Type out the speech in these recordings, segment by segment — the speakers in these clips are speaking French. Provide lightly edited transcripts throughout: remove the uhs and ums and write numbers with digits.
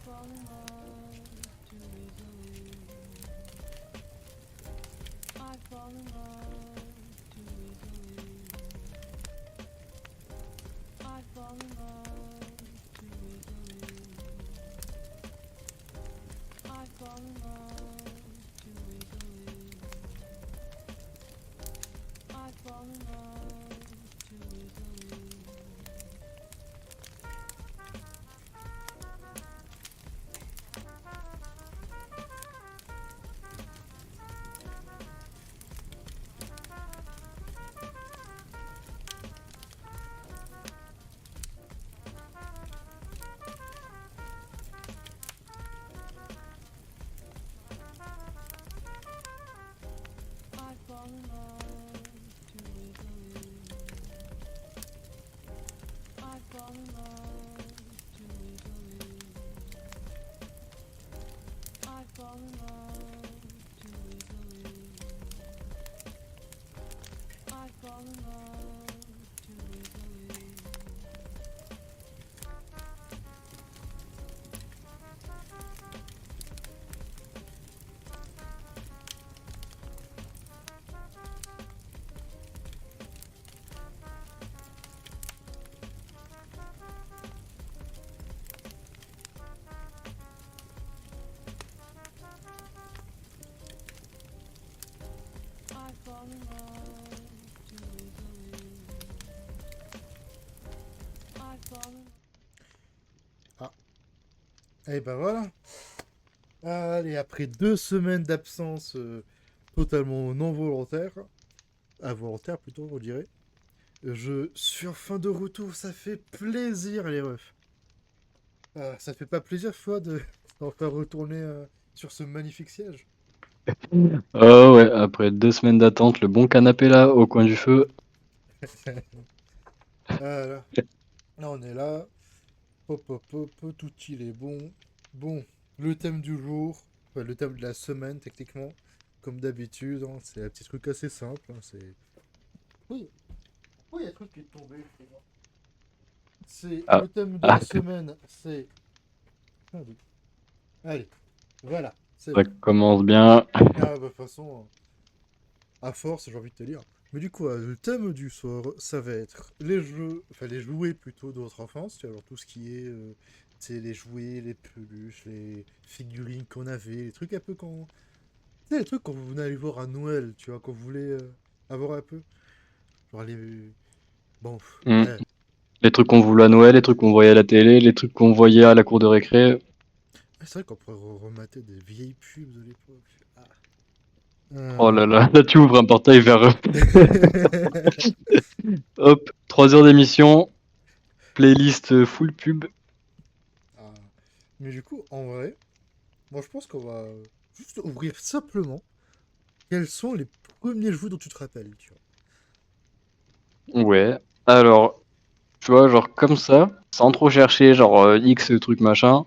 fall in love too easily. I fall in love too easily. I fall in love too easily. I fall in love too easily. I fall in love too easily. I fall in love too easily. I fall in love too easily. I fall in love too easily. I fall in love too easily. I fall in love too easily. I fall in Ah, et ben voilà. Allez, après 2 semaines d'absence totalement non volontaire, involontaire plutôt, on dirait, je suis enfin de retour. Ça fait plaisir, les refs. Ça fait pas plaisir, toi, de d'en faire retourner sur ce magnifique siège. Oh ouais, après 2 semaines d'attente, le bon canapé là, au coin du feu. Là, là, on est là. Hop, hop, hop, tout il est bon. Bon, le thème du jour, enfin, le thème de la semaine, techniquement, comme d'habitude, hein, c'est un petit truc assez simple. Hein, c'est. Oui, oui, il y a un truc qui est tombé, je sais pas. C'est Ah, le thème de la ah, semaine, c'est. Attendez. Allez, voilà, c'est ça bon. commence bien. Ah, bah, de toute façon, à force, j'ai envie de te dire. Mais du coup, le thème du soir, ça va être les jeux, enfin les jouets plutôt de votre enfance, tu vois, alors tout ce qui est, tu sais, les jouets, les peluches, les figurines qu'on avait, les trucs un peu quand, tu sais, les trucs quand vous venez aller voir à Noël, tu vois, quand vous voulez avoir un peu, genre les, bon, Hmm. ouais, Les trucs qu'on voulait à Noël, les trucs qu'on voyait à la télé, les trucs qu'on voyait à la cour de récré. c'est vrai qu'on pourrait remater des vieilles pubs de l'époque. Ah. Oh Euh. là là, là tu ouvres un portail vers hop, 3 heures d'émission, playlist full pub. Ah. Mais du coup, en vrai, moi je pense qu'on va juste ouvrir simplement quels sont les premiers jeux dont tu te rappelles, tu vois. Ouais. Alors, tu vois, genre comme ça, sans trop chercher, genre X truc machin.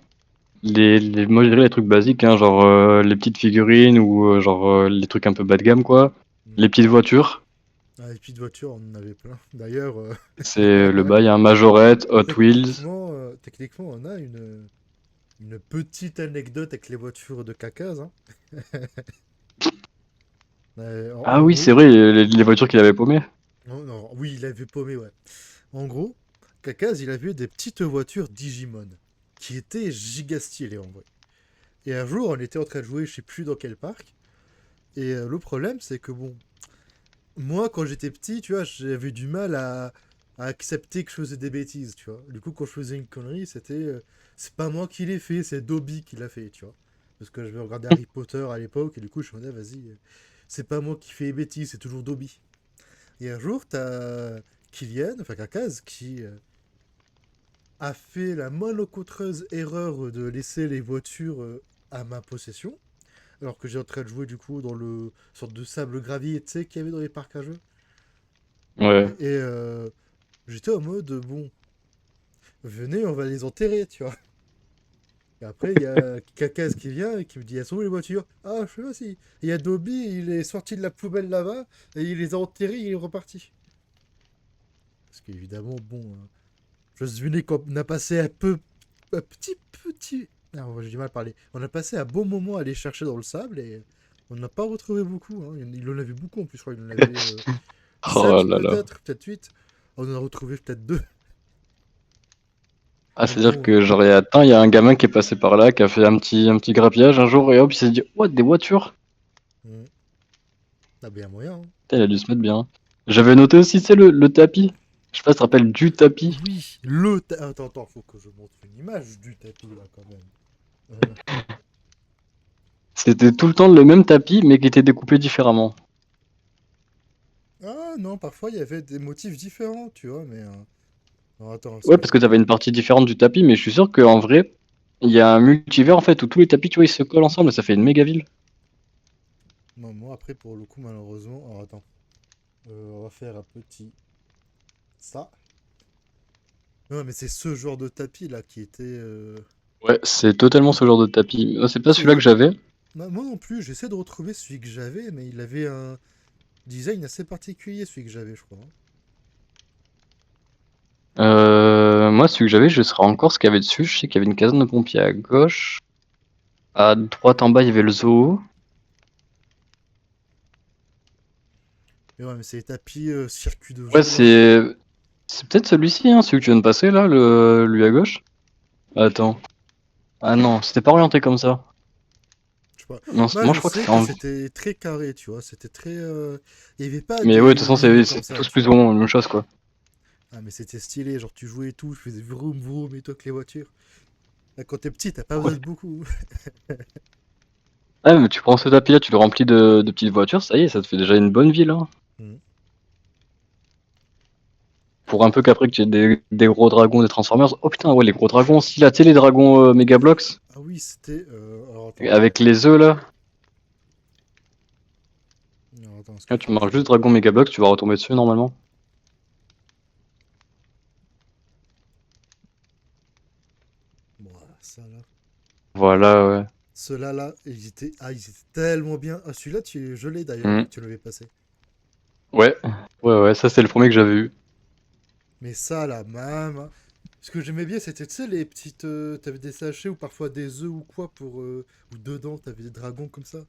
Moi je dirais les trucs basiques, hein, genre les petites figurines ou genre les trucs un peu bas de gamme quoi. Hmm. Les petites voitures, Ah, les petites voitures, on en avait plein. D'ailleurs, c'est le bail, un Majorette, Hot Wheels. techniquement, on a une petite anecdote avec les voitures de Cacaz. Hein. Ah En oui, c'est gros, vrai, les voitures qu'il avait paumées. non, non, oui, il avait paumé, ouais. En gros, Cacaz, il avait des petites voitures Digimon qui étaient giga stylées en vrai. Et un jour, on était en train de jouer, je sais plus dans quel parc. Et le problème, c'est que bon, moi, quand j'étais petit, tu vois, j'avais du mal à accepter que je faisais des bêtises, tu vois. Du coup, quand je faisais une connerie, c'était. C'est pas moi qui l'ai fait, c'est Dobby qui l'a fait, tu vois. Parce que je regardais Harry Potter à l'époque, et du coup, je me disais, vas-y, c'est pas moi qui fais les bêtises, c'est toujours Dobby. Et un jour, t'as Kylian, enfin Kakaz, qui a fait la malencontreuse erreur de laisser les voitures à ma possession, alors que j'ai en train de jouer, du coup, dans le sorte de sable gravier, tu sais, qu'il y avait dans les parcs à jeux. Ouais. Et j'étais en mode, bon, venez, on va les enterrer, tu vois. Et après, il y a Kakaz qui vient et qui me dit, elles sont où les voitures? Ah, je sais pas si. Il y a Dobby, il est sorti de la poubelle là-bas, et il les a enterrés, il est reparti. Parce qu'évidemment, bon, je venais qu'on a passé un petit Alors, j'ai du mal à parler. On a passé un bon moment à aller chercher dans le sable et on n'a pas retrouvé beaucoup. Hein. Il en avait beaucoup en plus, je crois. Il en avait Oh 7 là là. peut-être 8. On en a retrouvé peut-être 2. Ah, Mais c'est-à-dire bon, que genre il y a un gamin qui est passé par là, qui a fait un petit grappillage un jour et hop, il s'est dit, what, des voitures? hmm. Ah, ben, y a moyen. Hein. Putain, il a dû se mettre bien. J'avais noté aussi, c'est le tapis. Je sais pas si tu te rappelles du tapis. Oui, Attends, faut que je montre une image du tapis là quand même. C'était tout le temps le même tapis, mais qui était découpé différemment. Ah non, parfois il y avait des motifs différents, tu vois, mais. Non, attends, parce Ouais, que. parce que t'avais une partie différente du tapis, mais je suis sûr qu'en vrai, il y a un multivers en fait où tous les tapis, tu vois, ils se collent ensemble et ça fait une méga ville. Non, moi après, pour le coup, malheureusement. Alors attends. On va faire un petit. Ça. Non, mais c'est ce genre de tapis là qui était. Ouais, c'est totalement ce genre de tapis. C'est pas celui-là C'est. que j'avais. Moi non plus, j'essaie de retrouver celui que j'avais, mais il avait un design assez particulier, celui que j'avais, je crois. Hein. Moi, celui que j'avais, je serais encore ce qu'il y avait dessus. Je sais qu'il y avait une caserne de pompiers à gauche. À droite en bas, il y avait le zoo. Mais ouais, mais c'est les tapis circuit de Ouais, jeu là. c'est peut-être celui-ci, hein, celui que tu viens de passer là, lui à gauche. Attends. Ah non, c'était pas orienté comme ça. Je sais pas. Non, Moi, moi je je crois que sais c'est que en. c'était très carré, tu vois. C'était très. Il n'y avait pas Mais ouais, de toute de façon, lignes comme c'est ça, tous tu plus ou vois. moins la même chose quoi. Ah, mais c'était stylé, genre tu jouais et tout, je faisais vroom vroom et tout avec les voitures. Là, quand t'es petit, t'as pas besoin Ouais. de beaucoup. Ah, mais tu prends ce tapis là, tu le remplis de petites voitures, ça y est, ça te fait déjà une bonne ville. Hein. Hmm. Pour un peu qu'après que tu aies des gros dragons, des Transformers. Oh putain, ouais, les gros dragons aussi là, tu sais, les dragons Megablox. Ah oui, c'était. Alors attends. Avec les œufs là. Alors, attends, est-ce que Là, je tu peux marques faire. juste Dragon Megablox, tu vas retomber dessus normalement. Bon, ça là. Voilà, ouais. Ceux-là là, ils étaient tellement bien. Ah, celui-là, je l'ai d'ailleurs, Hmm. tu l'avais passé. Ouais, ouais, ça c'était le premier que j'avais eu. Mais ça là, même. Ce que j'aimais bien, c'était, tu sais, les petites. T'avais des sachets ou parfois des œufs ou quoi pour. Ou dedans, t'avais des dragons comme ça.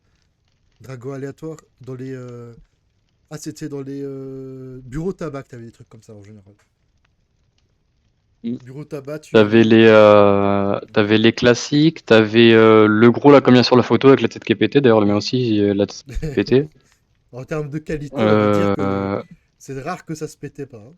Dragons aléatoires. Dans les. Ah, c'était dans les bureaux tabac, t'avais des trucs comme ça en général. Mm. Bureau tabac, tu avais. T'avais les classiques, t'avais le gros là comme il y a sur la photo avec la tête qui est pétée. D'ailleurs, le mien aussi, la tête qui est pétée. En termes de qualité, on va dire que Euh, c'est rare que ça se pétait pas. Hein.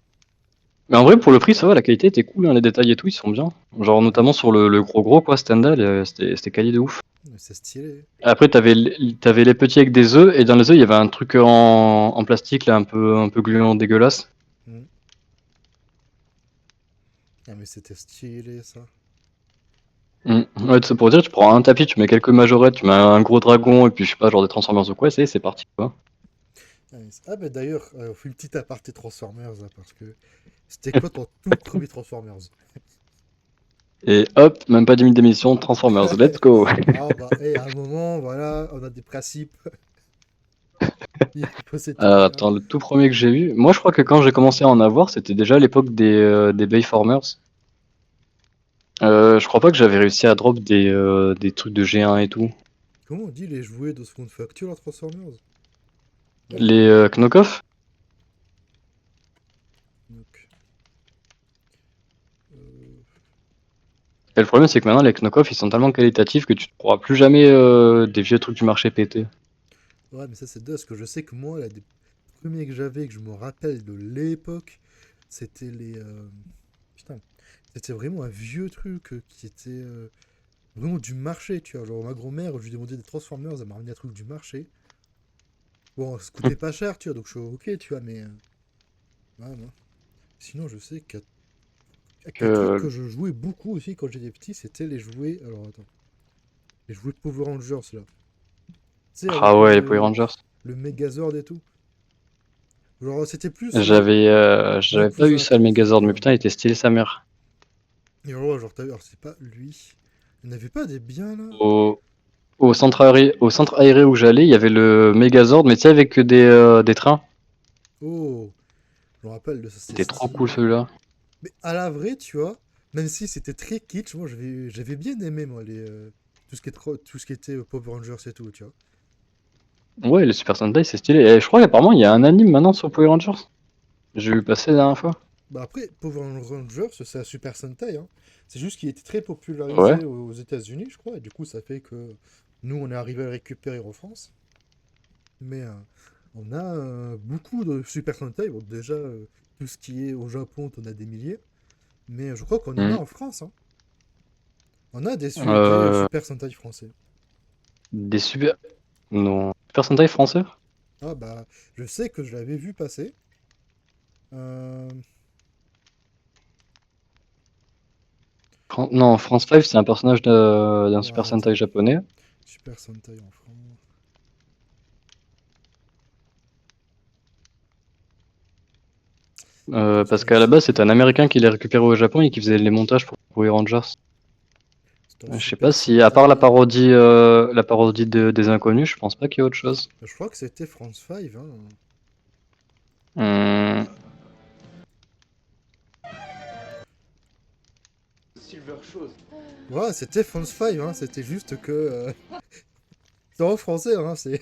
Mais en vrai, pour le prix, ça va, la qualité était cool, hein, les détails et tout, ils sont bien. Genre Ouais, notamment sur le gros quoi, Stendhal, c'était quali de ouf. mais c'est stylé. Après, t'avais les petits avec des œufs, et dans les œufs, il y avait un truc en plastique là, un peu gluant, dégueulasse. Mm. Ah, mais c'était stylé ça. Mm. Ouais, c'est pour dire, tu prends un tapis, tu mets quelques majorettes, tu mets un gros dragon, et puis je sais pas, genre des Transformers ou quoi, et c'est parti quoi. Ah, bah d'ailleurs, on fait une petite aparté Transformers là, parce que c'était quoi ton tout premier Transformers? Et hop, même pas 10 minutes d'émission, Transformers, let's go! Ah bah, à un moment, voilà, on a des principes. Il faut Alors s'étudier. Hein. attends, le tout premier que j'ai eu, moi je crois que quand j'ai commencé à en avoir, c'était déjà à l'époque des Bayformers. Je crois pas que j'avais réussi à drop des trucs de G1 et tout. Comment on dit les jouets de seconde facture en Transformers? Les Knockoff? Donc, euh, Et le problème c'est que maintenant les Knockoff ils sont tellement qualitatifs que tu ne pourras plus jamais des vieux trucs du marché pété. Ouais, mais ça c'est deux, parce que je sais que moi, là, des premiers que j'avais, que je me rappelle de l'époque, c'était les... Putain, c'était vraiment un vieux truc qui était vraiment du marché, tu vois. Genre ma grand-mère, je lui demandais des Transformers, elle m'a ramené un truc du marché. Bon, ça coûtait pas cher, tu vois, donc je suis ok, tu vois, mais... ouais, non. Sinon, je sais qu'un truc Euh, que je jouais beaucoup aussi quand j'étais petit, c'était les jouets... Alors, attends. Les jouets Power Rangers, là. Tu sais, Ah avec ouais, les Power Rangers. le Megazord et tout. Genre, c'était plus mon J'avais pas eu cousin ça qui le avait ça, Megazord, tu mais vois. putain, il était stylé sa mère. Et genre, alors c'est pas lui. Il n'y en avait pas des biens, là? Au, au centre aéré où j'allais, il y avait le Megazord, mais tu sais, avec des trains. Oh, je me rappelle de ça, c'était C'était trop cool stylé. celui-là. Mais à la vraie, tu vois, Même si c'était très kitsch, moi j'avais bien aimé moi tout ce qui était Power Rangers et tout, tu vois. Ouais, les Super Sentai, c'est stylé. Et je crois qu'apparemment, il y a un anime maintenant sur Power Rangers. J'ai vu passer la dernière fois. Bah après, Power Rangers, c'est un Super Sentai, hein. C'est juste qu'il était très Ouais. popularisé aux États-Unis, je crois, et du coup ça fait que nous on est arrivé à le récupérer en France. Mais on a beaucoup de Super Sentai. Bon, déjà, tout ce qui est au Japon, on a des milliers. Mais je crois qu'on en a Hmm. en France, hein. On a des Euh, Super Sentai français. des super. Non. Super Sentai français? Ah bah, je sais que je l'avais vu passer. Euh, Non, France 5, c'est un personnage d'un ouais, Super Sentai attends, japonais. Super Sentai en France. Parce que Parce je qu'à la sais base, que. c'était un Américain qui l'a récupéré au Japon et qui faisait les montages pour Power Rangers. C'est un Je sais pas Super si, à part Sentai. la parodie des Inconnus, je pense pas qu'il y ait autre chose. Je crois que c'était France 5, hein. Hmm. Ouais, c'était France 5, hein. C'était juste que. C'est en français, hein. C'est.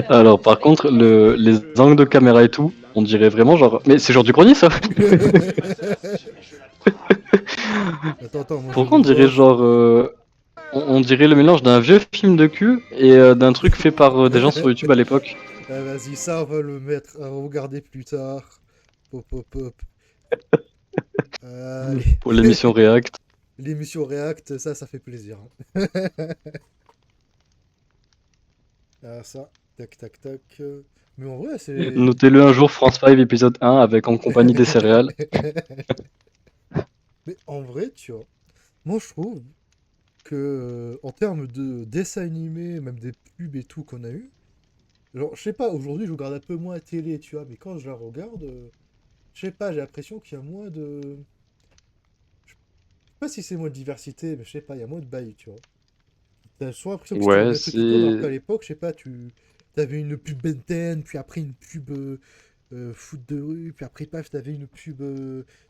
Alors, par contre, les angles de caméra et tout, on dirait vraiment genre. Mais c'est genre du grenier, ça! Attends, moi je vais Pourquoi on dirait voir. genre. On dirait le mélange d'un vieux film de cul et d'un truc fait par des gens sur YouTube à l'époque. Vas-y, ça, on va le mettre à regarder plus tard. Pop, pop, pop. Allez. Pour l'émission React. L'émission React, ça fait plaisir, hein. Ah, ça. Tac, tac, tac. Mais en vrai, c'est. Notez-le un jour, France 5, épisode 1, avec En compagnie des céréales. Mais en vrai, tu vois, moi je trouve que en termes de dessin animé, même des pubs et tout qu'on a eu, genre, je sais pas, aujourd'hui je regarde un peu moins la télé, tu vois, mais quand je la regarde, je sais pas, j'ai l'impression qu'il y a moins de. Je sais pas si c'est moins de diversité, mais je sais pas, il y a moins de bail, tu vois. T'as soit l'impression que c'était le Ouais, même truc qui tourne, alors c'est. qu'à l'époque, je sais pas, t'avais une pub Ben 10, puis après une pub foot de rue, puis après, paf, t'avais une pub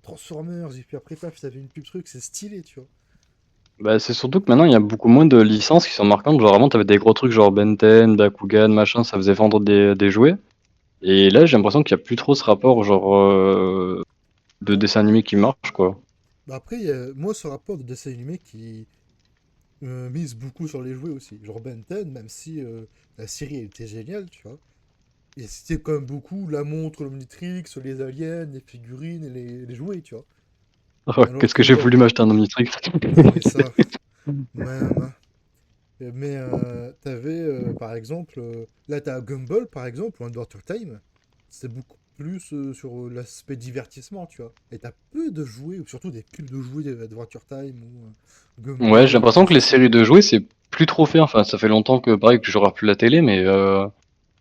Transformers, et puis après, paf, t'avais une pub truc, c'est stylé, tu vois. Bah, c'est surtout que maintenant, il y a beaucoup moins de licences qui sont marquantes. Genre, avant, t'avais des gros trucs genre Ben 10, Bakugan, machin, ça faisait vendre des jouets. Et là, j'ai l'impression qu'il y a plus trop ce rapport, genre, de Ouais. dessin animé qui marche, quoi. Bah après, il y a, moi, ce rapport de dessin animé qui mise beaucoup sur les jouets aussi. Genre Ben 10, même si la série elle était géniale, tu vois. Et c'était quand même beaucoup la montre, l'Omnitrix, les aliens, les figurines et les jouets, tu vois. Oh, Alors qu'est-ce que j'ai voulu qu'aujourd'hui, m'acheter un Omnitrix? non mais ça, même, hein. Mais t'avais, par exemple, là t'as Gumball, par exemple, ou Adventure Time, c'est beaucoup plus sur l'aspect divertissement, tu vois. Et t'as peu de jouets, ou surtout des pubs de jouets d'Adventure Time, ou Ouais, j'ai Gumball, ou l'impression tout que les ça, tu vois. séries de jouets, c'est plus trop fait. Enfin, ça fait longtemps que, pareil, que je regarde plus la télé, mais il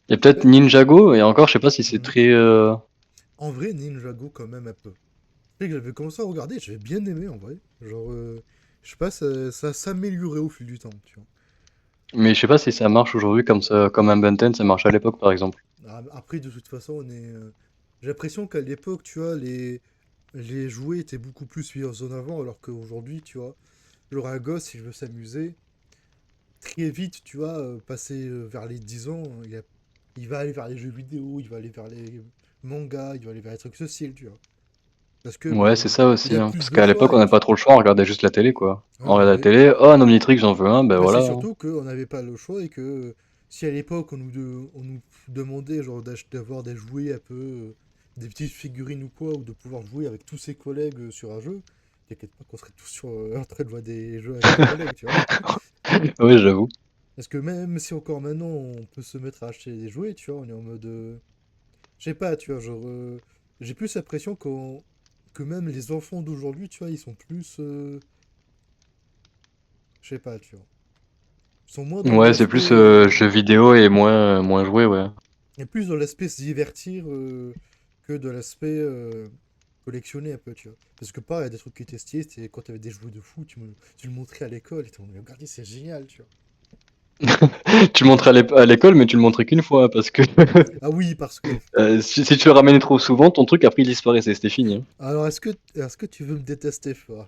y a peut-être Mais, Ninjago, et encore, je sais pas si c'est mhm. très. En vrai, Ninjago, quand même, un peu. Tu sais que j'avais commencé à regarder, j'avais bien aimé, en vrai. Genre, je sais pas, ça s'améliorait au fil du temps, tu vois. Mais je sais pas si ça marche aujourd'hui comme ça, comme un Ben 10, ça marchait à l'époque, par exemple. Après, de toute façon, j'ai l'impression qu'à l'époque, tu vois, les jouets étaient beaucoup plus mis en avant, alors qu'aujourd'hui, tu vois, genre un gosse, s'il veut s'amuser, très vite, tu vois, passer vers les 10 ans, il va aller vers les jeux vidéo, il va aller vers les mangas, il va aller vers les trucs sociaux, tu vois. Parce que, Ouais, bah, c'est ça il aussi, a hein. plus Parce de qu'à l'époque, choix, on et n'avait pas trop le choix, on regardait juste la télé, quoi. On regardait la ouais, télé, oh, un Omnitrix, j'en veux un, ben bah, c'est voilà, hein. surtout qu'on n'avait pas le choix et que si à l'époque on nous demandait genre d'avoir des jouets un peu, des petites figurines ou quoi, ou de pouvoir jouer avec tous ses collègues sur un jeu, t'inquiète pas qu'on serait tous en train de jouer à des jeux avec nos collègues, tu vois. Oui, j'avoue. Parce que même si encore maintenant on peut se mettre à acheter des jouets, tu vois, on est en mode. Je sais pas, tu vois, genre. J'ai plus l'impression que même les enfants d'aujourd'hui, tu vois, ils sont plus. Je sais pas, tu vois. Ils sont moins dans Ouais, c'est plus l'aspect. jeux vidéo et moins joué, ouais. Et plus dans l'aspect se divertir que de l'aspect collectionner un peu, tu vois. Parce que pareil, il y a des trucs qui étaient stylés, c'était quand tu avais des jouets de fou, tu le montrais à l'école, et tu me regardez, c'est génial, tu vois. Tu le montrais à l'école, mais tu le montrais qu'une fois, parce que Ah oui, parce que. si tu le ramenais trop souvent, ton truc après il disparaissait, c'était fini, hein. Alors, est-ce que tu veux me détester fort?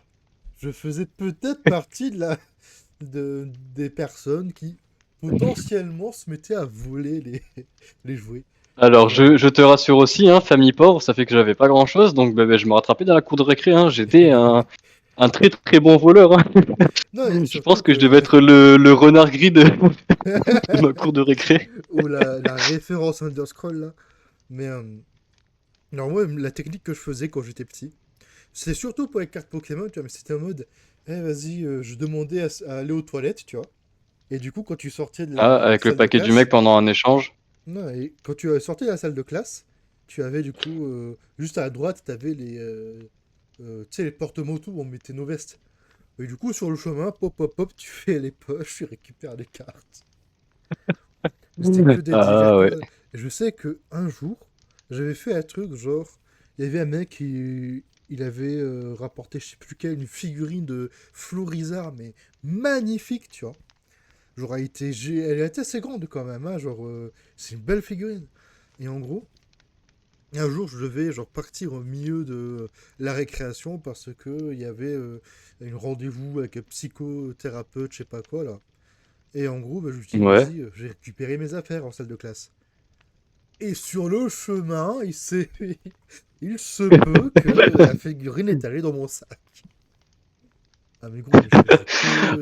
Je faisais peut-être partie des personnes qui potentiellement se mettaient à voler les jouets. Alors, Genre. je te rassure aussi, hein, famille pauvre, ça fait que j'avais pas grand-chose, donc bah, je me rattrapais dans la cour de récré, hein. J'étais un très très bon voleur, hein. Non, et Je pense surtout que je que. devais être le renard gris de ma cour de récré. Ou la référence Underscroll là. Mais. Non, moi, la technique que je faisais quand j'étais petit, c'est surtout pour les cartes Pokémon, tu vois, mais c'était en mode. Eh, vas-y, je demandais à aller aux toilettes, tu vois. Et du coup, quand tu sortais de Ah, la avec le salle de paquet du mec classe, pendant un échange. non, et quand tu sortais de la salle de classe, tu avais du coup, juste à la droite, tu avais tu sais, les porte-motos où on mettait nos vestes. Et du coup, sur le chemin, pop, pop, pop, tu fais les poches, tu récupères les cartes. Mais c'était que des Ah ouais. divertissements. Et je sais que un jour, j'avais fait un truc genre, il y avait un mec qui, il avait rapporté, je sais plus quelle, une figurine de Florizard, mais magnifique, tu vois. Genre, elle était assez grande quand même, hein, genre, c'est une belle figurine. Et en gros, un jour, je devais genre partir au milieu de la récréation parce que il y avait un rendez-vous avec un psychothérapeute, je sais pas quoi là. Et en gros, bah, je me suis dit, Ouais. vas-y, j'ai récupéré mes affaires en salle de classe. Et sur le chemin, il se peut que la figurine est allée dans mon sac. Ah mais gros, mais je faisais que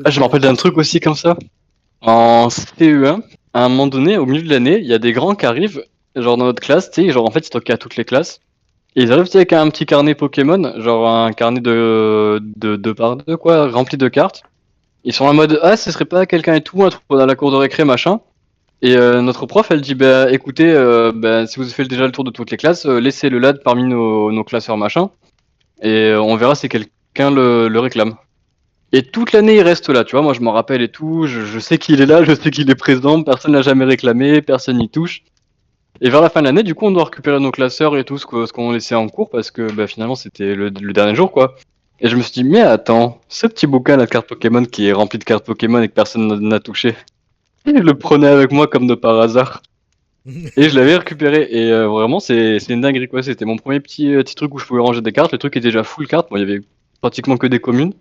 Ah, je des me rappelle d'un truc bêtises. aussi comme ça. En CE1, à un moment donné, au milieu de l'année, il y a des grands qui arrivent, genre dans notre classe, tu sais, genre en fait, ils toquent à toutes les classes. Et ils arrivent, tu sais, avec un petit carnet Pokémon, genre un carnet de 2 par 2, quoi, rempli de cartes. Ils sont en mode, ah, ce serait pas quelqu'un et tout, un truc dans la cour de récré, machin. Et notre prof, elle dit, bah écoutez, bah, si vous avez fait déjà le tour de toutes les classes, laissez-le là parmi nos classeurs, machin. Et on verra si quelqu'un le réclame. Et toute l'année, il reste là, tu vois. Moi, je m'en rappelle et tout. Je sais qu'il est là, je sais qu'il est présent. Personne l'a jamais réclamé, personne n'y touche. Et vers la fin de l'année, du coup, on doit récupérer nos classeurs et tout ce qu'on laissait en cours parce que bah, finalement, c'était le dernier jour, quoi. Et je me suis dit, mais attends, ce petit bouquin de cartes Pokémon qui est rempli de cartes Pokémon et que personne n'a touché. Et je le prenais avec moi comme de par hasard. Et je l'avais récupéré. Et vraiment, c'est une dinguerie, quoi. C'était mon premier petit truc où je pouvais ranger des cartes. Le truc était déjà full cartes. Moi, il y avait pratiquement que des communes.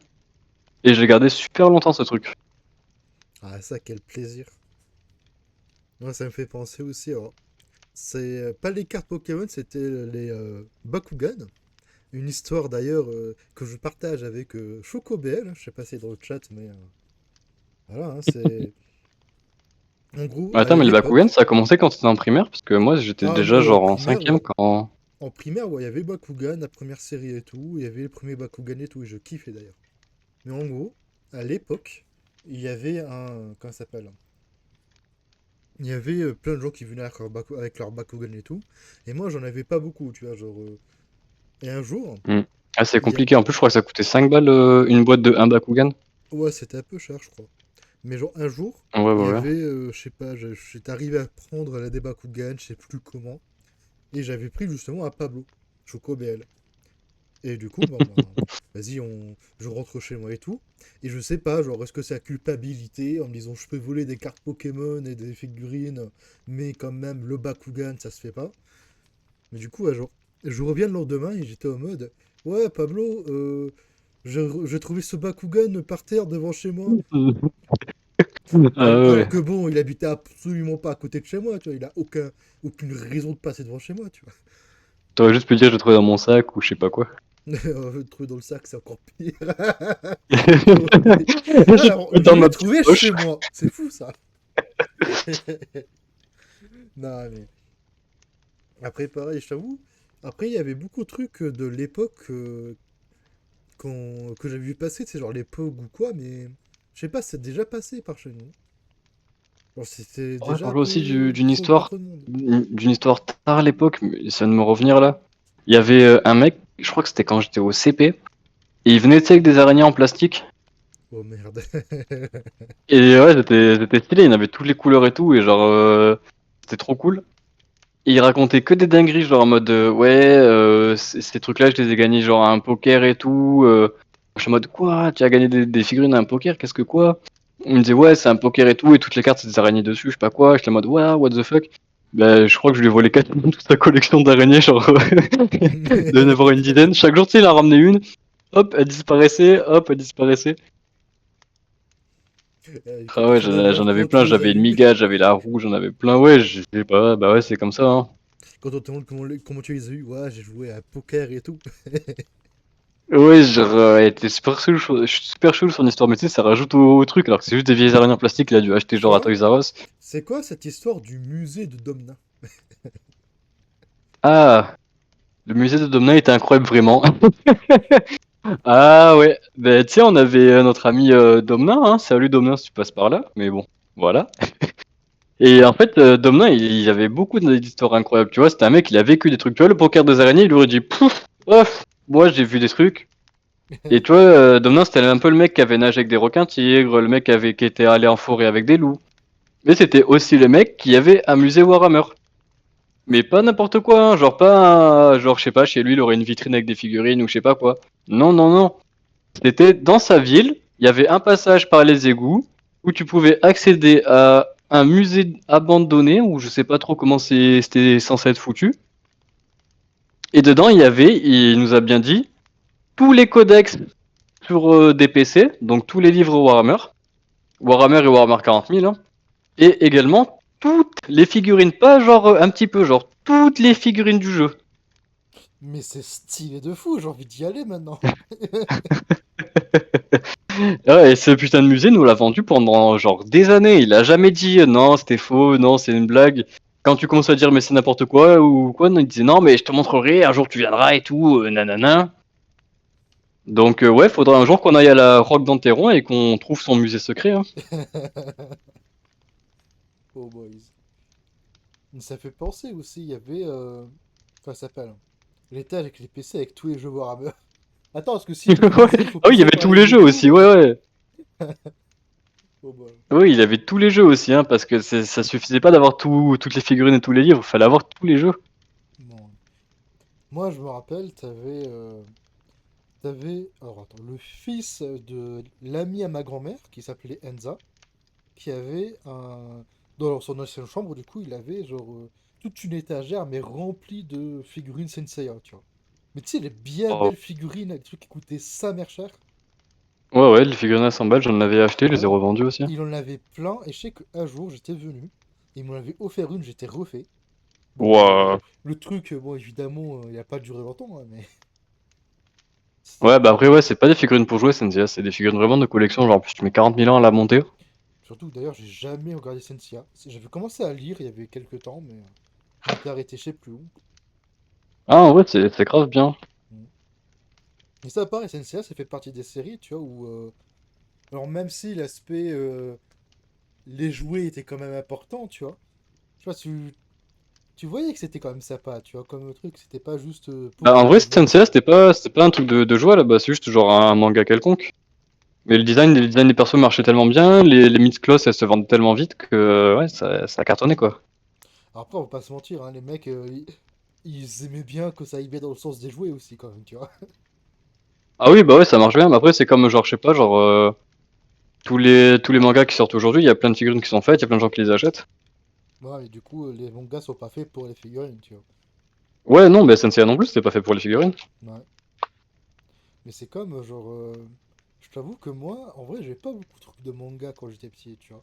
Et j'ai gardé super longtemps ce truc. Ah ça, quel plaisir. Moi, ça me fait penser aussi, alors, c'est pas les cartes Pokémon, c'était les Bakugan. Une histoire d'ailleurs que je partage avec ChocoBL, hein, je sais pas si c'est dans le chat, mais voilà, hein, c'est. En gros, à Attends, mais les Bakugan, l'époque, ça a commencé quand t'étais en primaire? Parce que moi, j'étais déjà en genre en primaire, cinquième ouais. quand. En primaire, ouais, il y avait Bakugan, la première série et tout, il y avait les premiers Bakugan et tout, et je kiffais d'ailleurs. Mais en gros, à l'époque, il y avait un. Comment ça s'appelle? Il y avait plein de gens qui venaient avec leur Bakugan et tout, et moi j'en avais pas beaucoup, tu vois, genre. Et un jour, Hmm. Ah, c'est il y a. compliqué. En plus, je crois que ça coûtait 5 balles une boîte de 1 Bakugan. Ouais, c'était un peu cher, je crois. Mais genre, un jour, Ouais, il y ouais, ouais. avait, je sais pas, j'étais arrivé à prendre la des Bakugan, je sais plus comment, et j'avais pris justement à Pablo, Choco BL. Et du coup, vas-y, je rentre chez moi et tout. Et je sais pas, genre, est-ce que c'est la culpabilité en me disant je peux voler des cartes Pokémon et des figurines, mais quand même, le Bakugan, ça se fait pas. Mais du coup, ouais, genre, je reviens le lendemain et j'étais en mode, ouais, Pablo, j'ai trouvé ce Bakugan par terre devant chez moi. Ah Alors ouais. que bon, il habitait absolument pas à côté de chez moi, tu vois, il a aucune raison de passer devant chez moi, tu vois. T'aurais juste pu dire je l'ai trouvé dans mon sac ou je sais pas quoi. Le truc dans le sac, c'est encore pire. Non, J'ai alors, trouvé je dans l'ai ma petite trouvé chez poche. moi. C'est fou, ça. Non, mais... Après, pareil, je t'avoue. Après, il y avait beaucoup de trucs de l'époque que j'avais vu passer, c'est genre les POG ou quoi, mais... Je sais pas, c'est déjà passé par chez nous. Genre, c'était Ouais, je me déjà un rappelle aussi peu pas trop de monde. d'une histoire tard à l'époque, mais ça vient de me revenir là. Il y avait un mec, je crois que c'était quand j'étais au CP, et il venait tu sais, avec des araignées en plastique. Oh merde. Et ouais, c'était stylé, il y en avait toutes les couleurs et tout, et genre, c'était trop cool. Et il racontait que des dingueries, genre en mode, ouais, ces trucs-là, je les ai gagnés genre à un poker et tout. Je suis en mode, quoi? Tu as gagné des figurines à un poker? Qu'est-ce que quoi? On me disait, ouais, c'est un poker et tout, et toutes les cartes, c'est des araignées dessus, je sais pas quoi. J'étais en mode, ouais, what the fuck. Bah, je crois que je lui ai volé quasiment toute sa collection d'araignées, genre, de 9 avoir une dizaine. Chaque jour, tu sais, il en ramenait une. Hop, elle disparaissait, hop, elle disparaissait. Quand Ah ouais, t'en as marre, j'en avais quand tu plein, les j'avais une allumes, Migate, j'avais la roue, j'en avais plein, ouais, je sais pas, bah ouais, c'est comme ça, hein. quand on te demande comment tu les as eu, ouais, j'ai joué à poker et tout. Ouais, genre, elle était super cool, je suis super chaud son histoire, mais tu sais, ça rajoute au truc, alors que c'est juste des vieilles araignées en plastique qu'il a dû acheter genre à Tiens, Toys R Us. c'est quoi cette histoire du musée de Domna? Ah, le musée de Domna était incroyable, vraiment. Ah ouais, bah tu sais, on avait notre ami Domna, hein, salut Domna si tu passes par là, mais bon, voilà. Et en fait, Domna, il avait beaucoup d'histoires incroyables, tu vois, c'était un mec, il a vécu des trucs, tu vois, le poker des araignées, il aurait dit, pouf, ouf, moi j'ai vu des trucs. Et tu vois, Domna, c'était un peu le mec qui avait nagé avec des requins-tigres, le mec qui était allé en forêt avec des loups. Mais c'était aussi le mec qui avait un musée Warhammer. Mais pas n'importe quoi, hein, genre pas, genre je sais pas, chez lui il aurait une vitrine avec des figurines ou je sais pas quoi. Non, non, non. C'était dans sa ville, il y avait un passage par les égouts où tu pouvais accéder à un musée abandonné ou je sais pas trop comment c'était censé être foutu. Et dedans il y avait, il nous a bien dit, tous les codex sur des PC, donc tous les livres Warhammer, Warhammer et Warhammer 40 000, hein, et également toutes les figurines, pas genre un petit peu, genre toutes les figurines du jeu. Mais c'est stylé de fou, j'ai envie d'y aller maintenant. Ouais, et ce putain de musée nous l'a vendu pendant genre des années. Il a jamais dit non, c'était faux, non, c'est une blague. Quand tu commences à dire mais c'est n'importe quoi ou quoi, non, il disait non, mais je te montrerai, un jour tu viendras et tout, nanana. Donc ouais, faudra un jour qu'on aille à la Roque d'Enterron et qu'on trouve son musée secret, hein. Oh boys. Mais ça fait penser aussi, il y avait. Enfin, ça s'appelle. L'étage avec les PC avec tous les jeux Warhammer. Attends, parce que si tous les Ouais. musées, il faut Ah oui, il y passer avait par tous les les jeux égouts. aussi, ouais, ouais. Oh boy. Oui, il avait tous les jeux aussi, hein, parce que ça suffisait pas d'avoir toutes les figurines et tous les livres, il fallait avoir tous les jeux. Bon. Moi, je me rappelle, t'avais. Alors, attends, le fils de l'ami à ma grand-mère, qui s'appelait Enza, qui avait un. Dans son ancienne chambre, du coup, il avait genre toute une étagère, mais remplie de figurines Senseiya, tu vois. Mais tu sais, les bien Oh. belles figurines, avec des trucs qui coûtaient sa mère cher. Ouais, ouais, les figurines à 100 balles, j'en avais acheté, je les ai Ouais. revendus aussi. Il en avait plein, et je sais qu'un jour, j'étais venu, et il m'en avait offert une, j'étais refait. Bon, Wow. le truc, bon, évidemment, il a pas duré longtemps, hein, mais Ouais, bah après, c'était. ouais, c'est pas des figurines pour jouer, Senzia, c'est des figurines vraiment de collection. Genre, en plus, tu mets 40 000 ans à la monter. Surtout, d'ailleurs, j'ai jamais regardé Sensia. J'avais commencé à lire il y avait quelques temps, mais je m'étais arrêté, je sais plus où. Ah, en vrai, c'est grave bien. Mm. Et ça, pareil, Sensia, ça fait partie des séries, tu vois, où. Alors, même si l'aspect. Les jouets étaient quand même important, tu vois, tu voyais que c'était quand même sympa, tu vois, comme truc, c'était pas juste Bah, en Pokémon vrai, joueur. Sensei, c'était pas un truc de joie là-bas, c'est juste genre un manga quelconque. Mais le design des persos marchait tellement bien, les mid-closs elles se vendent tellement vite que ouais, ça cartonnait quoi. Alors après, on va pas se mentir, hein, les mecs, ils aimaient bien que ça aille bien dans le sens des jouets aussi, quand même, tu vois. Ah oui, bah ouais, ça marche bien. Mais après, c'est comme genre, je sais pas, genre tous les mangas qui sortent aujourd'hui, il y a plein de figurines qui sont faites, il y a plein de gens qui les achètent. Ouais, et du coup, les mangas sont pas faits pour les figurines, tu vois. Ouais, non, mais Sensei non plus, c'était pas fait pour les figurines. Ouais. Mais c'est comme, genre, je t'avoue que moi, en vrai, j'ai pas beaucoup de trucs de manga quand j'étais petit, tu vois.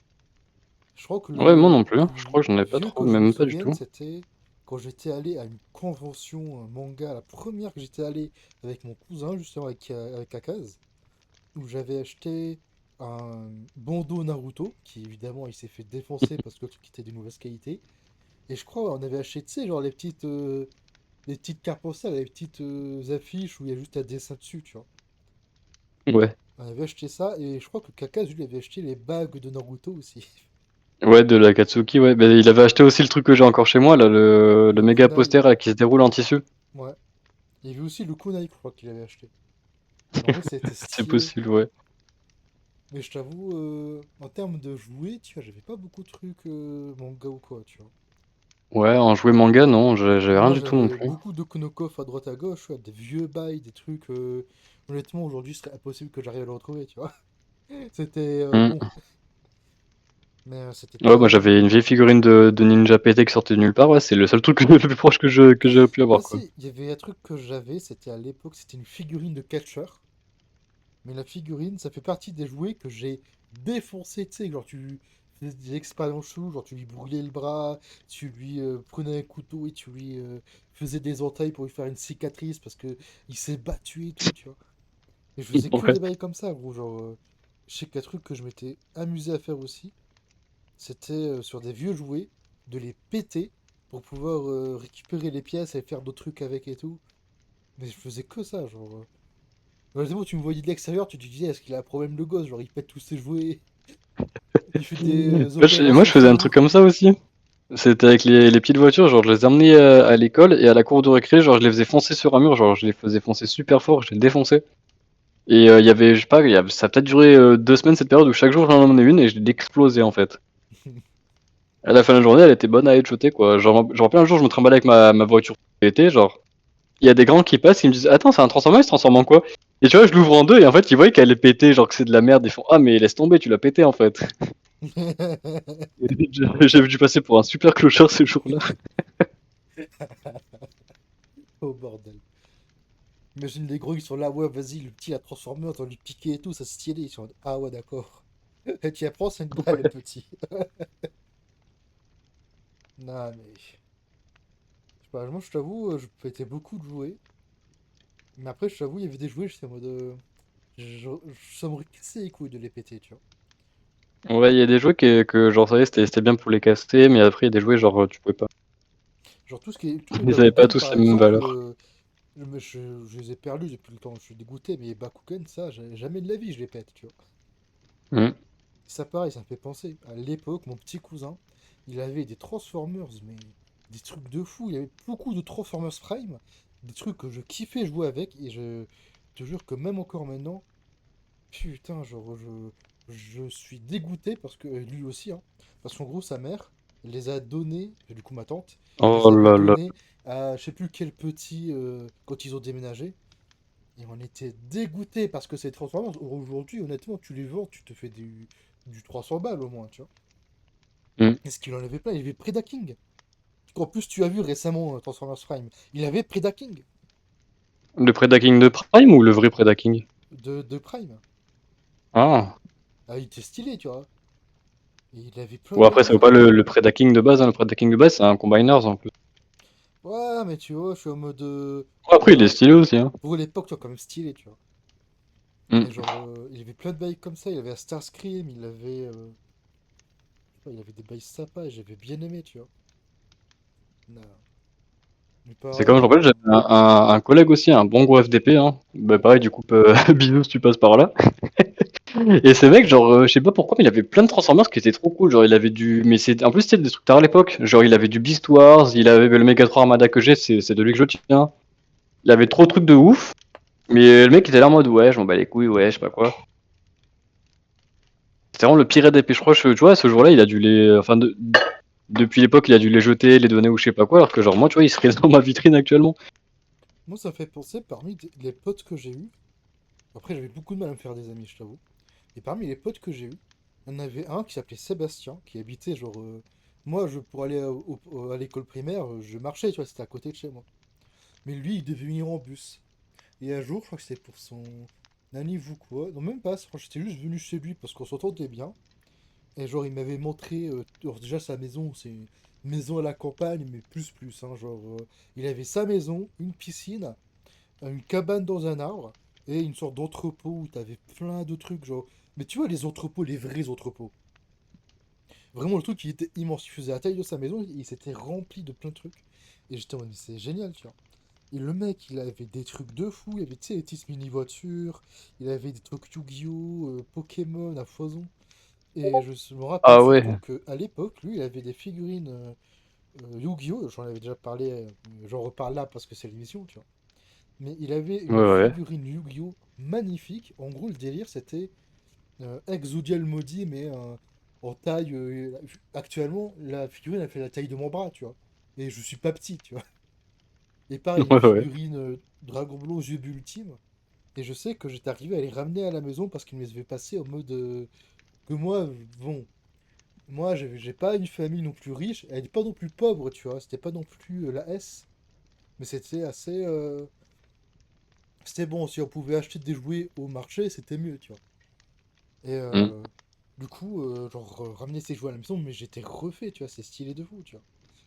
Je crois que Ouais, moi le non plus. Je plus crois que j'en ai pas vieux trop, que je me même pas du souvienne, tout. c'était quand j'étais allé à une convention manga, la première que j'étais allé avec mon cousin, justement, avec Akaz, où j'avais acheté un bandeau Naruto, qui évidemment il s'est fait défoncer parce que le truc était de mauvaise qualité. Et je crois on avait acheté, tu sais, genre les petites cartes postales, les petites affiches où il y a juste un dessin dessus, tu vois. Ouais. On avait acheté ça, et je crois que Kaka, lui, avait acheté les bagues de Naruto aussi. Ouais, de la Katsuki, ouais. Bah, il avait acheté aussi le truc que j'ai encore chez moi, là, le Le méga kunai, poster là, qui se déroule en tissu. ouais. Il y avait aussi le kunai, je crois qu'il avait acheté. Et en vrai, c'était C'est stylé. possible, ouais. Mais je t'avoue, en termes de jouets, tu vois, j'avais pas beaucoup de trucs manga ou quoi, tu vois. Ouais, en jouet manga, non, j'avais rien Moi, du tout non j'avais plus. beaucoup de Knockoff à droite à gauche, ouais, des vieux bails, des trucs. Honnêtement, aujourd'hui, ce serait impossible que j'arrive à le retrouver, tu vois. C'était Hmm. bon. Mais c'était Ouais, moi très. j'avais une vieille figurine de Ninja PT qui sortait de nulle part, ouais, c'est le seul truc le plus proche que j'ai pu Moi avoir, quoi. aussi, il y avait un truc que j'avais, c'était à l'époque, c'était une figurine de catcheur. Mais la figurine, ça fait partie des jouets que j'ai défoncé, tu sais, genre tu faisais des expériences chou, genre tu lui brûlais le bras, tu lui prenais un couteau et tu lui faisais des entailles pour lui faire une cicatrice parce que il s'est battu et tout, tu vois. Et je faisais que Ouais. des bails comme ça, gros, genre je sais qu'un truc que je m'étais amusé à faire aussi, c'était sur des vieux jouets, de les péter pour pouvoir récupérer les pièces et faire d'autres trucs avec et tout. Mais je faisais que ça, genre. Heureusement, tu me voyais de l'extérieur, tu te disais, est-ce qu'il a un problème de gosse? Genre, il pète tous ses jouets, il fait des Moi, je opérations faisais un truc cheloues. comme ça aussi. C'était avec les petites voitures, genre je les emmenais à l'école et à la cour de récré, genre je les faisais foncer sur un mur, genre je les faisais foncer super fort, je les défonçais. Et il y avait, je sais pas, ça a peut-être duré 2 semaines cette période où chaque jour j'en emmenais une et je l'explosais en fait. À la fin de la journée, elle était bonne à headshotter quoi. Genre, je me rappelle un jour, je me trimballais avec ma voiture pétée, genre il y a des grands qui passent, ils me disent attends, c'est un transformeur, il se transforme en quoi? Et tu vois, je l'ouvre en deux et en fait ils voient qu'elle est pétée, genre que c'est de la merde, ils font ah mais laisse tomber, tu l'as pété en fait. Et j'ai dû passer pour un super clochard ce jour-là. Oh bordel. Imagine les gros, ils sont là, ouais, vas-y, le petit a transformé, on va lui piquer et tout, ça c'est stylé. Ils sont en mode, ah ouais, d'accord. Et tu apprends, c'est une balle, le petit. Non, mais. Je sais pas, moi je t'avoue, je pétais beaucoup de jouets. Mais après, je t'avoue, il y avait des jouets, j'étais en mode. Ça m'aurait cassé les couilles de les péter, tu vois. Ouais, il y a des jouets que genre, ça y est, c'était bien pour les casser, mais après, il y a des jouets, genre, tu pouvais pas. Genre tout ce qui est. Tous les Ils avaient pas Bakugan, tous par les mêmes exemple, valeurs. je les ai perdus depuis le temps, je suis dégoûté, mais les Bakugan, ça, jamais de la vie je les pète, tu vois. Hmm. Ça pareil, ça me fait penser. À l'époque, mon petit cousin, il avait des Transformers, mais des trucs de fou. Il y avait beaucoup de Transformers Prime, des trucs que je kiffais jouer avec, et je te jure que même encore maintenant, putain, genre, je suis dégoûté parce que lui aussi, hein, parce qu'en gros, sa mère les a donnés, et du coup ma tante, Oh les avait là là. donnés à je sais plus quel petit quand ils ont déménagé. Et on était dégoûté parce que ces Transformers, aujourd'hui, honnêtement, tu les vends, tu te fais du 300 balles au moins, tu vois. Hmm. Est-ce qu'il en avait plein? Il avait Predaking. En plus, tu as vu récemment Transformers Prime. Il avait Predaking Le Predaking de Prime ou le vrai Predaking? de Prime. Ah. Ah, il était stylé, tu vois. Et il avait plein de Bon, bails après, comme ça vaut ça. pas le Predaking de base, hein. Le Predaking de base, c'est un Combiners en plus. Ouais, mais tu vois, je suis en mode. Bon, après, il est Ouais, stylé aussi, hein. pour l'époque, tu vois, quand même stylé, tu vois. Hmm. Et genre, il avait plein de bails comme ça. Il avait un Starscream, il avait. Je sais pas, il avait des bails sympas et j'avais bien aimé, tu vois. Non. Mais C'est comme, je pareil. rappelle, j'avais un collègue aussi, un bon gros FDP, hein. Bah, pareil, du coup, bisous si tu passes par là. Et ce mec, genre, je sais pas pourquoi, mais il avait plein de Transformers qui étaient trop cool. Genre, il avait du. Mais c'est. En plus, c'était des trucs tard à l'époque. Genre, il avait du Beast Wars, il avait le Megatron Armada que j'ai, c'est de lui que je tiens. Il avait trop de trucs de ouf. Mais le mec était là en mode, ouais, je m'en bats les couilles, ouais, je sais pas quoi. C'était vraiment le pire FDP. Je crois, tu vois, ce jour-là, il a dû les. Enfin, depuis l'époque, il a dû les jeter, les donner ou je sais pas quoi. Alors que, genre, moi, tu vois, il serait dans ma vitrine actuellement. Moi, ça me fait penser, parmi les potes que j'ai eus. Après, j'avais beaucoup de mal à me faire des amis, je t'avoue. Et parmi les potes que j'ai eus, il y en avait un qui s'appelait Sébastien, qui habitait genre. Moi, pour aller à l'école primaire, je marchais, tu vois, c'était à côté de chez moi. Mais lui, il devait venir en bus. Et un jour, je crois que c'était pour son anniv ou quoi. Non, même pas, je crois que j'étais juste venu chez lui parce qu'on s'entendait bien. Et genre, il m'avait montré. Alors déjà, sa maison, c'est une maison à la campagne, mais plus, hein. Genre, il avait sa maison, une piscine, une cabane dans un arbre et une sorte d'entrepôt où t'avais plein de trucs, genre. Mais tu vois, les entrepôts, les vrais entrepôts. Vraiment, le truc, il était immense. Il faisait la taille de sa maison, il s'était rempli de plein de trucs. Et j'étais en mode, mais c'est génial, tu vois. Et le mec, il avait des trucs de fou. Il avait, tu sais, les petites mini-voitures. Il avait des trucs Yu-Gi-Oh!, Pokémon à foison. Et me rappelle Ah ouais, surtout qu'à l'époque, lui, il avait des figurines Yu-Gi-Oh! J'en avais déjà parlé, j'en reparle là parce que c'est l'émission, tu vois. Mais il avait ouais, une ouais. figurine Yu-Gi-Oh! Magnifique. En gros, le délire, c'était Exodial maudit, mais en taille. Actuellement, la figurine, elle fait la taille de mon bras, tu vois. Et je suis pas petit, tu vois. Et pareil, une Ouais, ouais. figurine Dragon Ball aux yeux ultime. Et je sais que j'étais arrivé à les ramener à la maison parce qu'ils me les avaient passés en mode que moi, bon, moi, j'ai pas une famille non plus riche, elle n'est pas non plus pauvre, tu vois. C'était pas non plus la S, mais c'était assez. C'était bon, si on pouvait acheter des jouets au marché, c'était mieux, tu vois. Et Mm. du coup, genre, ramener ces jouets à la maison, mais j'étais refait, tu vois, c'est stylé de fou, tu vois.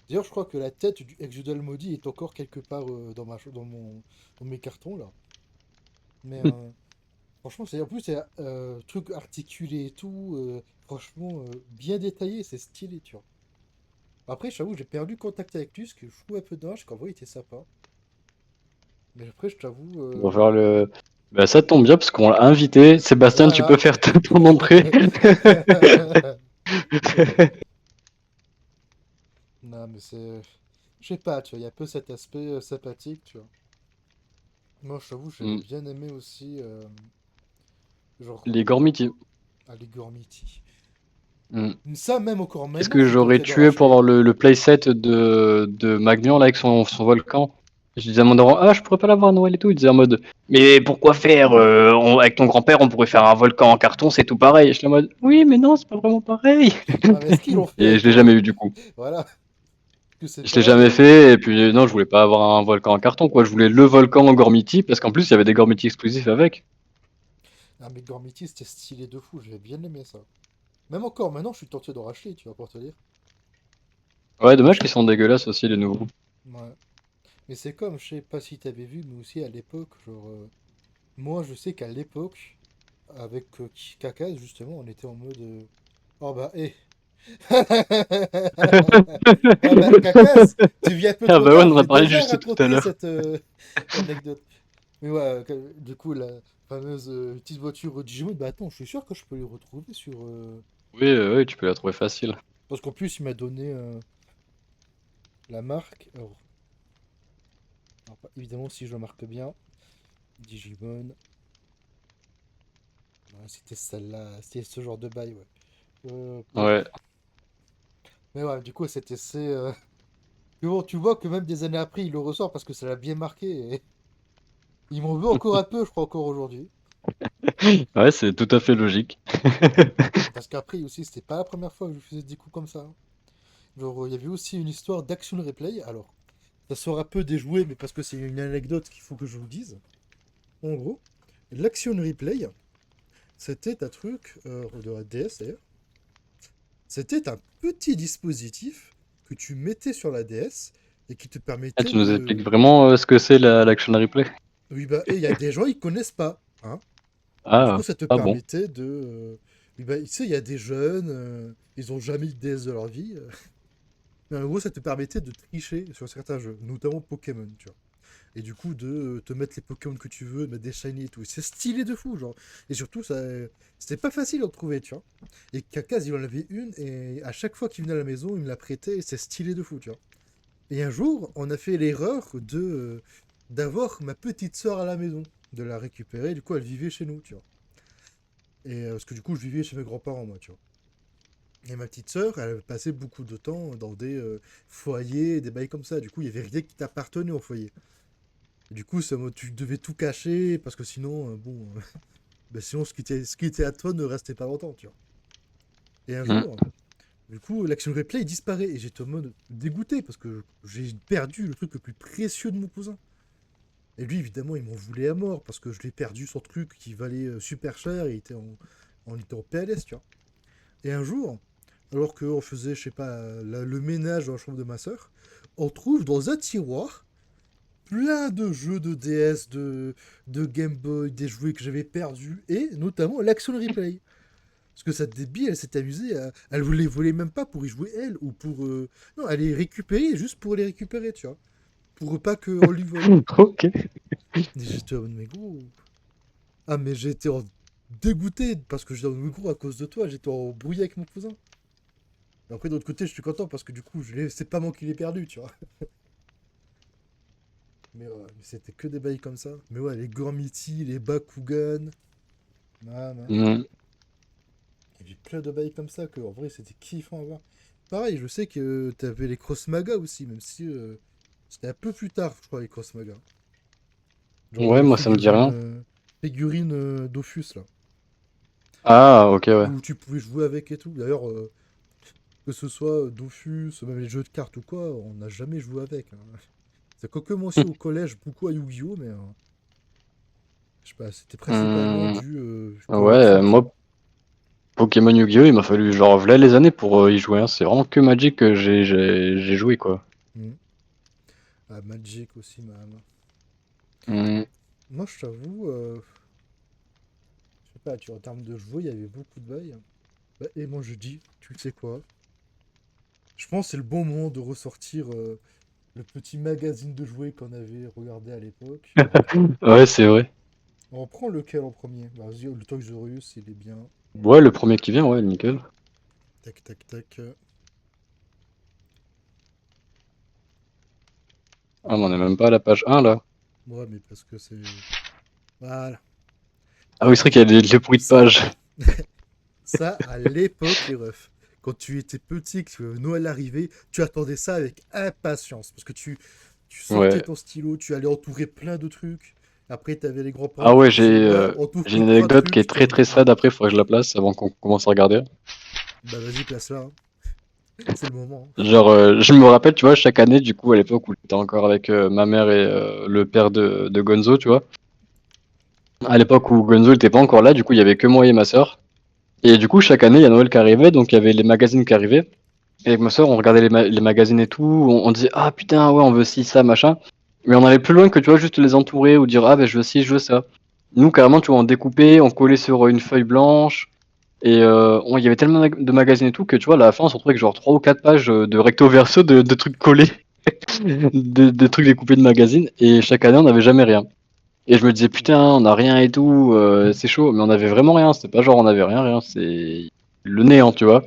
D'ailleurs, je crois que la tête du Exudal maudit est encore quelque part dans mes cartons, là. Mais franchement, en plus, c'est truc articulé et tout, franchement, bien détaillé, c'est stylé, tu vois. Après, j'avoue, j'ai perdu contact avec lui, parce que je trouve un peu dommage, qu'en vrai, il était sympa. Mais après, je t'avoue, On va faire le. Bah, ça tombe bien parce qu'on l'a invité. Sébastien, tu peux voilà. faire ton entrée. Non, mais c'est. Je sais pas, tu vois, il y a un peu cet aspect sympathique, tu vois. Moi, je t'avoue, j'avais Mm. bien aimé aussi, genre, Les Gormiti. les Gormiti. Mm. Ça, même encore Qu'est-ce maintenant, que je suis j'aurais tenté d'en tué pour racheter. avoir le playset de Magnion là avec son volcan? Je disais à mon daron, ah, je pourrais pas l'avoir à Noël et tout. Il disait en mode, mais pourquoi faire avec ton grand-père, on pourrait faire un volcan en carton, c'est tout pareil. Je suis en mode, oui, mais non, c'est pas vraiment pareil. Ah, mais est-ce qu'ils l'ont fait Et je avec l'ai eux? jamais eu du coup. Voilà, que c'est Je l'ai pareil. jamais fait, et puis non, je voulais pas avoir un volcan en carton, quoi. Je voulais le volcan en Gormiti, parce qu'en plus, il y avait des Gormiti exclusifs avec. Ah, mais Gormiti, c'était stylé de fou, j'avais bien aimé ça. Même encore maintenant, je suis tenté d'en racheter, tu vois, pour te dire. Ouais, dommage qu'ils sont dégueulasses aussi, les nouveaux. Ouais. Mais c'est comme, je sais pas si t'avais vu, mais aussi à l'époque, genre, moi, je sais qu'à l'époque, avec Kakaz, justement, on était en mode. Oh bah, hé! Ah bah, Kakaz, tu viens un peu Ah trop bah ouais, tard, on en a j'ai parlé déjà juste tout à raconté l'heure. cette anecdote. Mais ouais, du coup, la fameuse petite voiture Digimon, bah attends, je suis sûr que je peux les retrouver sur. Oui, oui, tu peux la trouver facile. Parce qu'en plus, il m'a donné la marque. Évidemment, si je le marque bien, Digimon. Ouais, c'était celle-là, c'était ce genre de bail, ouais. Pop. Ouais. Mais ouais, du coup, c'était assez. Mais bon, tu vois que même des années après, il le ressort parce que ça l'a bien marqué. Et il m'en veut encore un peu, je crois, encore aujourd'hui. Ouais, c'est tout à fait logique. Parce qu'après aussi, c'était pas la première fois que je faisais des coups comme ça. Genre, il y avait aussi une histoire d'action replay. Alors, ça sort un peu déjoué, mais parce que c'est une anecdote qu'il faut que je vous dise. En gros, l'action replay, c'était un truc de la DS d'ailleurs. C'était un petit dispositif que tu mettais sur la DS et qui te Ah, permettait tu nous expliques de. vraiment ce que c'est l'action replay? Oui, bah, et il y a des gens, ils connaissent pas. Hein. Et du coup, Ah, ça te ah bon. permettait de. Oui, bah, tu sais, il y a des jeunes, ils ont jamais eu de DS de leur vie. Mais en gros, ça te permettait de tricher sur certains jeux, notamment Pokémon, tu vois. Et du coup, de te mettre les Pokémon que tu veux, mettre des shiny et tout. C'est stylé de fou, genre. Et surtout, ça, c'était pas facile à en trouver, tu vois. Et Kakaz, il en avait une, et à chaque fois qu'il venait à la maison, il me la prêtait, et c'est stylé de fou, tu vois. Et un jour, on a fait l'erreur de d'avoir ma petite sœur à la maison, de la récupérer. Du coup, elle vivait chez nous, tu vois. Et parce que du coup, je vivais chez mes grands-parents, moi, tu vois. Et ma petite sœur, elle passait beaucoup de temps dans des foyers, des bails comme ça. Du coup, il y avait rien qui t'appartenait au foyer. Et du coup, tu devais tout cacher parce que sinon, bon, bah, sinon ce qui était à toi ne restait pas longtemps, tu vois. Et un Hmm. jour, du coup, l'action replay il disparaît et j'étais en mode dégoûté parce que j'ai perdu le truc le plus précieux de mon cousin. Et lui, évidemment, il m'en voulait à mort parce que je l'ai perdu son truc qui valait super cher et il était en PLS, tu vois. Et un jour, alors qu'on faisait, je sais pas, le ménage dans la chambre de ma soeur, on trouve dans un tiroir plein de jeux de DS, de Game Boy, des jouets que j'avais perdus, et notamment l'Action Replay. Parce que cette débile, elle s'est amusée, elle ne les volait même pas pour y jouer elle, ou pour... non, elle les récupérait juste pour les récupérer, tu vois. Pour pas qu'on lui vole. Ok. Et j'étais en mode, mais gros... Ah, mais j'étais dégoûté, parce que j'étais en mode, gros, à cause de toi, j'étais en brouillé avec mon cousin. Et après, de l'autre côté, je suis content parce que du coup, c'est pas moi qui l'ai perdu, tu vois. Mais ouais, mais c'était que des bails comme ça. Mais ouais, les Gormiti, les Bakugan. Ah, non. Hmm. Il y avait plein de bails comme ça que, en vrai, c'était kiffant à voir. Pareil, je sais que t'avais les Cross Maga aussi, même si c'était un peu plus tard, je crois, les Cross Maga. Genre Ouais, les moi ça me dit figurines, rien. Dofus, là. Ah, ok, ouais. Où tu pouvais jouer avec et tout. D'ailleurs, Que ce soit Dofus, même les jeux de cartes ou quoi, on n'a jamais joué avec. Hein. C'est que commencé au collège beaucoup à Yu-Gi-Oh! Mais je sais pas, c'était principalement Hum, du ouais, collection, tu vois. moi, Pokémon Yu-Gi-Oh! Il m'a fallu genre voilà les années pour y jouer. Hein. C'est vraiment que Magic que j'ai joué, quoi. Mhm. Ah, Magic aussi, même. Hum. Moi, je t'avoue, je sais pas, tu vois, en termes de jouets, il y avait beaucoup de bails. Bah, et moi, je dis, tu sais quoi? Je pense que c'est le bon moment de ressortir le petit magazine de jouets qu'on avait regardé à l'époque. Ouais, c'est vrai. On prend lequel en premier? Bah, vas-y, le Toys R Us, il est bien. Ouais, le premier qui vient, ouais, nickel. Tac, tac, tac. Ah, mais on est même pas à la page 1 là. Ouais, mais parce que c'est... Voilà. Ah oui, c'est vrai qu'il y a les bruits de Ça, page. ça, à l'époque, les refs. Quand tu étais petit, que Noël arrivait, tu attendais ça avec impatience. Parce que tu sortais Ouais. ton stylo, tu allais entourer plein de trucs. Après, tu avais les grands-parents Ah qui ouais, te disaient, ouais, entoure j'ai que une 3 anecdote qui est trucs. T'es en très mode, très sad après, faudrait que je la place avant qu'on commence à regarder. bah vas-y, place-la. Hein. C'est le moment. Hein. Genre, je me rappelle, tu vois, chaque année, du coup, à l'époque où j'étais encore avec ma mère et le père de Gonzo, tu vois. À l'époque où Gonzo était pas encore là, du coup, il y avait que moi et ma sœur. Et du coup, chaque année, il y a Noël qui arrivait, donc il y avait les magazines qui arrivaient. Et avec ma sœur, on regardait les magazines et tout, on disait, ah putain, ouais, on veut ci, ça, machin. Mais on allait plus loin que, tu vois, juste les entourer ou dire, ah ben je veux ci, je veux ça. Nous, carrément, tu vois, on découpait, on collait sur une feuille blanche. Et il y avait tellement de magazines et tout que, tu vois, à la fin, on se retrouvait avec genre 3 ou 4 pages de recto verso de trucs collés, de trucs découpés de magazines. Et chaque année, on n'avait jamais rien. Et je me disais, putain, on n'a rien et tout, c'est chaud. Mais on avait vraiment rien. C'était pas genre on avait rien, rien. C'est le néant, tu vois.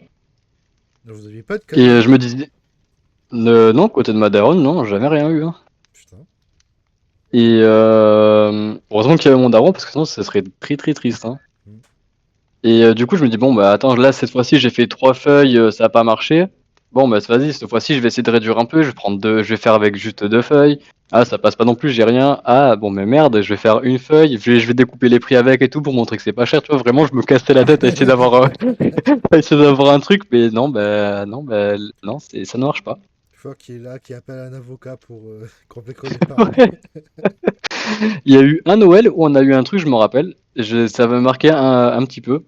Vous aviez pas de Et cadeau? je me disais, non, côté de ma daronne, non, jamais rien eu. Hein. Putain. Et heureusement qu'il y avait mon daron, parce que sinon, ça serait très très triste. Hein. Hmm. Et du coup, je me dis, bon, bah attends, là, cette fois-ci, j'ai fait 3 feuilles, ça a pas marché. Bon, bah vas-y, cette fois-ci, je vais essayer de réduire un peu. Je vais prendre je vais faire avec juste 2 feuilles. Ah, ça passe pas non plus, j'ai rien. Ah, bon, mais merde, je vais faire une feuille. Je vais découper les prix avec et tout pour montrer que c'est pas cher. Tu vois, vraiment, je me cassais la tête à essayer d'avoir, à essayer d'avoir un truc, mais non, ça ne marche pas. Une fois qu'il est là, qui appelle un avocat pour convaincre les parents. Il y a eu un Noël où on a eu un truc, je me rappelle. Ça m'a marqué un petit peu.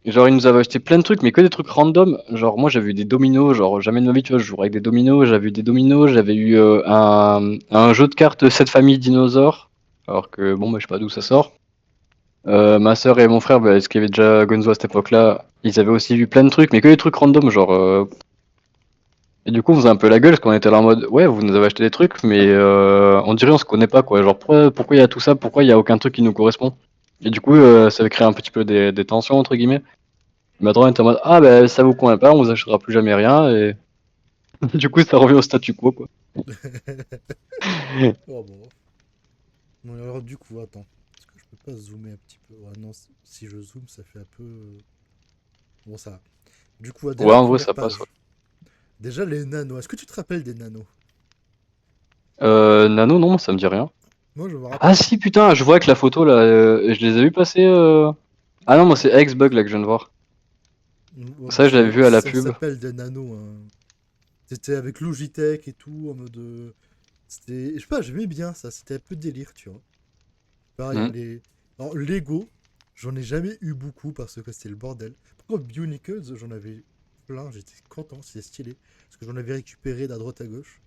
Genre, ils nous avaient acheté plein de trucs, mais que des trucs random. Genre, moi, j'avais eu des dominos. Genre, jamais de ma vie, tu vois, je jouerais avec des dominos. J'avais eu des dominos. J'avais eu un jeu de cartes cette famille dinosaures. Alors que, bon, bah, je sais pas d'où ça sort. Ma soeur et mon frère, bah, ce qu'il y avait déjà Gonzo à cette époque-là, ils avaient aussi eu plein de trucs, mais que des trucs random. Genre, et du coup, on faisait un peu la gueule parce qu'on était là en mode, ouais, vous nous avez acheté des trucs, mais on dirait on se connaît pas, quoi. Genre, pourquoi il y a tout ça? Pourquoi il y a aucun truc qui nous correspond? Et du coup, ça avait créé un petit peu des tensions, entre guillemets. Ma droite était en mode, ah ben ça vous convient pas, on vous achètera plus jamais rien, et du coup ça revient au statu quo, quoi. Oh bon. Bon, alors du coup, attends. Est-ce que je peux pas zoomer un petit peu? Ouais, non, si je zoome, ça fait un peu... Bon, ça va. Du coup, dès Ouais, la en vrai première ça passe, ouais. page. Déjà, les nanos. Est-ce que tu te rappelles des nanos? Nano, non, ça me dit rien. Moi, je me Ah rappelle. si, putain, je vois avec la photo là, je les ai vus passer. Ah non, moi c'est X-Bug là que je viens de voir. Ouais, bah, Ça, je l'avais vu à la ça pub. s'appelle des nanos. Hein. C'était avec Logitech et tout, en mode... C'était... Je sais pas, j'aimais bien ça. C'était un peu délire, tu vois. Pareil, hein, Hmm. les... Alors, Lego, j'en ai jamais eu beaucoup parce que c'était le bordel. Par contre, Bionicles, j'en avais plein. J'étais content, c'était stylé. Parce que j'en avais récupéré d'à droite à gauche.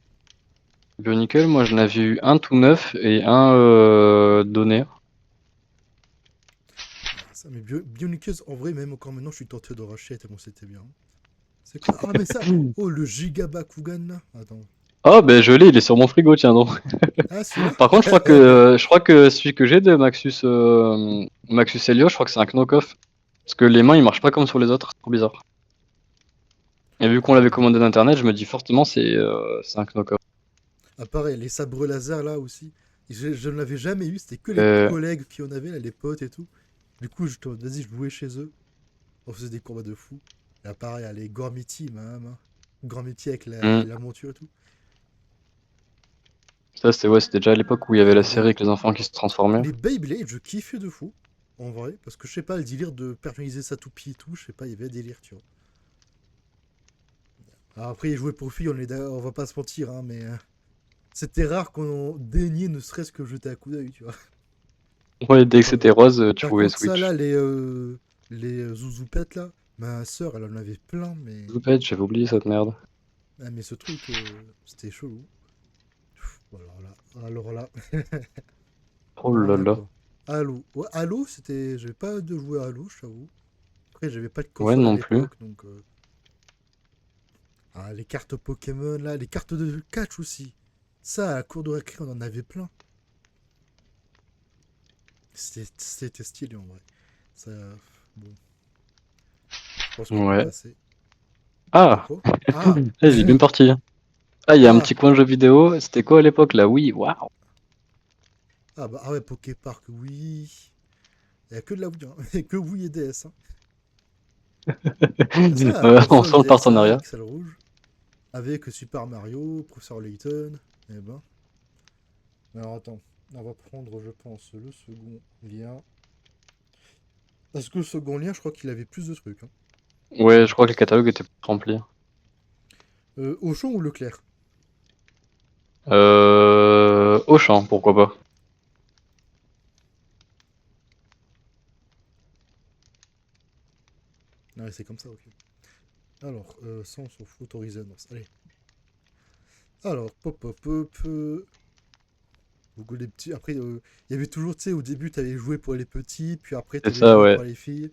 Bionicle, moi j'en avais eu un tout neuf et un donné. Ah, ça, mais Bionicles, en vrai, même encore maintenant, je suis tenté de racheter tellement c'était bien. C'est quoi? Ah, mais ça! Oh, le Giga Bakugan là! Attends. Oh ben je l'ai, il est sur mon frigo, tiens donc. Ah, celui-là? Par contre, je crois que celui que j'ai de Maxus Helio, je crois que c'est un knock-off. Parce que les mains, ils marchent pas comme sur les autres, c'est trop bizarre. Et vu qu'on l'avait Euh, commandé d'internet, je me dis fortement c'est un knock-off. Ah, pareil, les sabres laser là aussi. Je ne l'avais jamais eu, c'était que les Euh, collègues qui en avaient, là, les potes et tout. Du coup, vas-y, je jouais chez eux. On faisait des combats de fou. Là, pareil, les Gormiti, même. Hein. Gormiti avec hmm. la monture et tout. Ça, c'était déjà à l'époque où il y avait Ah, la série avec les enfants qui se transformaient. les Beyblade, je kiffais de fou. En vrai, parce que je sais pas, le délire de personnaliser sa toupie et tout, je sais pas, il y avait un délire, tu vois. Alors après, jouer pour filles, on va pas se mentir, hein, mais c'était rare qu'on daignait ne serait-ce que jeter un coup d'œil, tu vois. Ouais, dès que c'était rose, tu Par pouvais contre, ça switch. là, les zouzoupettes là, ma soeur, elle en avait plein, mais. Zoupette, j'avais oublié cette merde. Ah, mais ce truc, c'était chelou. Alors là, alors là. Oh Alors là là, là. quoi. Halo. Ouais, Halo, c'était. J'avais pas de jouer à Halo, je t'avoue. Après, j'avais pas de Ouais, console à non plus. l'époque, donc. Ah, les cartes Pokémon là, les cartes de catch aussi. Ça, à la cour de récré, on en avait plein. C'était stylé en vrai. Ça. Bon, je pense qu'on peut Ouais. passer. De Ah! quoi? Ah! Eh, il est bien parti. Ah, il y a un Ah! petit coin jeu vidéo. C'était quoi à l'époque là? Oui, waouh! Ah bah ah ouais, Poképark, oui. Il n'y a que de la Wii, hein. Il y a que Wii et DS. Hein. Ah, ça, la On sent console le DSA, partenariat. XL Rouge, avec Super Mario, Professeur Layton. Eh ben. Alors attends, on va prendre, je pense, le second lien. Parce que le second lien, je crois qu'il avait plus de trucs. Hein. Ouais, je crois que le catalogue était rempli. Auchan ou Leclerc? Auchan, pourquoi pas. Ouais, c'est comme ça, ok. Alors, ça, on s'en fout, autorisé annonce. Allez. Alors, pop, pop, pop. Google les petits. Après, il y avait toujours, tu sais, au début, t'avais joué pour les petits, puis après, C'est t'avais ça, joué ouais. pour les filles.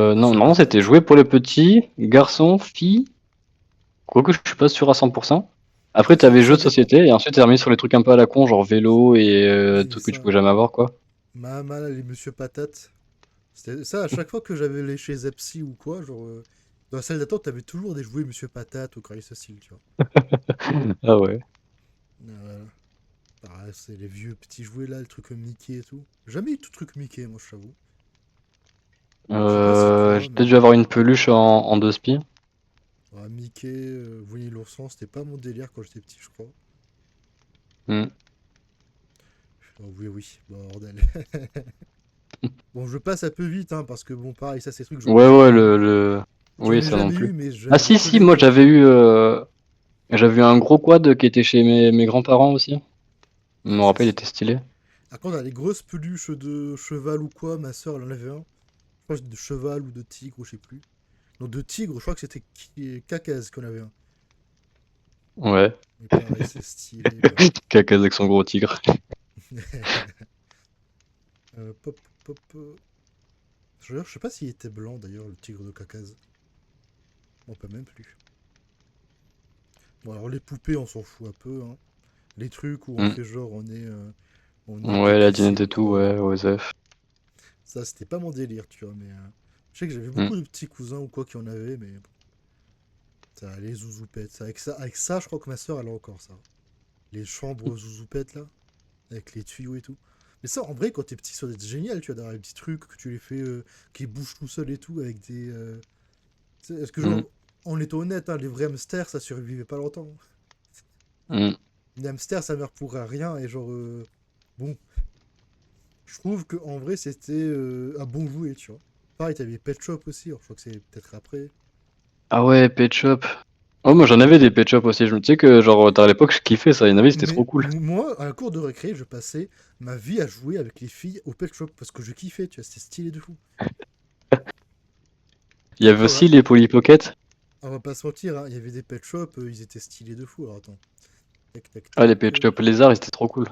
Les Non, Monsieur normalement c'était Patate. joué pour les petits, garçons, filles. Quoique je suis pas sûr à 100%. Après, t'avais jeux Ça de dépend. société, et ensuite t'es remis sur les trucs un peu à la con, genre vélo et Oui, mais trucs que tu ça. pouvais jamais avoir, quoi. Mama, là, les Monsieur Patate. C'était ça, à chaque fois que j'avais les chez Zepsi ou quoi, genre. Dans la salle d'attente, t'avais toujours des jouets Monsieur Patate ou Crazy Style, tu vois. Ah ouais. Voilà. Pareil, c'est les vieux petits jouets là, le truc Mickey et tout. Jamais eu tout truc Mickey, moi, je t'avoue. Je sais pas si toi, J'ai peut-être dû mais. avoir une peluche en 2 spi. Ouais, Mickey, Winnie l'ourson, c'était pas mon délire quand j'étais petit, je crois. Hmm. Oh, oui, oui, bordel. Bon, je passe un peu vite, hein, parce que bon, pareil, ça, c'est des trucs que j'en ai Ouais, ouais, jamais eu. Oui, J'en ai ça non jamais plus. eu, mais Ah j'ai un si, si, moi collègue qui en a eu. j'avais eu un gros quad qui était chez mes grands-parents aussi. Je Ah, me c'est rappelle, il était stylé. stylé. Par contre, les grosses peluches de cheval ou quoi, ma soeur, elle en avait un. Je crois que c'était de cheval ou de tigre, ou je sais plus. Non, de tigre, je crois que c'était Cacaz qu'on avait un. Ouais. Mais pareil, c'est stylé. Bon. Caca avec son gros tigre. Pop, pop, je sais pas s'il était blanc d'ailleurs, le tigre de Cacaz. Bon, pas même plus. Bon, alors les poupées, on s'en fout un peu. Hein. Les trucs où on Hmm. fait genre, on est Ouais, la tapissier dinette ou et tout, quoi. ouais, OSF. Ça, c'était pas mon délire, tu vois. Mais je sais que j'avais Hmm. beaucoup de petits cousins ou quoi qui en avaient, mais bon, ça, les zouzoupettes. Avec ça, je crois que ma soeur, elle a encore ça. Les chambres zouzoupettes là, avec les tuyaux et tout. Mais ça, en vrai, quand t'es petit, ça doit être génial, tu vois, d'avoir des petits trucs que tu les fais, qui bougent tout seul et tout, avec des. Est-ce que Hmm. genre, on est honnête, hein, les vrais hamsters, ça survivait pas longtemps. Hmm. Les hamsters, ça meurt pour rien, et genre, bon, je trouve que en vrai, c'était un bon jouet, tu vois. Pareil, t'avais Pet Shop aussi, alors je crois que c'est peut-être après. Ah ouais, Pet Shop. Oh, moi j'en avais des Pet Shop aussi. Je me sais que, genre, à l'époque, je kiffais ça. Il y en avait, c'était trop Mais cool. moi, à la cour de récré, je passais ma vie à jouer avec les filles au Pet Shop, parce que je kiffais, tu vois, c'était stylé de fou. Il y avait Après, aussi les Polly Pocket. on va pas se mentir, hein, il y avait des Pet Shop, ils étaient stylés de fou, alors attends. Tac, tac, Ah, tac. les Pet Shop lézards, ils étaient trop cool.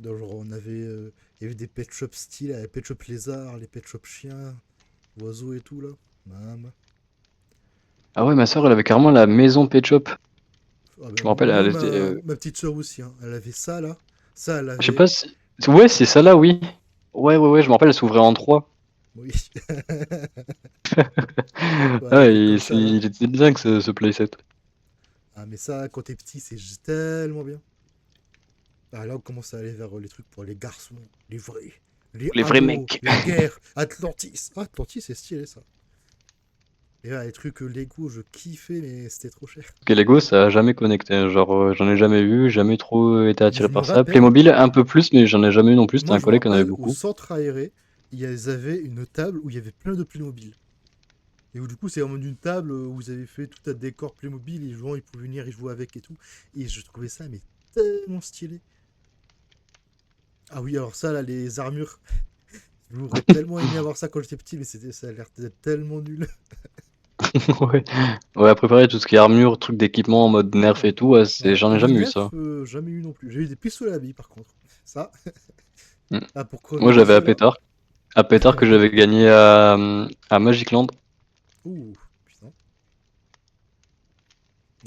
Genre, il y avait des Pet Shop style, les Pet Shop lézards, les Pet Shop chiens, oiseaux et tout, là. Mam. Ah ouais, ma soeur, elle avait carrément la maison Pet Shop. Ah Je ben, me rappelle, moi, elle était. ma petite soeur aussi, hein, elle avait ça, là. Ça, elle Je sais avait. pas si. Ouais, c'est ça là, oui. Ouais, ouais, ouais, je me rappelle, elle s'ouvrait en 3. Oui. Ouais, elle Ouais, était comme ça, là. il était bien que ce playset. Ah, mais ça, quand t'es petit, c'est tellement bien. Ah, là, on commence à aller vers les trucs pour les garçons, les vrais, les Les vrais Halo, mecs. la guerre, Atlantis. Ah, Atlantis, c'est stylé, ça. Et là, les trucs Lego, je kiffais, mais c'était trop cher. Que Lego, ça a jamais connecté. Genre, j'en ai jamais vu, jamais trop été Mais attiré je me par ça. rappelle, Playmobil, un peu plus, mais j'en ai jamais eu non plus. C'était moi, un je me collègue qui en avait rappelle, au beaucoup. centre aéré, ils avaient une table où il y avait plein de Playmobil. Et où du coup, c'est en mode une table où vous avez fait tout un décor Playmobil et les gens ils pouvaient venir y jouer avec et tout. Et je trouvais ça mais tellement stylé. Ah oui, alors ça là, les armures, j'aurais tellement aimé avoir ça quand j'étais petit, mais ça a l'air d'être tellement nul. Ouais. Ouais, à préparer tout ce qui est armure, trucs d'équipement en mode nerf Ouais. et tout, ouais, Ouais. j'en ai Le jamais eu nerf, ça. jamais eu non plus. J'ai eu des pistolets à billes par contre. Ça, Mm. ah, pour Moi, crever des j'avais ceux-là. À pétard que j'avais gagné à Magic Land. Ouh, putain.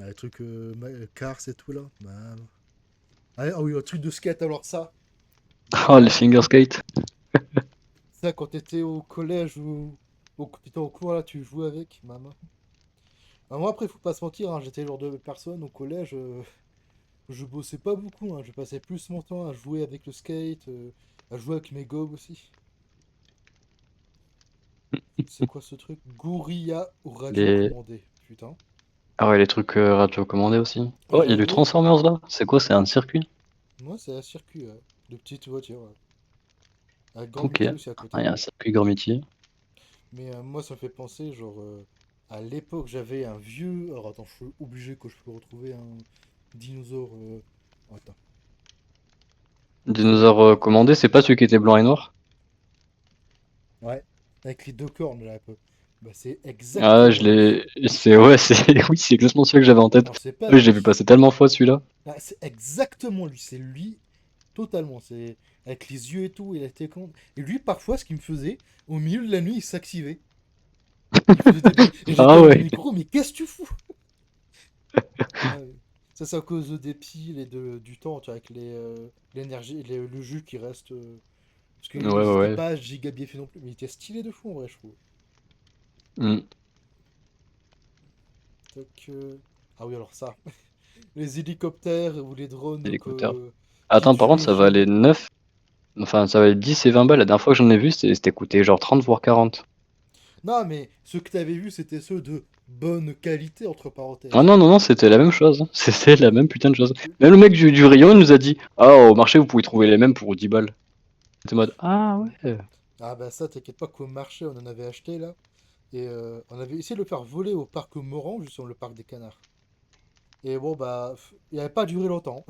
Ah, les trucs Cars et tout là. Ah oui, le truc de skate, alors ça. Oh, les finger skate. Ça, quand t'étais au collège ou t'étais au cours là, tu jouais avec, maman. Ah, moi, après, faut pas se mentir, hein, j'étais le genre de personne au collège, je bossais pas beaucoup, hein, je passais plus mon temps à jouer avec le skate, à jouer avec mes gobs aussi. C'est quoi ce truc? Gorilla ou radio Les... commandé, putain. Ah ouais, les trucs radio commandés aussi. Oh, il y a du J'avoue, Transformers là. C'est quoi? C'est un circuit? moi, c'est un circuit de petites voitures, avec Grand Ok. Miti aussi à Ah, côté. il y a un circuit Gormiti. Mais moi, ça me fait penser, genre, à l'époque, j'avais un vieux. Alors attends, je suis obligé que je peux retrouver un dinosaure. Attends, c'est. Dinosaure commandé, c'est pas celui qui était blanc et noir? Ouais, avec les deux cornes là, un peu. Bah, c'est Ah, exactement je lui. l'ai. C'est ouais, c'est oui, c'est exactement celui que j'avais en tête. Alors, c'est pas Oui, je l'ai vu lui. passer tellement de fois celui-là. Ah, c'est exactement lui. C'est lui, totalement. C'est avec les yeux et tout, il a été con. Et lui, parfois, ce qu'il me faisait, au milieu de la nuit, il s'activait. Il faisait des bruits. Et j'étais Ah en mode, ouais. mais gros, mais qu'est-ce que tu fous? Ah oui. Ça, c'est à cause des piles et du temps, tu vois, avec l'énergie, le jus qui reste. Parce Ouais, qu'ils ouais, n'étaient ouais. pas giga bien faits non plus, mais il était stylé de fou en vrai, je trouve. Hmm. Tac, ah oui, alors ça. Les hélicoptères ou les drones Hélicoptère. qui Attends, par tuent contre, les ça gens. valait 9. Enfin, ça valait 10 et 20 balles. La dernière fois que j'en ai vu, c'était coûté genre 30 voire 40. Non, mais ceux que tu avais vus, c'était ceux de bonne qualité, entre Ah parenthèses. non, non, non, c'était la même chose. C'était la même putain de chose. Que- Même le mec du rayon, il nous a dit: Ah, au marché, vous pouvez trouver les mêmes pour 10 balles. C'était en mode: Ah ouais. Ah bah ça, t'inquiète pas qu'au marché, on en avait acheté là. Et on avait essayé de le faire voler au parc Moran, juste sur le parc des canards. Et bon, bah, il avait pas duré longtemps.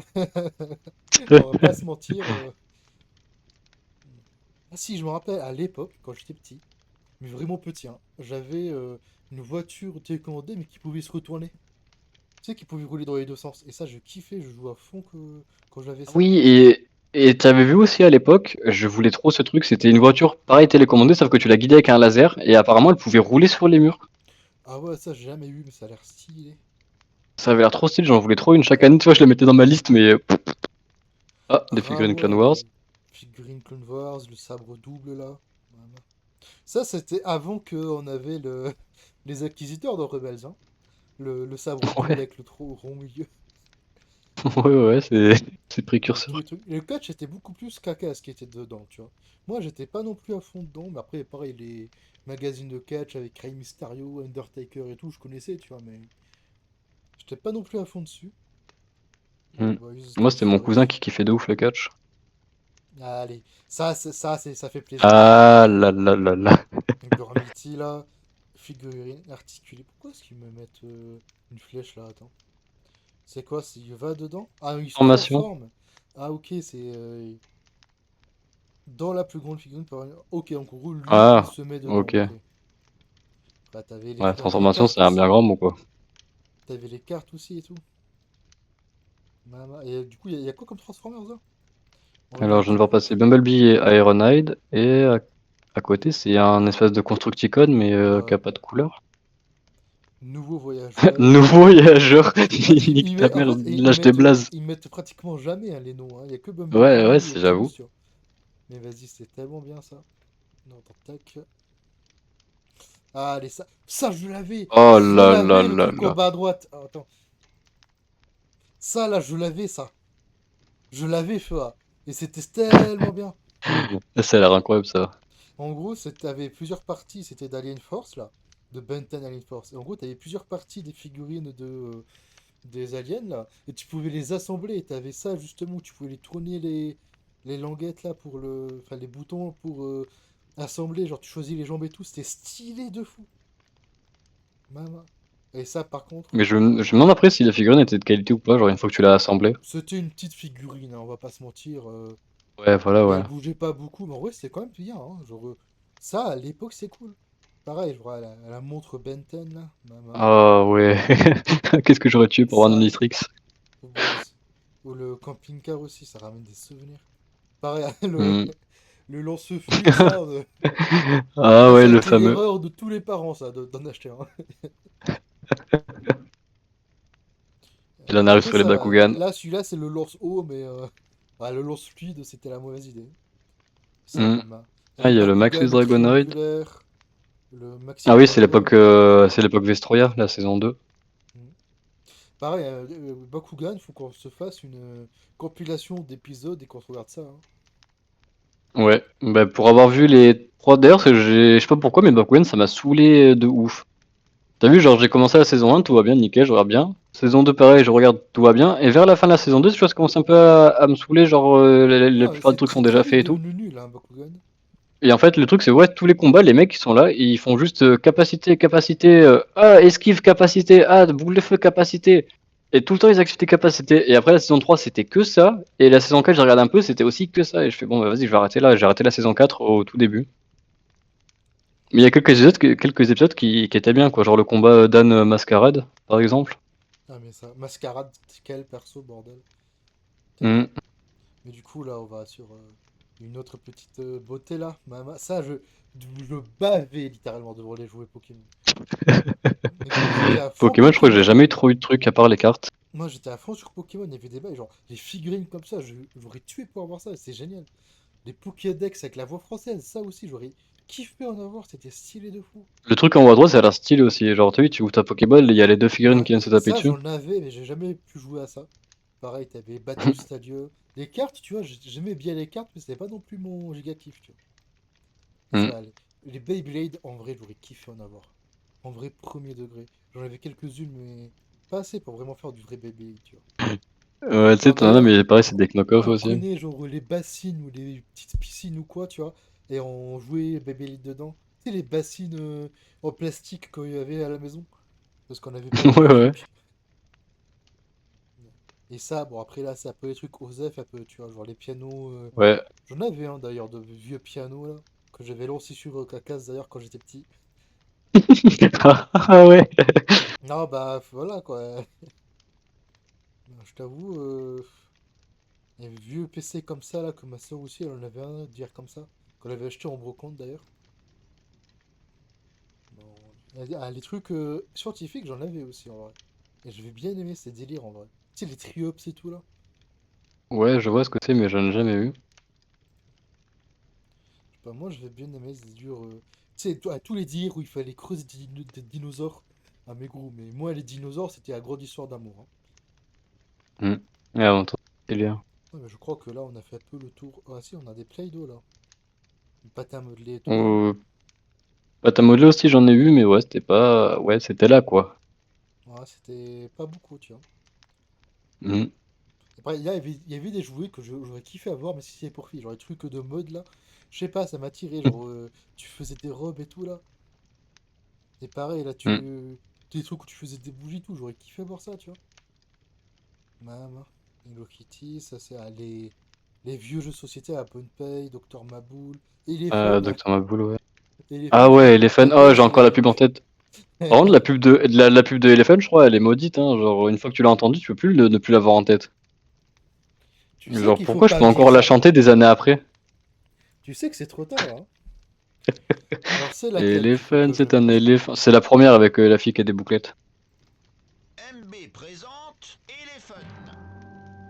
On va pas se mentir. Ah si, je me rappelle, à l'époque, quand j'étais petit, mais vraiment petit, hein, j'avais une voiture télécommandée, mais qui pouvait se retourner. Tu sais, qui pouvait rouler dans les deux sens. Et ça, je kiffais, je jouais à fond quand j'avais ça. Oui, et t'avais vu aussi à l'époque, je voulais trop ce truc, c'était une voiture pareil télécommandée, sauf que tu la guidais avec un laser, et apparemment elle pouvait rouler sur les murs. Ah ouais, ça, j'ai jamais eu, mais ça a l'air stylé. Ça avait l'air trop stylé, j'en voulais trop une chaque année, tu vois, je la mettais dans ma liste, mais. Ah, des Ah figurines Clan ouais, Wars. figurine Clone Wars, le sabre double là. Voilà. Ça, c'était avant qu'on avait les acquisiteurs de Rebels, hein. Le sabre double Ouais, avec le trop rond milieu. ouais, ouais, c'est Ouais, tous précurseur. les trucs. Et le catch était beaucoup plus caca ce qui était dedans, tu vois. Moi, j'étais pas non plus à fond dedans, mais après, pareil, les magazines de catch avec Rey Mysterio, Undertaker et tout, je connaissais, tu vois, mais j'étais pas non plus à fond dessus. Hmm. Bon, ils Moi, Toy c'était mon cousin Story. qui kiffait de ouf le catch. Allez, ça fait plaisir. Ah là là là là. Gormiti, là, figurine articulée. Pourquoi est-ce qu'ils me mettent une flèche là? Attends. C'est quoi? Il va dedans? Ah, il se Formation. transforme. Ah, ok, c'est dans la plus grande figurine. Ok, en gros, lui, il Ah, se met dedans. ok. Ok. Bah, t'avais Ouais, les transformation, cartes c'est un bien aussi. grand mot, quoi. T'avais les cartes aussi et tout. Et du coup, il y a quoi comme Transformers là? On regarde Alors, un je viens de petit voir peu. passer Bumblebee et Ironhide, et à côté, c'est un espèce de Constructicon, mais qui Ouais. a pas de couleur. Nouveau voyageur. Nouveau voyageur, Ouais, nique ta en mère, fait, lâche tes blazes. ils mettent pratiquement jamais hein, les noms, hein. Il y a que Ouais, ouais, Bumblebee et Optimus, j'avoue. tu vois. Mais vas-y, c'est tellement bien ça. Non, attends, tac. Ah, allez, ça, je l'avais. Oh Je là là l'avais, le là truc en là. bas à droite. Ah, attends. Ça, là, je l'avais, ça. Je l'avais, Feu. Et c'était tellement bien. Ça a l'air incroyable, ça. En gros, t'avais plusieurs parties. C'était d'Alien Force, là. De Ben 10 Alien Force. Et en gros, t'avais plusieurs parties des figurines des aliens, là. Et tu pouvais les assembler. Et t'avais ça, justement, où tu pouvais les tourner les languettes, là, enfin, les boutons pour assembler. Genre, tu choisis les jambes et tout. C'était stylé de fou. Maman. Et ça, par contre, Mais je me demande après si la figurine était de qualité ou pas, genre une fois que tu l'as assemblée. c'était une petite figurine, hein, on va pas se mentir. Ouais, voilà, Et ouais. elle bougeait pas beaucoup, mais en vrai, c'était quand même bien. Hein, genre, ça, à l'époque, c'est cool. Pareil, je vois la montre Benten, là. Maman. Ah ouais. Qu'est-ce que j'aurais tué pour avoir un Ça, Omnitrix? Obrise. Ou le camping-car aussi, ça ramène des souvenirs. Pareil, le, Hmm. le lance-fluide, ça, Ah ça, ouais, ça a le été fameux. l'erreur de tous les parents, ça, d'en acheter un. Il en arrive Après, sur les ça va. Bakugan. Là, celui-là, c'est le lance-eau, mais ouais, le lance-fluide, c'était la mauvaise idée. Ça, Hmm. maman. Ah, Les il y a le Maxus Bakugan Dragonoid. triangulaires, le Maxi Ah oui, Dragon. c'est l'époque Vestroya, la saison 2. Mm. Pareil, Bakugan, faut qu'on se fasse une compilation d'épisodes et qu'on se regarde ça. Hein. Ouais, bah pour avoir vu les trois d'ailleurs, je sais pas pourquoi, mais Bakugan ça m'a saoulé de ouf. T'as vu, genre j'ai commencé la saison 1, tout va bien, nickel, je regarde bien. Saison 2 pareil, je regarde, tout va bien. Et vers la fin de la saison 2, je vois ça commence un peu à me saouler, genre la Ah, plupart des c'est trucs sont très déjà faits vite et tout. devenu nul, hein, Bakugan. Et en fait, le truc c'est ouais, tous les combats, les mecs ils sont là, et ils font juste capacité, esquive, capacité, boule de feu, capacité. Et tout le temps ils activent tes capacités. Et après la saison 3 c'était que ça. Et la saison 4 je regarde un peu, c'était aussi que ça. Et je fais bon bah vas-y, je vais arrêter là. J'ai arrêté la saison 4 au tout début. Mais il y a quelques épisodes qui étaient bien, quoi. Genre le combat d'Anne Mascarade, par exemple. Ah, mais ça, Mascarade, quel perso, bordel. Hmm. Mais du coup, là, on va sur une autre petite beauté, là. Ça, je bavais littéralement devant les jouets Pokémon. Mais gros, j'étais à fond Pokémon, je crois que j'ai Pokémon. jamais eu trop eu de trucs à part les cartes. Moi, j'étais à fond sur Pokémon. Il y avait des bails, genre, les figurines comme ça, j'aurais tué pour avoir ça. C'est génial. Les Pokédex avec la voix française, ça aussi, j'aurais kiffé en avoir. C'était stylé de fou. Le truc en haut à droite, ça a l'air stylé aussi. Genre, t'as vu, tu ouvres ta Pokéball, il y a les deux figurines Ouais, qui viennent se taper ça, dessus. j'en avais, mais j'ai jamais pu jouer à ça. Pareil, t'avais Battle Stadium. Les cartes, tu vois, j'aimais bien les cartes, mais c'était pas non plus mon giga kiff, tu vois. Et Hmm. ça, les Beyblade, en vrai, j'aurais kiffé en avoir. En vrai, premier degré. J'en avais quelques-unes, mais pas assez pour vraiment faire du vrai Beyblade, tu vois. Ouais, tu sais, Genre t'en as, d'ailleurs, mais pareil, c'est des knock-off on aussi. prenait genre les bassines ou les petites piscines ou quoi, tu vois, et on jouait Beyblade dedans. Tu sais, les bassines en plastique qu'il y avait à la maison, parce qu'on n'avait pas les Ouais, bons ouais. trucs. Et ça, bon, après là, c'est un peu les trucs OSEF, un peu, tu vois, genre les pianos. Ouais. J'en avais un d'ailleurs, de vieux pianos là, que j'avais lancé sur Cacas d'ailleurs quand j'étais petit. Ah ouais. Non, bah voilà quoi. Je t'avoue, il y avait vieux PC comme ça là, que ma soeur aussi, elle en avait un, dire comme ça, qu'on avait acheté en brocante d'ailleurs. Bon, les trucs scientifiques, j'en avais aussi en vrai. Et j'avais bien aimé ces délires en vrai. Tu sais, les triops et tout là. Ouais, je vois ce que c'est, mais j'en ai jamais eu. Je sais pas, moi j'avais bien aimé ces délires. Tu sais, à tous les délires où il fallait creuser des dinosaures. Ah, mais gros, mais moi les dinosaures c'était la grande histoire d'amour. Hein. Hmm. Ouais, avant tout, c'est bien. Ouais, mais je crois que là on a fait un peu le tour. Ah, si, on a des Play-Doh là. Des patins modelés et tout là. Euh, Pâte à modeler aussi, j'en ai eu, mais ouais, c'était pas. Ouais, c'était là, quoi. Ouais, c'était pas beaucoup, tu vois. Hmm. Après, là, il y avait des jouets que j'aurais kiffé avoir, mais si c'est pour filles. Genre les trucs de mode là. Je sais pas, ça m'a tiré. Genre, tu faisais des robes et tout là. Et pareil, là, Hmm. des trucs où tu faisais des bougies et tout, j'aurais kiffé voir ça, tu vois. Maman, Hello Kitty, ça c'est les vieux jeux de société à Bonne Paye, Docteur Maboul, Elephone, hein. Docteur Maboul, ouais. Ah Elephone, ouais, Elephant. Oh, j'ai Cacas, il encore la avait pub en kiffé. tête. Par contre, la pub de Elephant, je crois, elle est maudite, hein. Genre, une fois que tu l'as entendue, tu peux plus ne plus l'avoir en tête. Tu sais Genre, qu'il faut pourquoi je pas peux dire encore la ça. chanter des années après? Tu sais que c'est trop tard, hein. Alors c'est laquelle qu'il faut Elephant, que je c'est un mette? éléphant. C'est la première avec la fille qui a des bouclettes. MB présente Elephant.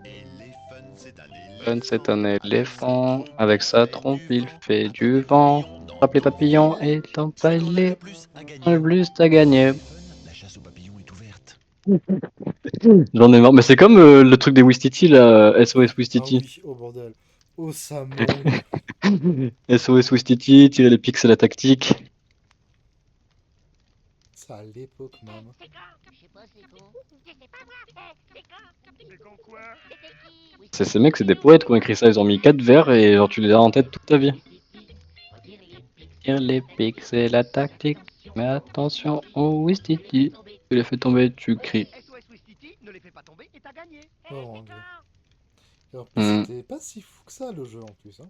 Elephant, c'est un Elephant, c'est éléphant. un Avec sa éléphant. trompe, Avec il sa fait trompe, du il vent. fait du Attrape les vent. papillons dans Attrape les ton papillons filet. et C'est toi qui auras le t'empaler. plus à Le gagner. plus t'as gagné. Elephant, la chasse aux papillons est ouverte. J'en ai marre. Mais c'est comme le truc des Wistiti, là, SOS Ah Wistiti. oui, oh bordel. Oh ça manque. SOS Wistiti, tirer les pixels à tactique. Ça à l'époque même. C'est ces mecs, c'est des poètes qui ont écrit ça. Ils ont mis 4 vers et genre tu les as en tête toute ta vie. tire les pics, c'est la tactique. Mais attention au Wistiti. Tu les fais tomber, tu cries. SOS Wistiti, ne les fais pas tomber et t'as gagné. Oh mon dieu. Et en plus, Hmm. c'était pas si fou que ça le jeu en plus. Hein.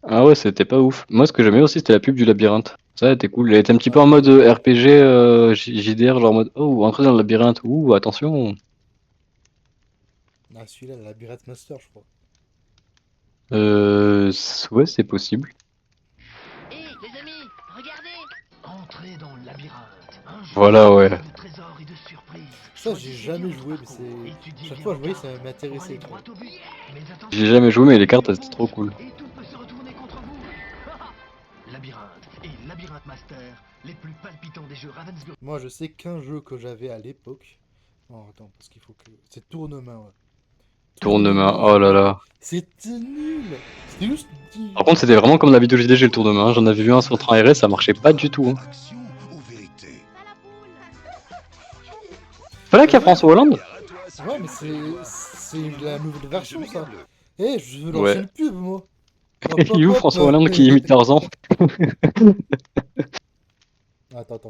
Ah ouais, c'était pas ouf. Moi, ce que j'aimais aussi, c'était la pub du labyrinthe. Ça, était cool. Elle était un petit peu Ah en mode ouais. RPG, JDR, genre en mode oh, entrer dans le labyrinthe. Ouh, attention. Ah, celui-là, le Labyrinth Master, je crois. Ouais, c'est possible. Hé, les amis, regardez. Entrez dans le labyrinthe. Un jeu Voilà, ouais. de trésors et de surprises. Ça, j'ai jamais joué, mais c'est. Chaque fois que je voyais, ça m'intéressait. tu vois. J'ai jamais joué, mais les cartes, elles étaient trop cool. Et tout peut se retourner contre vous. Labyrinthe et Labyrinthe Master, les plus palpitants des jeux Ravensburg. Moi, je sais qu'un jeu que j'avais à l'époque. Oh, attends, parce qu'il faut que. C'est Tournemain, ouais. Tournemain, oh là là. C'était nul. C'était juste. Par contre, c'était vraiment comme la vidéo JDG le tour de main. J'en avais vu un sur 30 RS, ça marchait pas du tout. Hein. Action ou vérité? Voilà qu'il y a François Hollande. Ouais, mais c'est la nouvelle version, ça. Eh, je veux Ouais. lancer le pub, moi. Il est où François Hollande qui imite Tarzan? Attends.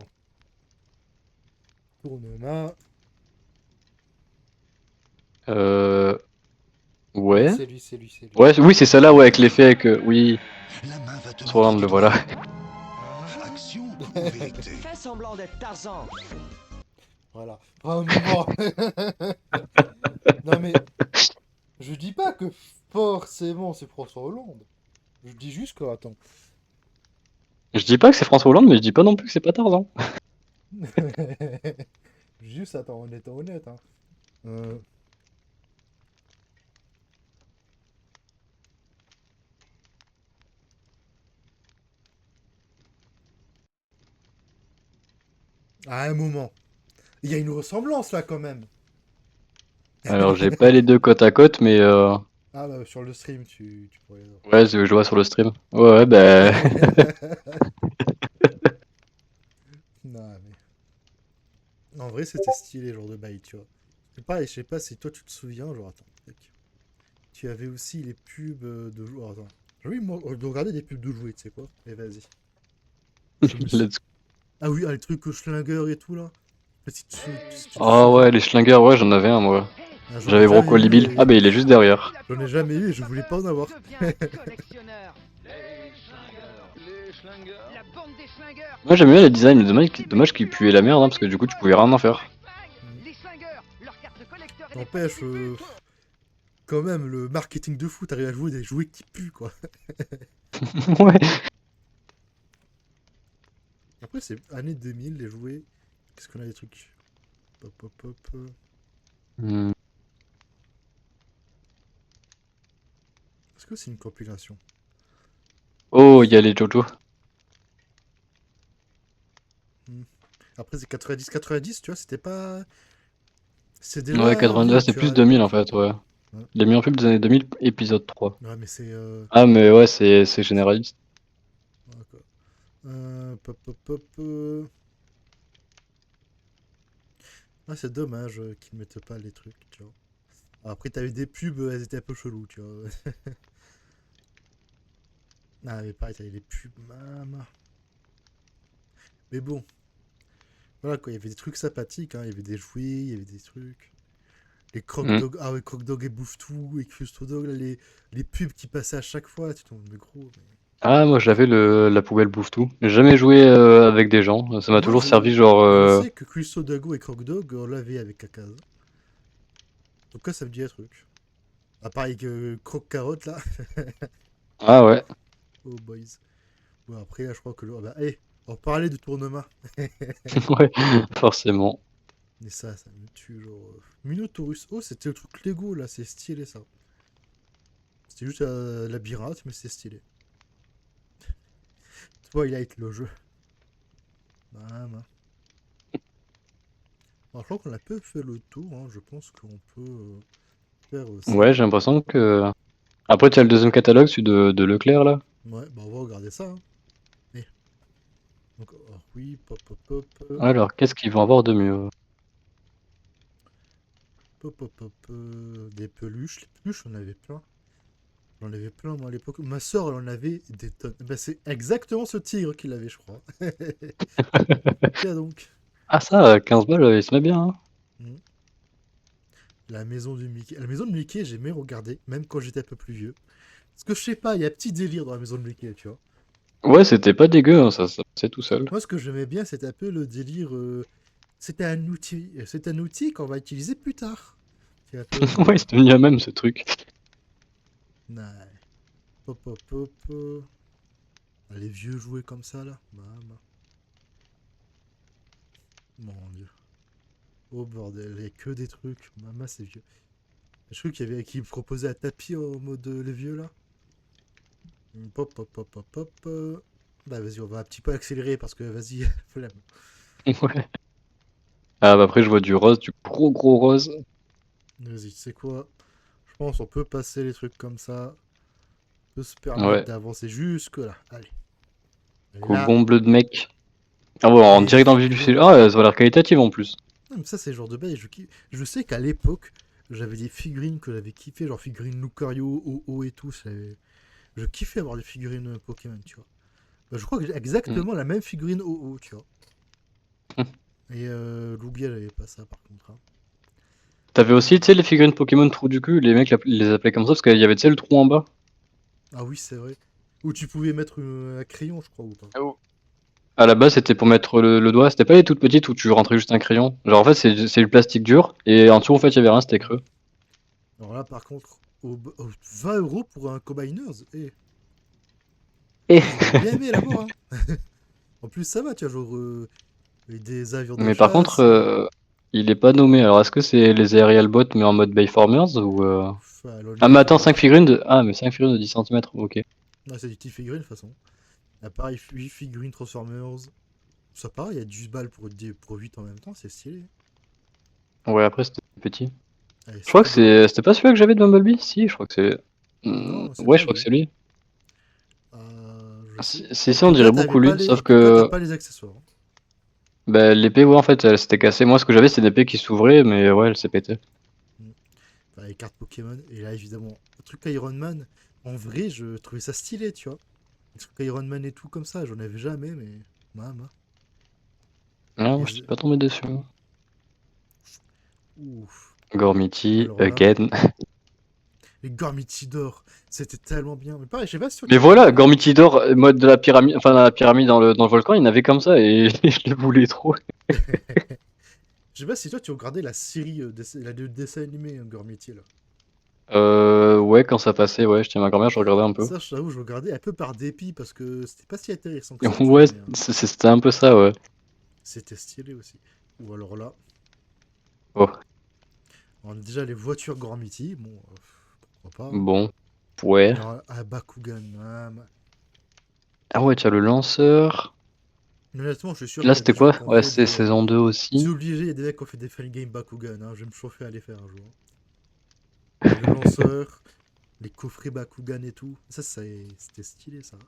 Tournemain. Ouais. C'est lui. Ouais, oui, c'est celle-là, ouais, avec l'effet avec. Oui, La main va te François Hollande, le voilà. Action ou vérité? Fais semblant d'être Tarzan. Voilà. Ah, non. Non, mais. Je dis pas que forcément c'est François Hollande. Je dis juste que. Attends. Je dis pas que c'est François Hollande, mais je dis pas non plus que c'est pas Tarzan. Juste, attends, en étant honnête. Hein. À un moment. Il y a une ressemblance là quand même. Alors, j'ai pas les deux côte à côte, mais Ah bah sur le stream tu pourrais les voir. ouais, je vois sur le stream. Ouais, bah. Non mais. En vrai c'était stylé genre de bail, tu vois. Je sais pas si toi tu te souviens, genre attends. Tac. Tu avais aussi les pubs de jouets. Attends. Oui, moi, de regarder des pubs de jouets, tu sais quoi. Et vas-y. Let's go. Ah oui, les trucs Schlinger et tout là. Oh ouais, les Schlingers, ouais, j'en avais un, moi. Ah, j'en ai J'avais jamais Brocoli eu, Bill. Ah, bah, il est juste derrière. J'en ai jamais eu et je voulais pas en avoir. Collectionneur. La bande des Schlingers. Moi, j'aimais bien les designs, mais dommage qu'ils puaient la merde, hein, parce que du coup, tu pouvais rien en faire. Les Schlingers, leur carte de collecteur. N'empêche, quand même, le marketing de fou, t'arrives à jouer des jouets qui puent, quoi. Ouais. Après, c'est année 2000, les jouets. Qu'est-ce qu'on a des trucs? Hop. Hmm. Est-ce que c'est une compilation? Oh, il y a les Jojo. Après, c'est 90-90, tu vois, c'était pas. C'est déjà. Ouais, 92, c'est tu plus vois, 2000 en fait, ouais. Ouais. Il est mis en pub des années 2000, épisode 3. Ouais, mais c'est. Ah, mais ouais, c'est généraliste. D'accord. Ah, c'est dommage qu'ils mettent pas les trucs, tu vois. Après, t'avais des pubs, elles étaient un peu cheloues, tu vois. Ah, mais pareil, t'avais les pubs, maman. Mais bon, voilà quoi, il y avait des trucs sympathiques, hein. Il y avait des jouets, il y avait des trucs. Les croque-dog, ah ouais, croque-dog et bouffe tout, et custo dog, là, les pubs qui passaient à chaque fois, tu tombes de gros. Mais... Ah, moi j'avais la poubelle bouffe tout. J'ai jamais joué avec des gens. Ça m'a Moi, toujours servi genre. je sais que custo dogo et croque-dog, on l'avait avec Kakaz. Donc là, ça me dit un truc. Ah, pareil que croque-carotte, là. Ah ouais. Oh, boys. Bon, après, là, je crois que... Ah bah, hey, on parlait de tournoi. Ouais, forcément. Mais ça me tue, genre... Minotaurus. Oh, c'était le truc Lego, là, c'est stylé, ça. C'était juste labyrinthe, mais c'est stylé. Twilight, le jeu. Maman. Alors, je crois qu'on a peu fait le tour, hein. Je pense qu'on peut faire ça. Ouais, j'ai l'impression que. Après, tu as le deuxième catalogue, celui de Leclerc là. Ouais, bah on va regarder ça. Hein. Et... Donc, oh, oui, pop. Alors, qu'est-ce qu'ils vont avoir de mieux? Pop. Des peluches. Les peluches, on avait plein. J'en avais plein, moi, à l'époque. Ma soeur, elle en avait des tonnes. Bah, c'est exactement ce tigre qu'il avait, je crois. Tiens donc. Ah ça, 15 balles, il se met bien, hein. Mm. La maison du Mickey. La maison de Mickey, j'aimais regarder, même quand j'étais un peu plus vieux. Parce que je sais pas, il y a un petit délire dans la maison de Mickey, tu vois. Ouais, c'était pas dégueu, hein, ça passait tout seul. Moi, ce que j'aimais bien, c'était un peu le délire. C'était un outil. C'est un outil qu'on va utiliser plus tard. C'est un peu. Ouais, c'était devenu la même ce truc. Ouais. Pop, pop, pop. Les vieux jouets comme ça, là. Maman. Mon dieu. Oh bordel, il y a que des trucs. Maman, c'est vieux. Je crois qu'il y avait qui proposait un tapis en mode les vieux, là. Pop, pop, pop, pop, pop. Bah, vas-y, on va un petit peu accélérer parce que, vas-y, flemme. Ouais. Ah bah après je vois du rose, du gros rose. Vas-y, tu sais quoi? Je pense on peut passer les trucs comme ça. On peut se permettre Ouais. d'avancer jusque là. Allez. Au Là, bon bleu de mec. Ah ouais, en les direct dans le vif du sujet. figurines. Ah, ça a l'air qualitatif en plus. Non, mais ça, c'est le genre de bail. Je sais qu'à l'époque, j'avais des figurines que j'avais kiffé, genre figurines Lucario, OO et tout. Je kiffais avoir des figurines Pokémon, tu vois. Bah, je crois que j'ai Mm. exactement la même figurine OO, tu vois. Et Lugia, j'avais pas ça par contre, hein. T'avais aussi, tu sais, les figurines Pokémon trou du cul, les mecs les appelaient comme ça parce qu'il y avait, tu sais, le trou en bas. Ah oui, c'est vrai. Où tu pouvais mettre un crayon, je crois, ou pas. Ah oh. À la base, c'était pour mettre le doigt. C'était pas les toutes petites où tu rentrais juste un crayon. Genre, en fait, c'est du plastique dur. Et en dessous, en fait, il y avait rien, c'était creux. Alors là, par contre, 20 € pour un Combiners. Eh, Et... ah, j'aurais bien aimé l'avoir, hein. En plus, ça va, tu vois, genre des avions de Mais par contre, chasse. il est pas nommé. Alors, est-ce que c'est les Aerial Bots, mais en mode Bayformers ou. Enfin, alors, Ah, lui, mais attends, 5 figurines de. Ah, mais 5 figurines de 10 centimètres, ok. ah, c'est du petit figurine, de toute façon. Appareil 8 figurines Transformers. Ça pareil, il y a 10 balles pour 8 en même temps, c'est stylé. Ouais, après, c'était petit. Allez, Je crois que Scooby. c'était pas celui-là que j'avais de Bumblebee? Si, je crois que c'est. Non, c'est Ouais, pas je crois que lui. c'est lui. Je sais. Si, on Comme quoi, dirait t'avais beaucoup pas lui. les... Sauf Comme quoi, t'as que. pas les accessoires, hein. Bah, l'épée, ouais, en fait, elle s'était cassée. Moi, ce que j'avais, c'est une épée qui s'ouvrait, mais ouais, elle s'est pétée. Mm. Enfin, les cartes Pokémon. Et là, évidemment, le truc Iron Man. En vrai, je trouvais ça stylé, tu vois. Les trucs Iron Man et tout comme ça, j'en avais jamais, mais. Maman. Non, Et je suis pas tombé dessus. Ouf. Gormiti, Alors là, again. les Gormitidor, c'était tellement bien. Mais pareil, je sais pas si toi Mais tu voilà, regardais. Gormitidor, mode de la pyramide, enfin, dans la pyramide dans le volcan, il y en avait comme ça et je les voulais trop. Je sais pas si toi tu regardais la série, le dessin animé Gormiti là. Ouais, quand ça passait, ouais, je tiens ma grand-mère, je regardais un peu. Ça, je t'avoue, je regardais un peu par dépit parce que c'était pas si intéressant que ça, tu vois, Ouais, mais c'était un peu ça, ouais. c'était stylé aussi. Ou alors là, Oh, alors déjà les voitures Gormiti, bon, pourquoi pas, hein. bon, ouais. Alors, un Bakugan, Ah ouais, tu as le lanceur. mais honnêtement, je suis sûr Là, qu'il y a c'était des gens quoi? qui ont Ouais, fait c'est des. saison 2 C'est aussi. obligé, il y a des mecs qui ont fait des fan games Bakugan, hein. Je vais me chauffer à les faire un jour. Le lanceur, les coffrets Bakugan et tout. Ça, c'était stylé, ça.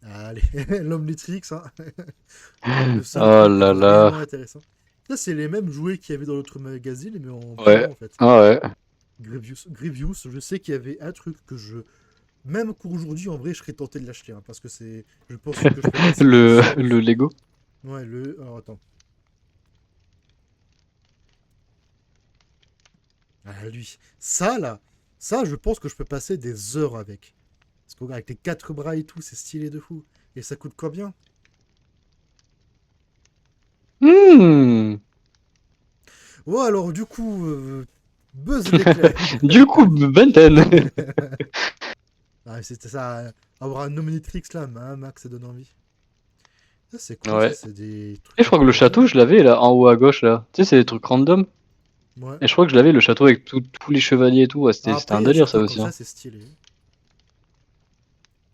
Allez, l'Omnitrix, hein. Le seul Oh truc là vraiment là. intéressant. Ça, c'est les mêmes jouets qu'il y avait dans l'autre magazine, mais en plus Ouais, grand, en fait. ah ouais. Grievous, je sais qu'il y avait un truc que je. Même qu'aujourd'hui, en vrai, je serais tenté de l'acheter, hein, parce que c'est. Je pense que je peux passer des heures Le dessus. Lego. Ouais, Alors, attends. Ah, lui. Ça, là. Ça, je pense que je peux passer des heures avec. Parce qu'avec les quatre bras et tout, c'est stylé de fou. Et ça coûte combien? Hmm. Ouais, alors, du coup. Buzz l'éclair. Du coup, Benten. Ah, c'était ça. Avoir un Omnitrix là, Max, ça donne envie. Ça, c'est quoi ça? Ouais. C'est des Et trucs je un crois que peu le random. château, je l'avais là, en haut à gauche là. Tu sais, c'est des trucs random. Ouais. Et je crois que je l'avais, le château avec tous les chevaliers et tout. Ouais, Alors c'était après, un il y a des délire ça châteaux comme aussi, ça, hein. c'est stylé.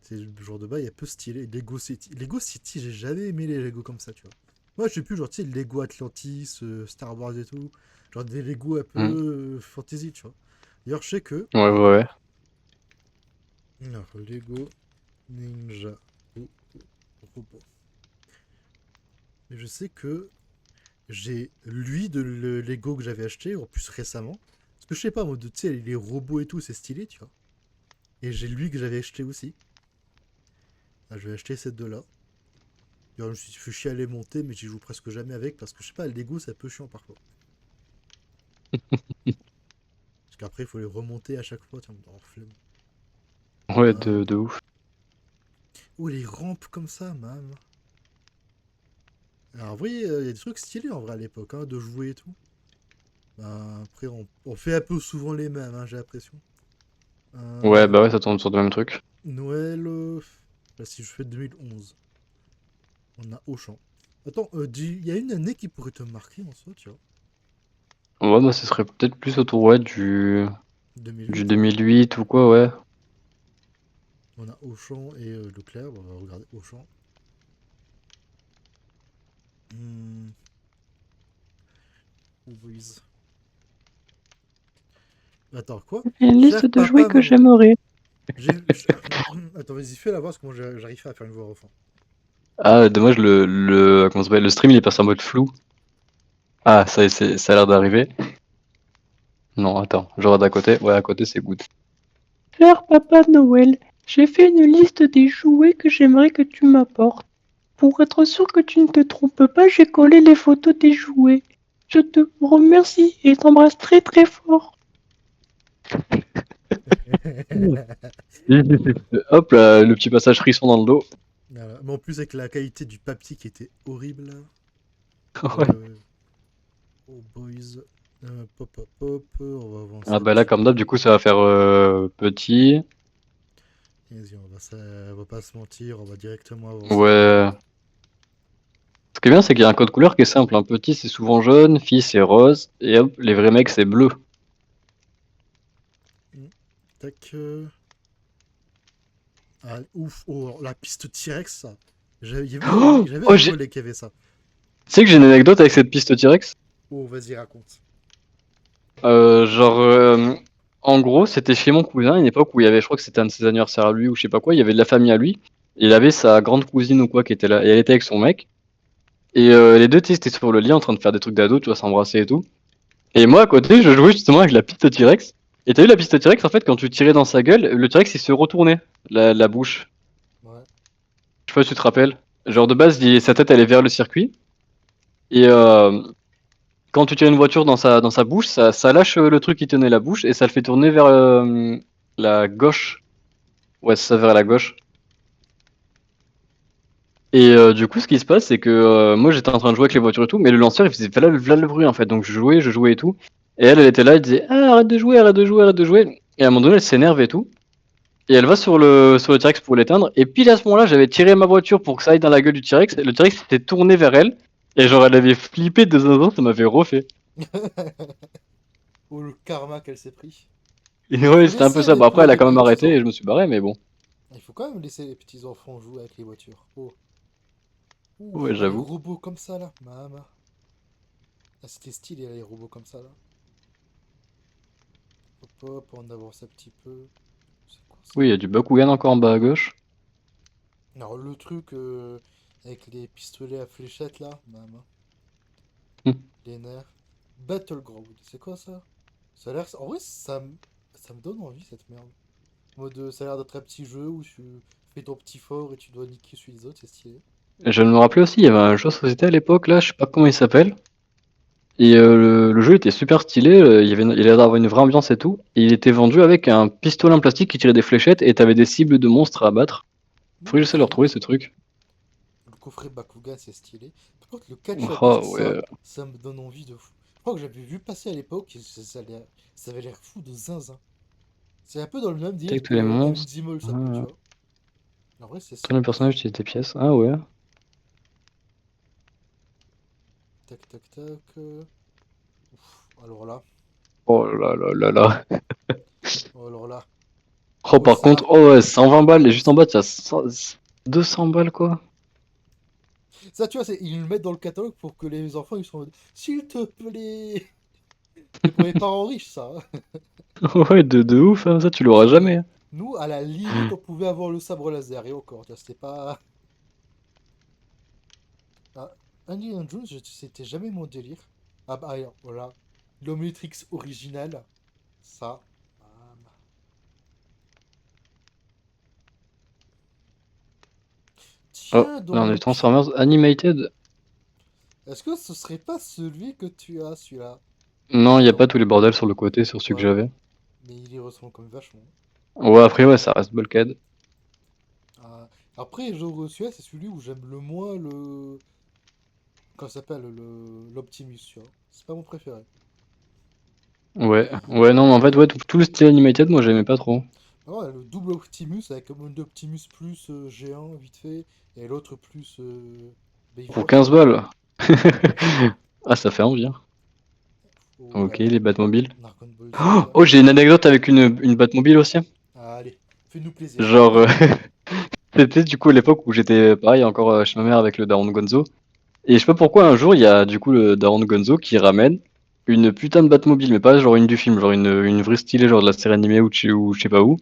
C'est le genre de bail, il est peu stylé. Lego City. Lego City, j'ai jamais aimé les Lego comme ça, tu vois. Moi, je suis plus genre, tu sais, Lego Atlantis, Star Wars et tout. Genre des Lego un peu Hmm. fantasy, tu vois. D'ailleurs, je sais que. Ouais, ouais, Attends. ouais. Alors, Lego Ninja Robot. Et je sais que j'ai lui de le Lego que j'avais acheté, en plus récemment. que je sais pas, moi, tu sais, les robots et tout, c'est stylé, tu vois. Et j'ai lui que j'avais acheté aussi. Ah, je vais acheter ces deux-là. Je me suis fait chier à les monter, mais j'y joue presque jamais avec parce que je sais pas, le Lego c'est un peu chiant parfois. Parce qu'après il faut les remonter à chaque fois, tiens, oh, flemme. Ouais, Ah. de ouf. Oh, les rampes comme ça, man. Alors, en vrai, il y a des trucs stylés en vrai à l'époque, hein, de jouer et tout. Ben, après, on fait un peu souvent les mêmes, hein, j'ai l'impression. Ouais, Euh, bah ouais, ça tourne sur le même truc. Noël, là, si je fais 2011, on a Auchan. Attends, il y a une année qui pourrait te marquer en soi, tu vois. Ouais, bah ce serait peut-être plus autour, ouais, du 2008, hein. 2008 ou quoi, ouais. On a Auchan et Leclerc. Bon, on va regarder Auchan. Hmm, Boys. Attends, quoi? Une liste Cher de jouets papa, que maman. j'aimerais. Attends, vas-y, fais la voix parce que moi j'arrive pas à faire une voix enfant. Ah, dommage, comment ça s'appelle, le stream il est passé en mode flou. Ah, ça a l'air d'arriver. Non, attends, je regarde à côté. Ouais, à côté c'est good. Cher Papa Noël, j'ai fait une liste des jouets que j'aimerais que tu m'apportes. Pour être sûr que tu ne te trompes pas, j'ai collé les photos des jouets. Je te remercie et t'embrasse très très fort. Hop là, le petit passage frisson dans le dos. Voilà. Mais en plus, avec la qualité du papier qui était horrible là. Ouais. Oh, boys. Pop, pop, pop. On va avancer Ah un bah là, petit comme d'hab, peu. du coup, ça va faire petit. Vas-y, on va pas se mentir, on va directement avancer. Ouais. Ce qui est bien, c'est qu'il y a un code couleur qui est simple. Un petit, c'est souvent jaune, fille, c'est rose, et hop, les vrais mecs, c'est bleu. Tac. Ah, ouf. Oh, la piste T-Rex, ça. J'avais Oh, un tu collègue qui avait ça. sais que j'ai une anecdote avec cette piste T-Rex? Oh, vas-y, raconte. Genre, en gros, c'était chez mon cousin, à une époque où il y avait, je crois que c'était un de ses anniversaires à lui, ou je sais pas quoi, il y avait de la famille à lui. Il avait sa grande cousine ou quoi qui était là, et elle était avec son mec. Et les deux, tu sais, étaient sur le lit en train de faire des trucs d'ado, tu vois, s'embrasser et tout. Et moi, à côté, je jouais justement avec la piste T-Rex. Et t'as vu la piste T-Rex, en fait, quand tu tirais dans sa gueule, le T-Rex, il se retournait, la bouche. Ouais. Je sais pas si tu te rappelles. Genre, de base, sa tête, elle est vers le circuit. Et quand tu tires une voiture dans sa bouche, ça lâche le truc qui tenait la bouche et ça le fait tourner vers la gauche. Ouais, c'est ça, vers la gauche. Et du coup, ce qui se passe, c'est que moi, j'étais en train de jouer avec les voitures et tout, mais le lanceur, il faisait v'là le bruit, en fait. Donc, je jouais et tout. Et elle était là, elle disait, ah, arrête de jouer, arrête de jouer, arrête de jouer. Et à un moment donné, elle s'énerve et tout. Et elle va sur le T-Rex pour l'éteindre. Et pile à ce moment-là, j'avais tiré ma voiture pour que ça aille dans la gueule du T-Rex. Et le T-Rex s'était tourné vers elle. Et genre, elle avait flippé de zinzin, ça m'avait refait. Oh, le karma qu'elle s'est pris. Et Mais il ouais, faut c'était un peu laisser ça. Bon, après, elle a les quand même petits arrêté et enfants. je me suis barré, mais bon. Il faut quand même laisser les petits enfants jouer avec les voitures. Oh. Ouais, Ouf, ah, les j'avoue. robots comme ça là. Mama. Ah, c'était stylé les robots comme ça là. Hop hop, on avance un petit peu. C'est quoi ça? Oui, il y a du Bakugan encore en bas à gauche. Alors le truc avec les pistolets à fléchettes là. Mama. Hmm. Les nerfs. Battleground. C'est quoi ça? Ça a l'air. En vrai, ça me donne envie cette merde. En mode, ça a l'air d'être un petit jeu où tu fais ton petit fort et tu dois niquer sur les autres, c'est stylé. Je me rappelais aussi, il y avait un jeu de société à l'époque, là, je sais pas comment il s'appelle. Et le jeu était super stylé, il avait d'avoir une vraie ambiance et tout. Et il était vendu avec un pistolet en plastique qui tirait des fléchettes et t'avais des cibles de monstres à abattre. Faudrait que j'essaie de le Ok. retrouver ce truc. Le coffret Bakugan, c'est stylé. Par contre, le catch à Oh disque, ouais. ça me donne envie de fou. Je crois que j'avais vu passer à l'époque, et ça avait l'air fou de zinzin. C'est un peu dans le même délire Avec tous les que monstres. Invincible, ça peut, tu Ah. vois. En vrai, c'est Tourne le sympa ça. personnage utilise des pièces. Ah ouais. Tac, tac, tac. Ouf, alors là. Oh là là là là. Oh, alors là. Oh Oh, par contre, ça. oh ouais, 120 balles et juste en bas, tu as 200 balles quoi. Ça, tu vois, ils le mettent dans le catalogue pour que les enfants, ils soient en mode, s'il te plaît. C'est pour les parents riches, ça, hein. Ouais, de ouf, hein, ça tu l'auras Parce que jamais. nous, à la limite, on pouvait avoir le sabre laser et encore, tu vois, c'était pas. Ah, Indiana Jones, c'était jamais mon délire. Ah bah alors, voilà. L'Omnitrix original. Ça. Oh, Tiens là on est donc. Transformers Animated. Est-ce que ce serait pas celui que tu as, celui-là? Non, il y a Non. pas tous les bordels sur le côté, sur celui que Ouais. j'avais. Mais il y ressemble quand même vachement. Ouais, après, ouais, ça reste Bulkhead. Ah, après, genre, celui-là, c'est celui où j'aime le moins Comment ça s'appelle l'Optimus, tu vois. C'est pas mon préféré. Ouais, ouais, non, mais en fait, ouais, tout le style Animated, moi j'aimais pas trop. Ah ouais, le double Optimus avec un mode Optimus plus géant, vite fait, et l'autre plus Pour Bayforce. 15 balles. Ah, ça fait envie, hein. Oh là Ok, là, les Batmobiles. Dragon Ball Z. Oh, j'ai une anecdote avec une Batmobile aussi. Ah, allez, fais-nous plaisir. Genre, c'était du coup à l'époque où j'étais pareil encore chez ma mère avec le daron de Gonzo. Et je sais pas pourquoi un jour il y a du coup le daron de Gonzo qui ramène une putain de Batmobile, mais pas genre une du film, genre une vraie stylée, genre de la série animée ou je sais pas où.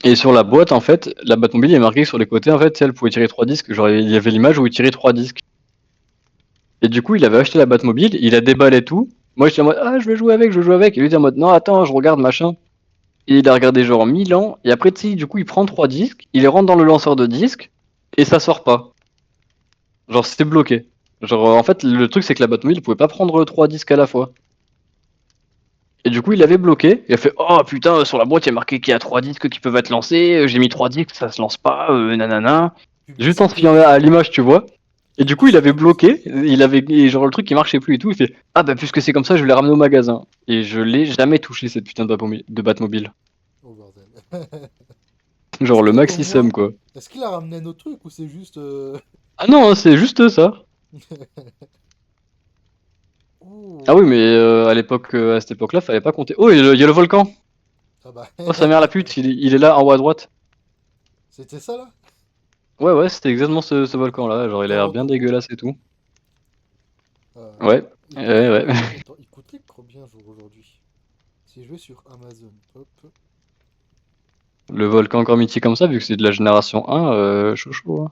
Et sur la boîte, en fait, la Batmobile est marquée sur les côtés, en fait, tu sais, elle pouvait tirer 3 disques. Genre, il y avait l'image où il tirait 3 disques. Et du coup, il avait acheté la Batmobile, il a déballé tout. Moi, j'étais en mode, ah, je vais jouer avec, je veux jouer avec. Et lui, il était en mode, non, attends, je regarde, machin. Et il a regardé genre 1000 ans. Et après, tu sais, du coup, il prend 3 disques, il les rentre dans le lanceur de disques, et ça sort pas. Genre, c'était bloqué. Genre, en fait, le truc, c'est que la Batmobile, il pouvait pas prendre 3 disques à la fois. Et du coup, il avait bloqué. Il a fait, oh putain, sur la boîte, il y a marqué qu'il y a 3 disques qui peuvent être lancés. J'ai mis 3 disques, ça se lance pas, nanana. Juste en se fiant Publicité. à l'image, tu vois. Et du coup, il avait Publicité. bloqué, et genre le truc qui marchait plus et tout, il fait ah bah puisque c'est comme ça, je vais les ramener au magasin. Et je l'ai jamais touché cette putain de Batmobile. Oh bordel. Est-ce Genre le que au maxi sum moins, quoi. est-ce qu'il a ramené un autre truc ou c'est juste Ah non, hein, c'est juste ça. Ah Oh. oui, mais à cette époque-là, fallait pas compter. Oh, il y a le volcan. Ah bah. Oh sa mère la pute, il est là en haut à droite. C'était ça là? Ouais ouais, c'était exactement ce volcan-là. Genre il a l'air bien Toronto. dégueulasse et tout. Euh, Ouais, ouais ouais. Attends, il coûterait combien jour aujourd'hui? Si je vais sur Amazon, hop. Le volcan encore mythique comme ça, vu que c'est de la génération 1, chaud chaud. Hein.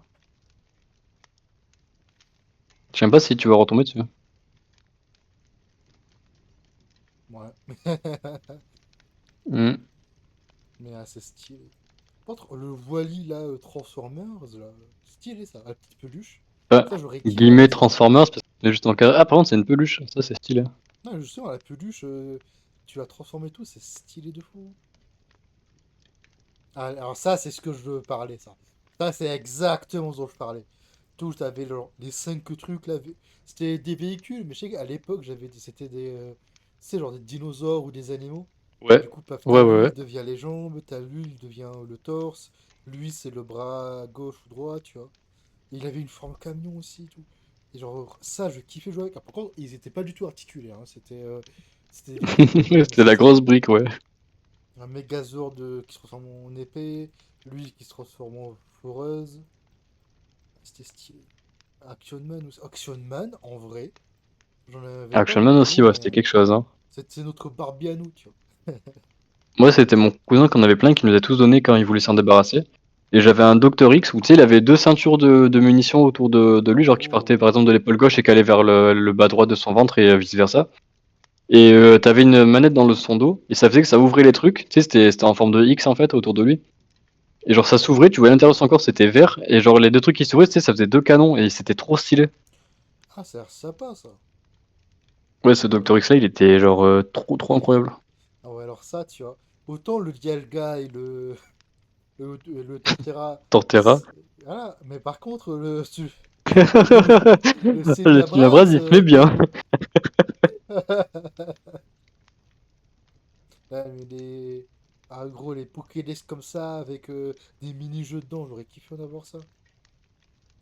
Je sais même pas si tu vas retomber dessus. Ouais. Hmm. Mais c'est stylé. Par contre, le voili là, Transformers, là, stylé ça, la petite peluche. Ouais. Ça, j'aurais kiffé Guillemets avoir ça. Transformers, parce qu'on est juste en carré. Ah, par contre, c'est une peluche, ça c'est stylé. Non, justement, la peluche, tu la transformes et tout, c'est stylé de fou. Ah, alors ça, c'est ce que je veux parler, ça. Ça, c'est exactement ce dont je parlais. Tout, t'avais genre, les 5 trucs là. C'était des véhicules, mais je sais qu'à l'époque, c'était des. C'est genre des dinosaures ou des animaux. Ouais, Du coup, paf, ouais, t'as ouais, lui, ouais. il devient les jambes, t'as lui, il devient le torse. Lui, c'est le bras gauche ou droit, tu vois. Et il avait une forme camion aussi, et tout. Et genre, ça, je kiffais jouer avec. Ah, par contre, ils étaient pas du tout articulés, hein. C'était des véhicules normaux, mais C'était la c'était grosse stylé. brique, ouais. Un Megazord qui se transforme en épée, lui qui se transforme en foreuse. C'était stylé. Action Man aussi. Action Man, en vrai, j'en avais pas Action Man beaucoup, aussi, ouais, c'était mais quelque chose, hein. c'est notre Barbie à nous, tu vois. Moi, c'était mon cousin qui en avait plein, qui nous a tous donné quand il voulait s'en débarrasser. Et j'avais un Docteur X où, tu sais, il avait 2 ceintures de munitions autour de lui, genre qui partait Oh. par exemple de l'épaule gauche et qui allait vers le bas droit de son ventre et vice versa. Et t'avais une manette dans son dos, et ça faisait que ça ouvrait les trucs, tu sais, c'était en forme de X en fait autour de lui. Et genre ça s'ouvrait, tu voyais l'intérieur de son corps, c'était vert, et genre les 2 trucs qui s'ouvraient, tu sais, ça faisait 2 canons, et c'était trop stylé. Ah, ça a l'air sympa ça. Ouais, ce Docteur X là, il était genre trop incroyable. Ah ouais, alors ça, tu vois. Autant le Dialga et le Torterra. Torterra. c'est- Voilà, mais par contre, le Le film à Cénabras. bras, il se met bien. Ouais, mais Ah, gros, les Pokédex comme ça, avec des mini-jeux dedans, j'aurais kiffé en avoir ça.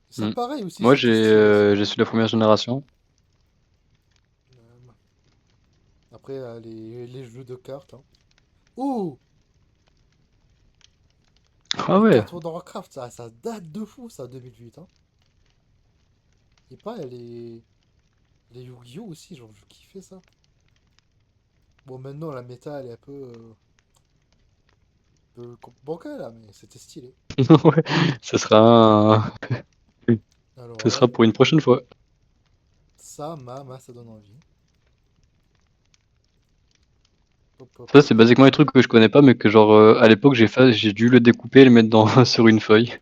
Ça, Mm. pareil aussi, Moi, c'était stylé, ça. j'ai su la première génération. Euh, Après, les jeux de cartes. Hein. Oh! Ah Les ouais. cartes World of Warcraft, ça date de fou, ça, 2008. Hein. Et pas, les Yu-Gi-Oh! Aussi, genre, je kiffais ça. Bon, maintenant, la méta, elle est un peu bancale, là, mais c'était stylé. Ouais. Ce sera un- Alors Ce là, sera pour une prochaine fois. ça donne envie. Ça, c'est basiquement les trucs que je connais pas, mais que genre à l'époque j'ai dû le découper et le mettre dans sur une feuille.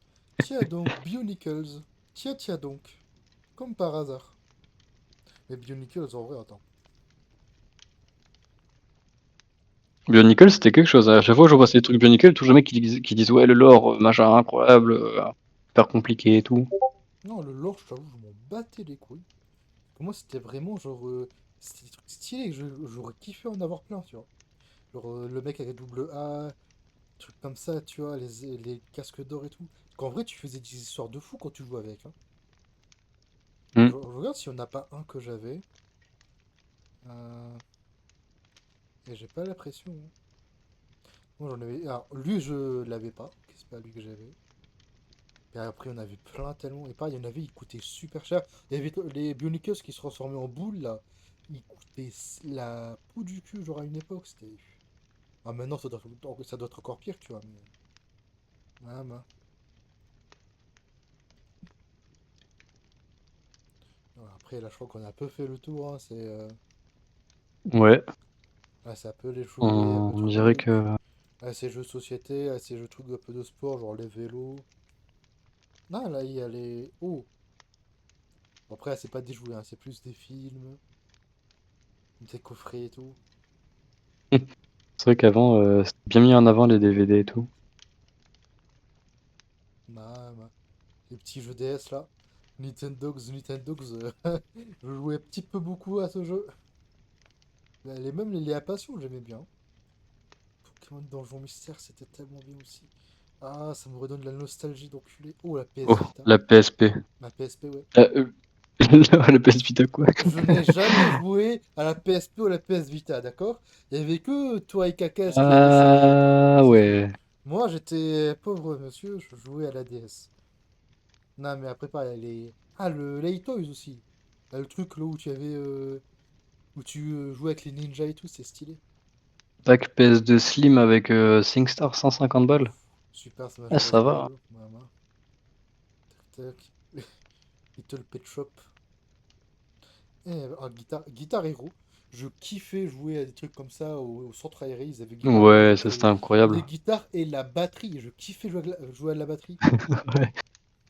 Tiens donc, Bionicles. Tiens donc. Comme par hasard. Mais Bionicles, en vrai, attends. Bionicle, c'était quelque chose. À chaque fois que je vois ces trucs Bionicle, toujours les mecs qui disent ouais, le lore, machin incroyable, super compliqué et tout. Non, le lore, je t'avoue, je m'en battais les couilles. Pour moi, c'était vraiment genre. C'était des trucs stylés que j'aurais kiffé en avoir plein, tu vois. Genre le mec avec double A, trucs comme ça, tu vois, les casques d'or et tout. Parce qu'en vrai, tu faisais des histoires de fou quand tu jouais avec. Hein. Hmm. Je regarde si on n'a pas un que j'avais. Et j'ai pas l'impression. Hein. Moi, j'en avais. Alors, lui, je l'avais pas. C'est pas lui que j'avais. Et après, on avait plein tellement. Et pareil, il y en avait, ils coûtaient super cher. Il y avait les Bionicles qui se transformaient en boules, là. Ils coûtaient la peau du cul, genre à une époque. C'était. Ah, maintenant, ça doit être encore pire, tu vois. Mais... Ah, bah. Voilà, après, là, je crois qu'on a un peu fait le tour. Hein. Ouais, C'est un peu les jouets, un peu on dirait trucs. que. Ces jeux de société, ces jeux trucs un peu de sport, genre les vélos. Non, là, il y a les. Oh! Bon, après, c'est pas des jouets, hein, c'est plus des films, des coffrets et tout. C'est vrai qu'avant, c'était bien mis en avant les DVD et tout. Bah, les petits jeux DS là. Nintendogs. Je jouais un petit peu beaucoup à ce jeu. Même les à passion, j'aimais bien. Pokémon Donjon Mystère, c'était tellement bien aussi. Ah, ça me redonne de la nostalgie d'enculé. Oh, la PS Oh, Vita. la PSP. Ma PSP, ouais. La PS Vita quoi. Je n'ai jamais joué à la PSP ou à la PS Vita, d'accord? Il y avait que toi et Kakash qui avaient Ah ces trucs. ouais. Moi, j'étais pauvre monsieur, je jouais à la DS. Non, mais après, pas les. Ah, les Toys aussi. Là, le truc là où tu avais. Où tu jouais avec les ninjas et tout, c'est stylé. Tac, PS2 Slim avec SingStar 150 balles. Super Smash Ah, Bros. ça va. Brawl. Maman. Tac, tac. Little Pet Shop. Guitar Hero. Je kiffais jouer à des trucs comme ça au centre aéré. Ils avaient Guitar Hero Ouais, avec ça c'était incroyable. les guitares et la batterie. Je kiffais jouer à la batterie. Ouais.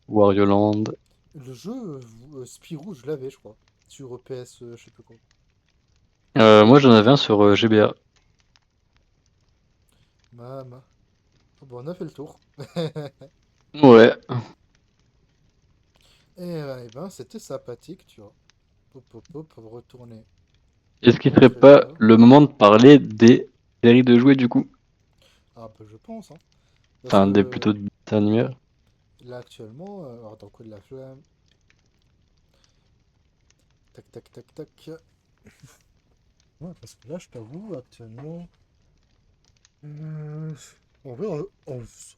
Wario Land. Le jeu Spirou, je l'avais, je crois. Sur PS, je sais plus quoi. Moi j'en avais un sur GBA. Maman. Ah bon, on a fait le tour. Ouais. Et ben, c'était sympathique, tu vois. Hop, hop, hop, on va retourner. Est-ce qu'il serait Montrer pas ça. le moment de parler des séries de jouets du coup? Ah, bah, je pense, hein. Parce Enfin, des que plutôt de dessins animés. là, actuellement, alors, dans le coup de la flamme. Tac, tac, tac, tac. Ouais, parce que là, je t'avoue, actuellement. euh, En vrai,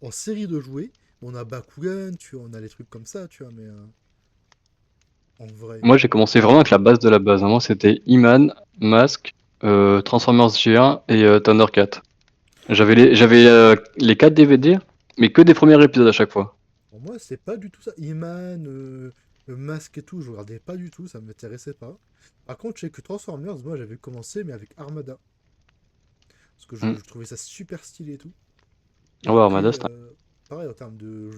en série de jouets, on a Bakugan, tu vois, on a les trucs comme ça, tu vois, mais en vrai. Moi j'ai commencé vraiment avec la base de la base, hein. Moi c'était He-Man, Mask, Transformers G1 et Thundercat. J'avais les 4 DVD, mais que des premiers épisodes à chaque fois. Pour moi, c'est pas du tout ça. He-Man, le masque et tout, je regardais pas du tout, ça m'intéressait pas. Par contre, je sais que Transformers, moi j'avais commencé, mais avec Armada. Parce que Hmm. je trouvais ça super stylé et tout. Et Ouais, après, Armada, c'était pareil, en termes de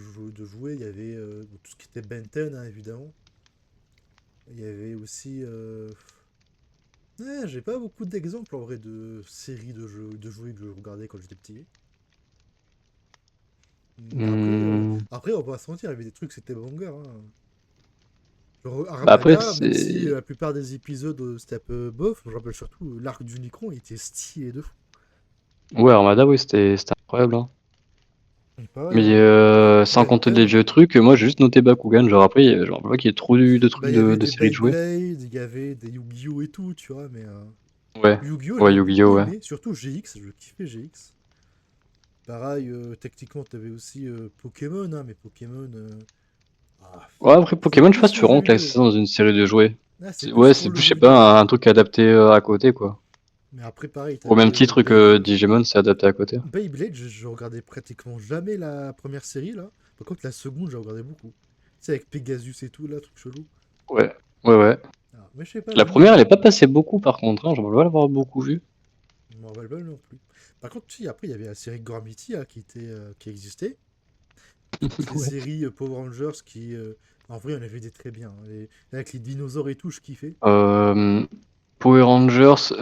jouets, il y avait tout ce qui était Ben 10, hein, évidemment. Il y avait aussi. Ouais, j'ai pas beaucoup d'exemples en vrai de séries de jouets que je regardais quand j'étais petit. Mais après, on va pas se mentir, il y avait des trucs, c'était banger. Hein. Genre Bah après, Armada, même si la plupart des épisodes c'était un peu bof, je me rappelle surtout l'arc du Unicron, il était stylé de fou. ouais, Armada, oui, c'était incroyable, hein. Et pareil, Mais hein. sans Ben compter les 10. vieux trucs, moi j'ai juste noté Bakugan. Genre après, genre, je vois qu'il y a trop de Bah, trucs il y avait de des séries de jouets. Beyblade, il y avait des Yu-Gi-Oh! Et tout, tu vois, mais. Ouais, Yu-Gi-Oh! ouais, J'avais beaucoup Yu-Gi-Oh! Ouais. aimé, surtout GX, je kiffais GX. Pareil, techniquement, t'avais aussi Pokémon, hein, mais Pokémon. Ah, Ouais, après c'est Pokémon, je sais pas plus si tu le veux jeu vraiment classer vidéo. ça dans une série de jouets. Là, c'est plus Ouais, pour c'est le plus, je jeu sais vidéo. pas, un truc adapté à côté, quoi. Mais après, pareil, Au même t'avais titre que Beyblade. Digimon, c'est adapté à côté. Beyblade, je regardais pratiquement jamais la première série, là. Par contre, la seconde, j'ai regardé beaucoup. Tu sais, avec Pegasus et tout, là, truc chelou. Ouais, ouais, ouais. Ah, mais je sais pas, La j'aimais première, elle bien. est pas passée beaucoup par contre, hein, j'en veux pas l'avoir beaucoup vu. me rappelle pas non plus. Par contre, si, après, il y avait la série Gormity qui existait. Les Ouais. séries Power Rangers qui, en vrai, on avait des très bien, hein. Avec les dinosaures et tout, je kiffais. Power Rangers,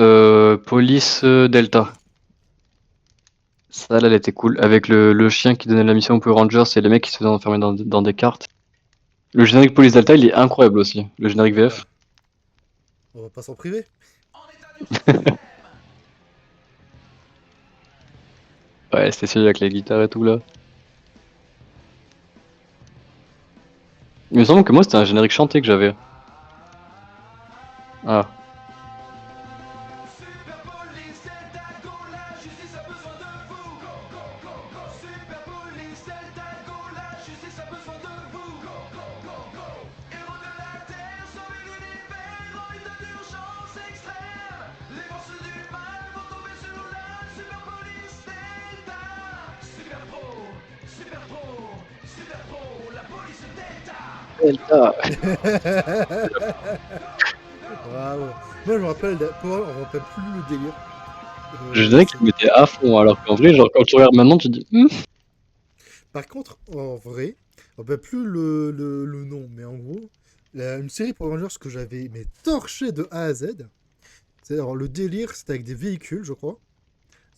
Police Delta. Ça, là, elle était cool. Avec le chien qui donnait la mission aux Power Rangers et les mecs qui se faisaient enfermer dans des cartes. Le générique Police Delta, il est incroyable aussi. Le générique VF. On va pas s'en priver. Ouais, c'était celui avec les guitares et tout là. Il me semble que moi, c'était un générique chanté que j'avais. Ah. Super Police Delta, go, la justice a besoin de vous. Go, go, go, go. Super Police Delta, go, la justice a besoin de vous. Go, go, go, go. Héros de la Terre, sauvez l'univers dans l'état d'urgence extrême. Les forces du mal vont tomber sur la Super Police Delta. Super Pro, Super Pro, Super Pro, la police Delta. Delta. Ah ouais. Moi, je me rappelle, on me rappelle plus le délire. Le générique, il mettait à fond, alors qu'en vrai, genre, quand tu regardes maintenant, tu te dis. Par contre, en vrai, on rappelle plus le nom, mais en gros, une série Power Rangers que j'avais mais torché de A à Z. Alors, le délire, c'était avec des véhicules, je crois.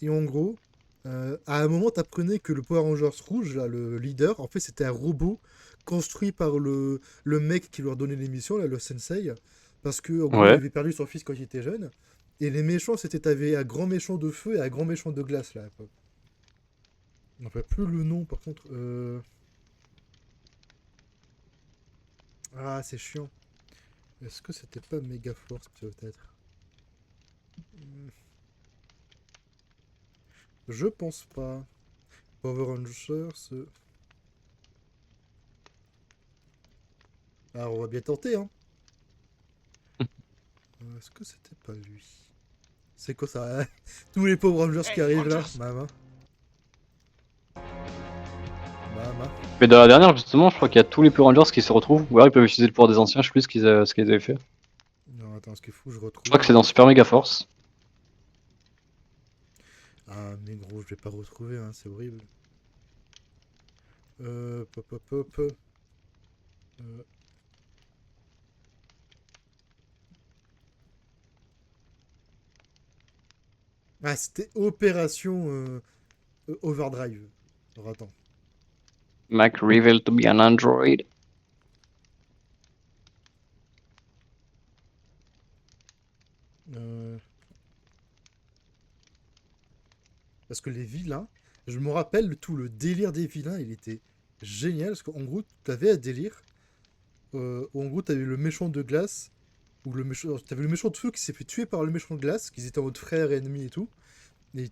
Et en gros, à un moment, t'apprenais que le Power Rangers rouge, là, le leader, en fait, c'était un robot construit par le mec qui leur donnait l'émission, là, le sensei. Parce que, en gros, Ouais. il avait perdu son fils quand il était jeune. Et les méchants, t'avais un grand méchant de feu et un grand méchant de glace, là. On n'a plus le nom, par contre. Ah, c'est chiant. Est-ce que c'était pas Megaforce, peut-être? Je pense pas. Power Rangers. Alors, on va bien tenter, hein. Est-ce que c'était pas lui? C'est quoi ça, hein? Tous les Power Rangers qui arrivent là, maman. Maman. Mais dans la dernière, justement, je crois qu'il y a tous les Power Rangers qui se retrouvent. Ou alors ils peuvent utiliser le pouvoir des anciens, je sais plus ce qu'ils avaient fait. Non, attends, ce qu'il faut que je retrouve. Je crois que c'est dans Super Mega Force. Ah, mais gros, je vais pas retrouver, hein, c'est horrible. Pop, pop, pop. Ah, c'était Opération Overdrive. Alors, attends. Mac revealed to be an android. Parce que les vilains, je me rappelle tout le délire des vilains, il était génial. Parce qu'en gros, t'avais un délire où en gros, t'avais le méchant de glace, ou t'avais le méchant de feu qui s'est fait tuer par le méchant de glace, qu'ils étaient en mode frère et ennemi et tout. Et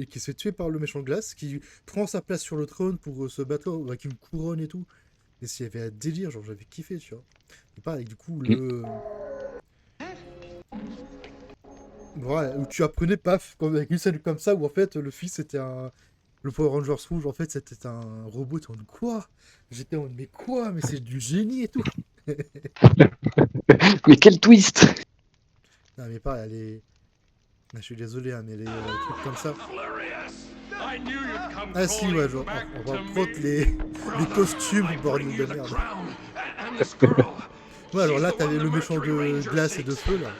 qui se fait tuer par le méchant de glace, qui prend sa place sur le trône pour se battre avec une couronne et tout. Et s'il y avait un délire, genre j'avais kiffé, tu vois. Et pareil, du coup, voilà, où tu apprenais, paf, avec une scène comme ça, où en fait, le fils était un. Le Power Rangers rouge, en fait, c'était un robot. T'es en mode quoi? J'étais en mode, mais quoi? Mais c'est du génie et tout. Mais quel twist! Non, mais pas, elle est. Ah, je suis désolé, hein, mais les trucs comme ça. Ah, si, ouais, genre, on va prendre les costumes, bordel de merde. Ouais, alors là, t'avais le méchant de glace et de feu, là.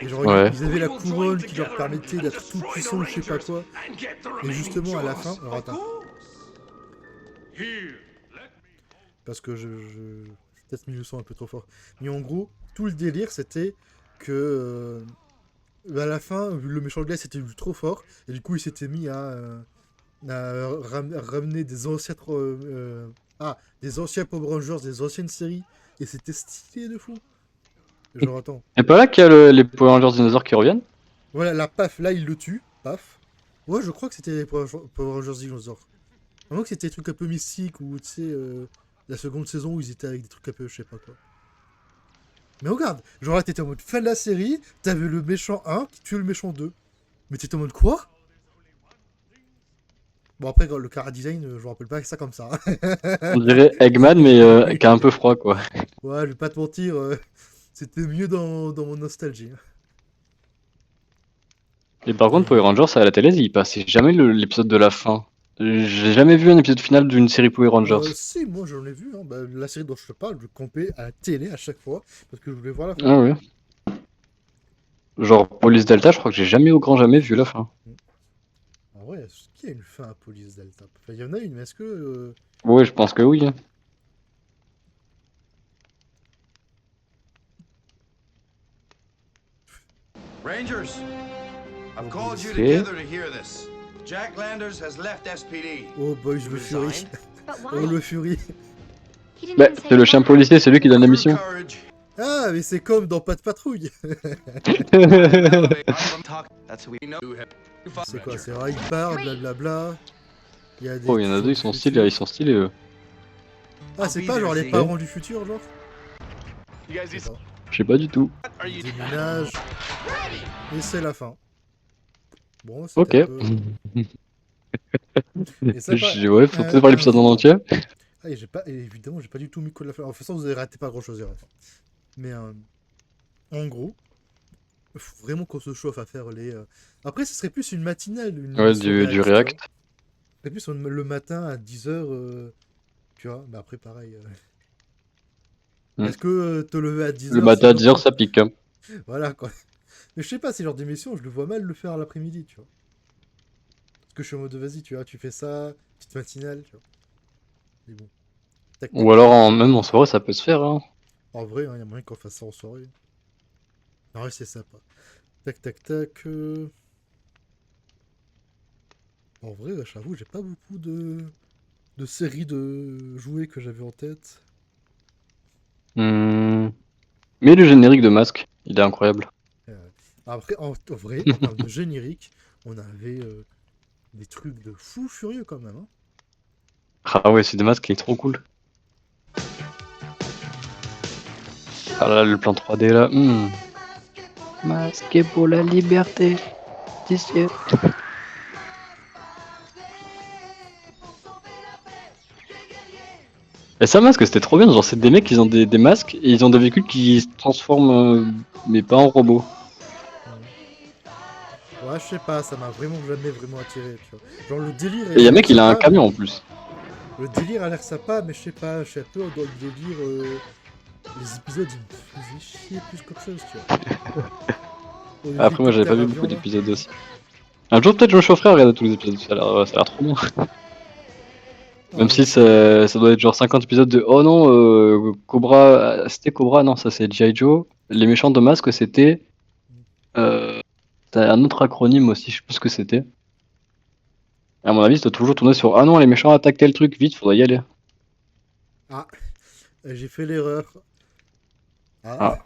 Et genre, Ouais. ils avaient la couronne qui leur permettait d'être tout puissant, je sais pas quoi. Et justement, à la fin. Alors, attends. Parce que j'ai peut-être mis le son un peu trop fort. Mais en gros, tout le délire, c'était que. À la fin, le méchant de glace était trop fort. Et du coup, il s'était mis à ramener des ancêtres. Des anciens Power Rangers, des anciennes séries. Et c'était stylé de fou. Genre, attends. C'est pas là qu'il y a les Power Rangers dinosaures qui reviennent? Voilà, là, paf, là, il le tue. Paf. Ouais, je crois que c'était les Power Rangers dinosaures. À moins que c'était des trucs un peu mystiques ou, tu sais, la seconde saison où ils étaient avec des trucs un peu, je sais pas quoi. Mais regarde, genre là, t'étais en mode fin de la série, t'avais le méchant 1 qui tuait le méchant 2. Mais t'étais en mode quoi? Bon, après, le cara design, je me rappelle pas ça comme ça. On dirait Eggman, mais qui a un peu froid, quoi. Ouais, je vais pas te mentir, c'était mieux dans mon nostalgie. Et par contre, Power Rangers à la télé, il passait jamais l'épisode de la fin. J'ai jamais vu un épisode final d'une série Power Rangers. Si, moi j'en ai vu, hein. Bah, la série dont je te parle, je compais à la télé à chaque fois parce que je voulais voir la fin. Ah ouais. Genre Police Delta, je crois que j'ai jamais au grand jamais vu la fin. En vrai, est-ce qu'il y a une fin à Police Delta? Enfin, il y en a une, mais est-ce que. Ouais, je pense que oui. Rangers, I've called you Okay. together to hear this. Jack Landers has left SPD. Oh boys, He le Fury. resigned. But Oh why? le Fury. He didn't Bah, even say c'est le chien why. policier, c'est lui qui donne la For mission. courage. Ah, mais c'est comme dans Pas de patrouille. That's who we know. C'est quoi? C'est vrai, il part, blablabla. Il y a des. Oh, il y en a deux, ils sont stylés, eux. Ah, c'est pas genre les parents du futur, genre? Je sais pas. Je sais pas du tout. Déminage. Et c'est la fin. Bon, c'est Ok. un peu. Et ça, Ouais, faut peut-être voir l'épisode en entier. Ah, et évidemment, j'ai pas du tout mis code de la fin. De toute façon, vous avez raté pas grand chose, mais en gros, faut vraiment qu'on se chauffe à faire les. Après, ce serait plus une matinale. Une Ouais, émission du réactive, React. tu vois. C'est plus le matin à 10h. Tu vois, mais après, pareil. Est-ce que te lever à 10h Le matin à 10h, ça pique. Hein. Voilà, quoi. Mais je sais pas, c'est genre d'émission, je le vois mal le faire l'après-midi, tu vois. Parce que je suis en mode, vas-y, tu vois, tu fais ça, petite matinale, tu vois. Mais bon. Tac, tac, Ou alors, tac. même en soirée, ça peut se faire. Hein. En vrai, il y a moyen qu'on fasse ça en soirée. En vrai, c'est sympa. Tac, tac, tac. En vrai, j'avoue, j'ai pas beaucoup de séries de jouets que j'avais en tête. Mais le générique de Masque, il est incroyable. Après, en vrai, en termes de générique, on avait des trucs de fou furieux quand même. Hein. Ah ouais, c'est de Masque, il est trop cool. Ah là, le plan 3D là. Masqué pour la liberté. D'ici. Et ça, Masque, c'était trop bien. Genre, c'est des mecs, ils ont des masques et ils ont des véhicules qui se transforment, mais pas en robots. Ouais, je sais pas, ça m'a vraiment jamais vraiment attiré, tu vois. Genre le délire. Et il y a un mec, il a un sympa, camion en plus. Le délire a l'air sympa, mais je sais pas, je suis un peu dans le délire. Les épisodes, ils me faisaient chier plus qu'autre chose, tu vois. Après, moi, j'avais pas vu beaucoup d'épisodes aussi. Un jour, peut-être, je me chaufferai à regarder tous les épisodes. Ça a l'air trop bien. Même si ça doit être genre 50 épisodes de oh non, Cobra, c'était Cobra, non, ça c'est G.I. Joe. Les méchants de Masque, c'était. T'as un autre acronyme aussi, je sais plus ce que c'était. À mon avis, ça doit toujours tourner sur ah non, les méchants attaquent tel truc, vite, faudrait y aller. Ah, j'ai fait l'erreur. Ah.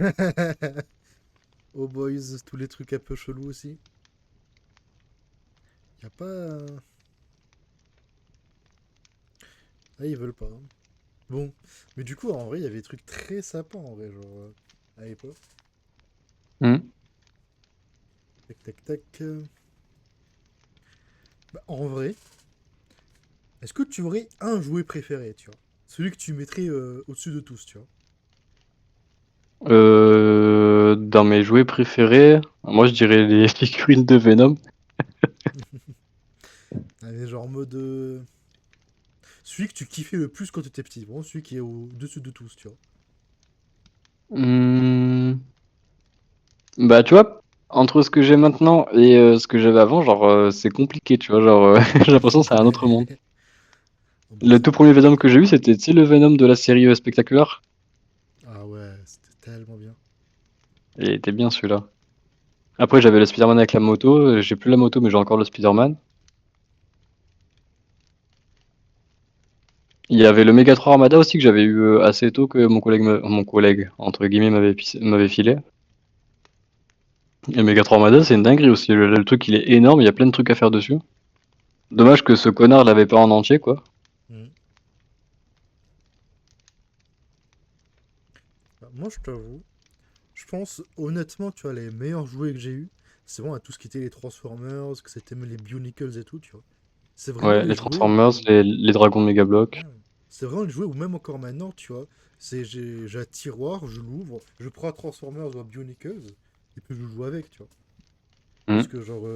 Oh boys, tous les trucs un peu chelous aussi. Y a pas. Ah, ils veulent pas. Hein. Bon, mais du coup, en vrai, il y avait des trucs très sympas en vrai, genre à l'époque. Tac, tac, tac. Bah, en vrai, est-ce que tu aurais un jouet préféré, tu vois? Celui que tu mettrais au-dessus de tous, tu vois? Dans mes jouets préférés, moi je dirais les figurines de Venom. Allez, genre en mode. Celui que tu kiffais le plus quand tu étais petit, bon, celui qui est au-dessus de tous, tu vois. Bah, tu vois, entre ce que j'ai maintenant et ce que j'avais avant, genre, c'est compliqué, tu vois, genre, j'ai l'impression que c'est un autre monde. Oh, bah, Le ça- tout premier Venom que j'ai eu, c'était, tu sais, le Venom de la série Spectacular. Ah ouais, c'était tellement bien. Et il était bien celui-là. Après, j'avais le Spider-Man avec la moto, j'ai plus la moto, mais j'ai encore le Spider-Man. Il y avait le Megatron Armada aussi que j'avais eu assez tôt que mon collègue entre guillemets m'avait filé. Et le Megatron Armada c'est une dinguerie aussi, le truc il est énorme, il y a plein de trucs à faire dessus. Dommage que ce connard l'avait pas en entier quoi. Bah, moi, je t'avoue, je pense honnêtement, tu vois, les meilleurs jouets que j'ai eu, c'est vraiment à tout ce qui était les Transformers, que c'était même les Bionicles et tout, tu vois. C'est vraiment Ouais, les les jouets Transformers, les dragons Mega Block. Ouais. C'est vraiment les jouets où même encore maintenant, tu vois, j'ai un tiroir, je l'ouvre, je prends un Transformers ou un Bionicles, et puis je joue avec, tu vois. Parce que genre...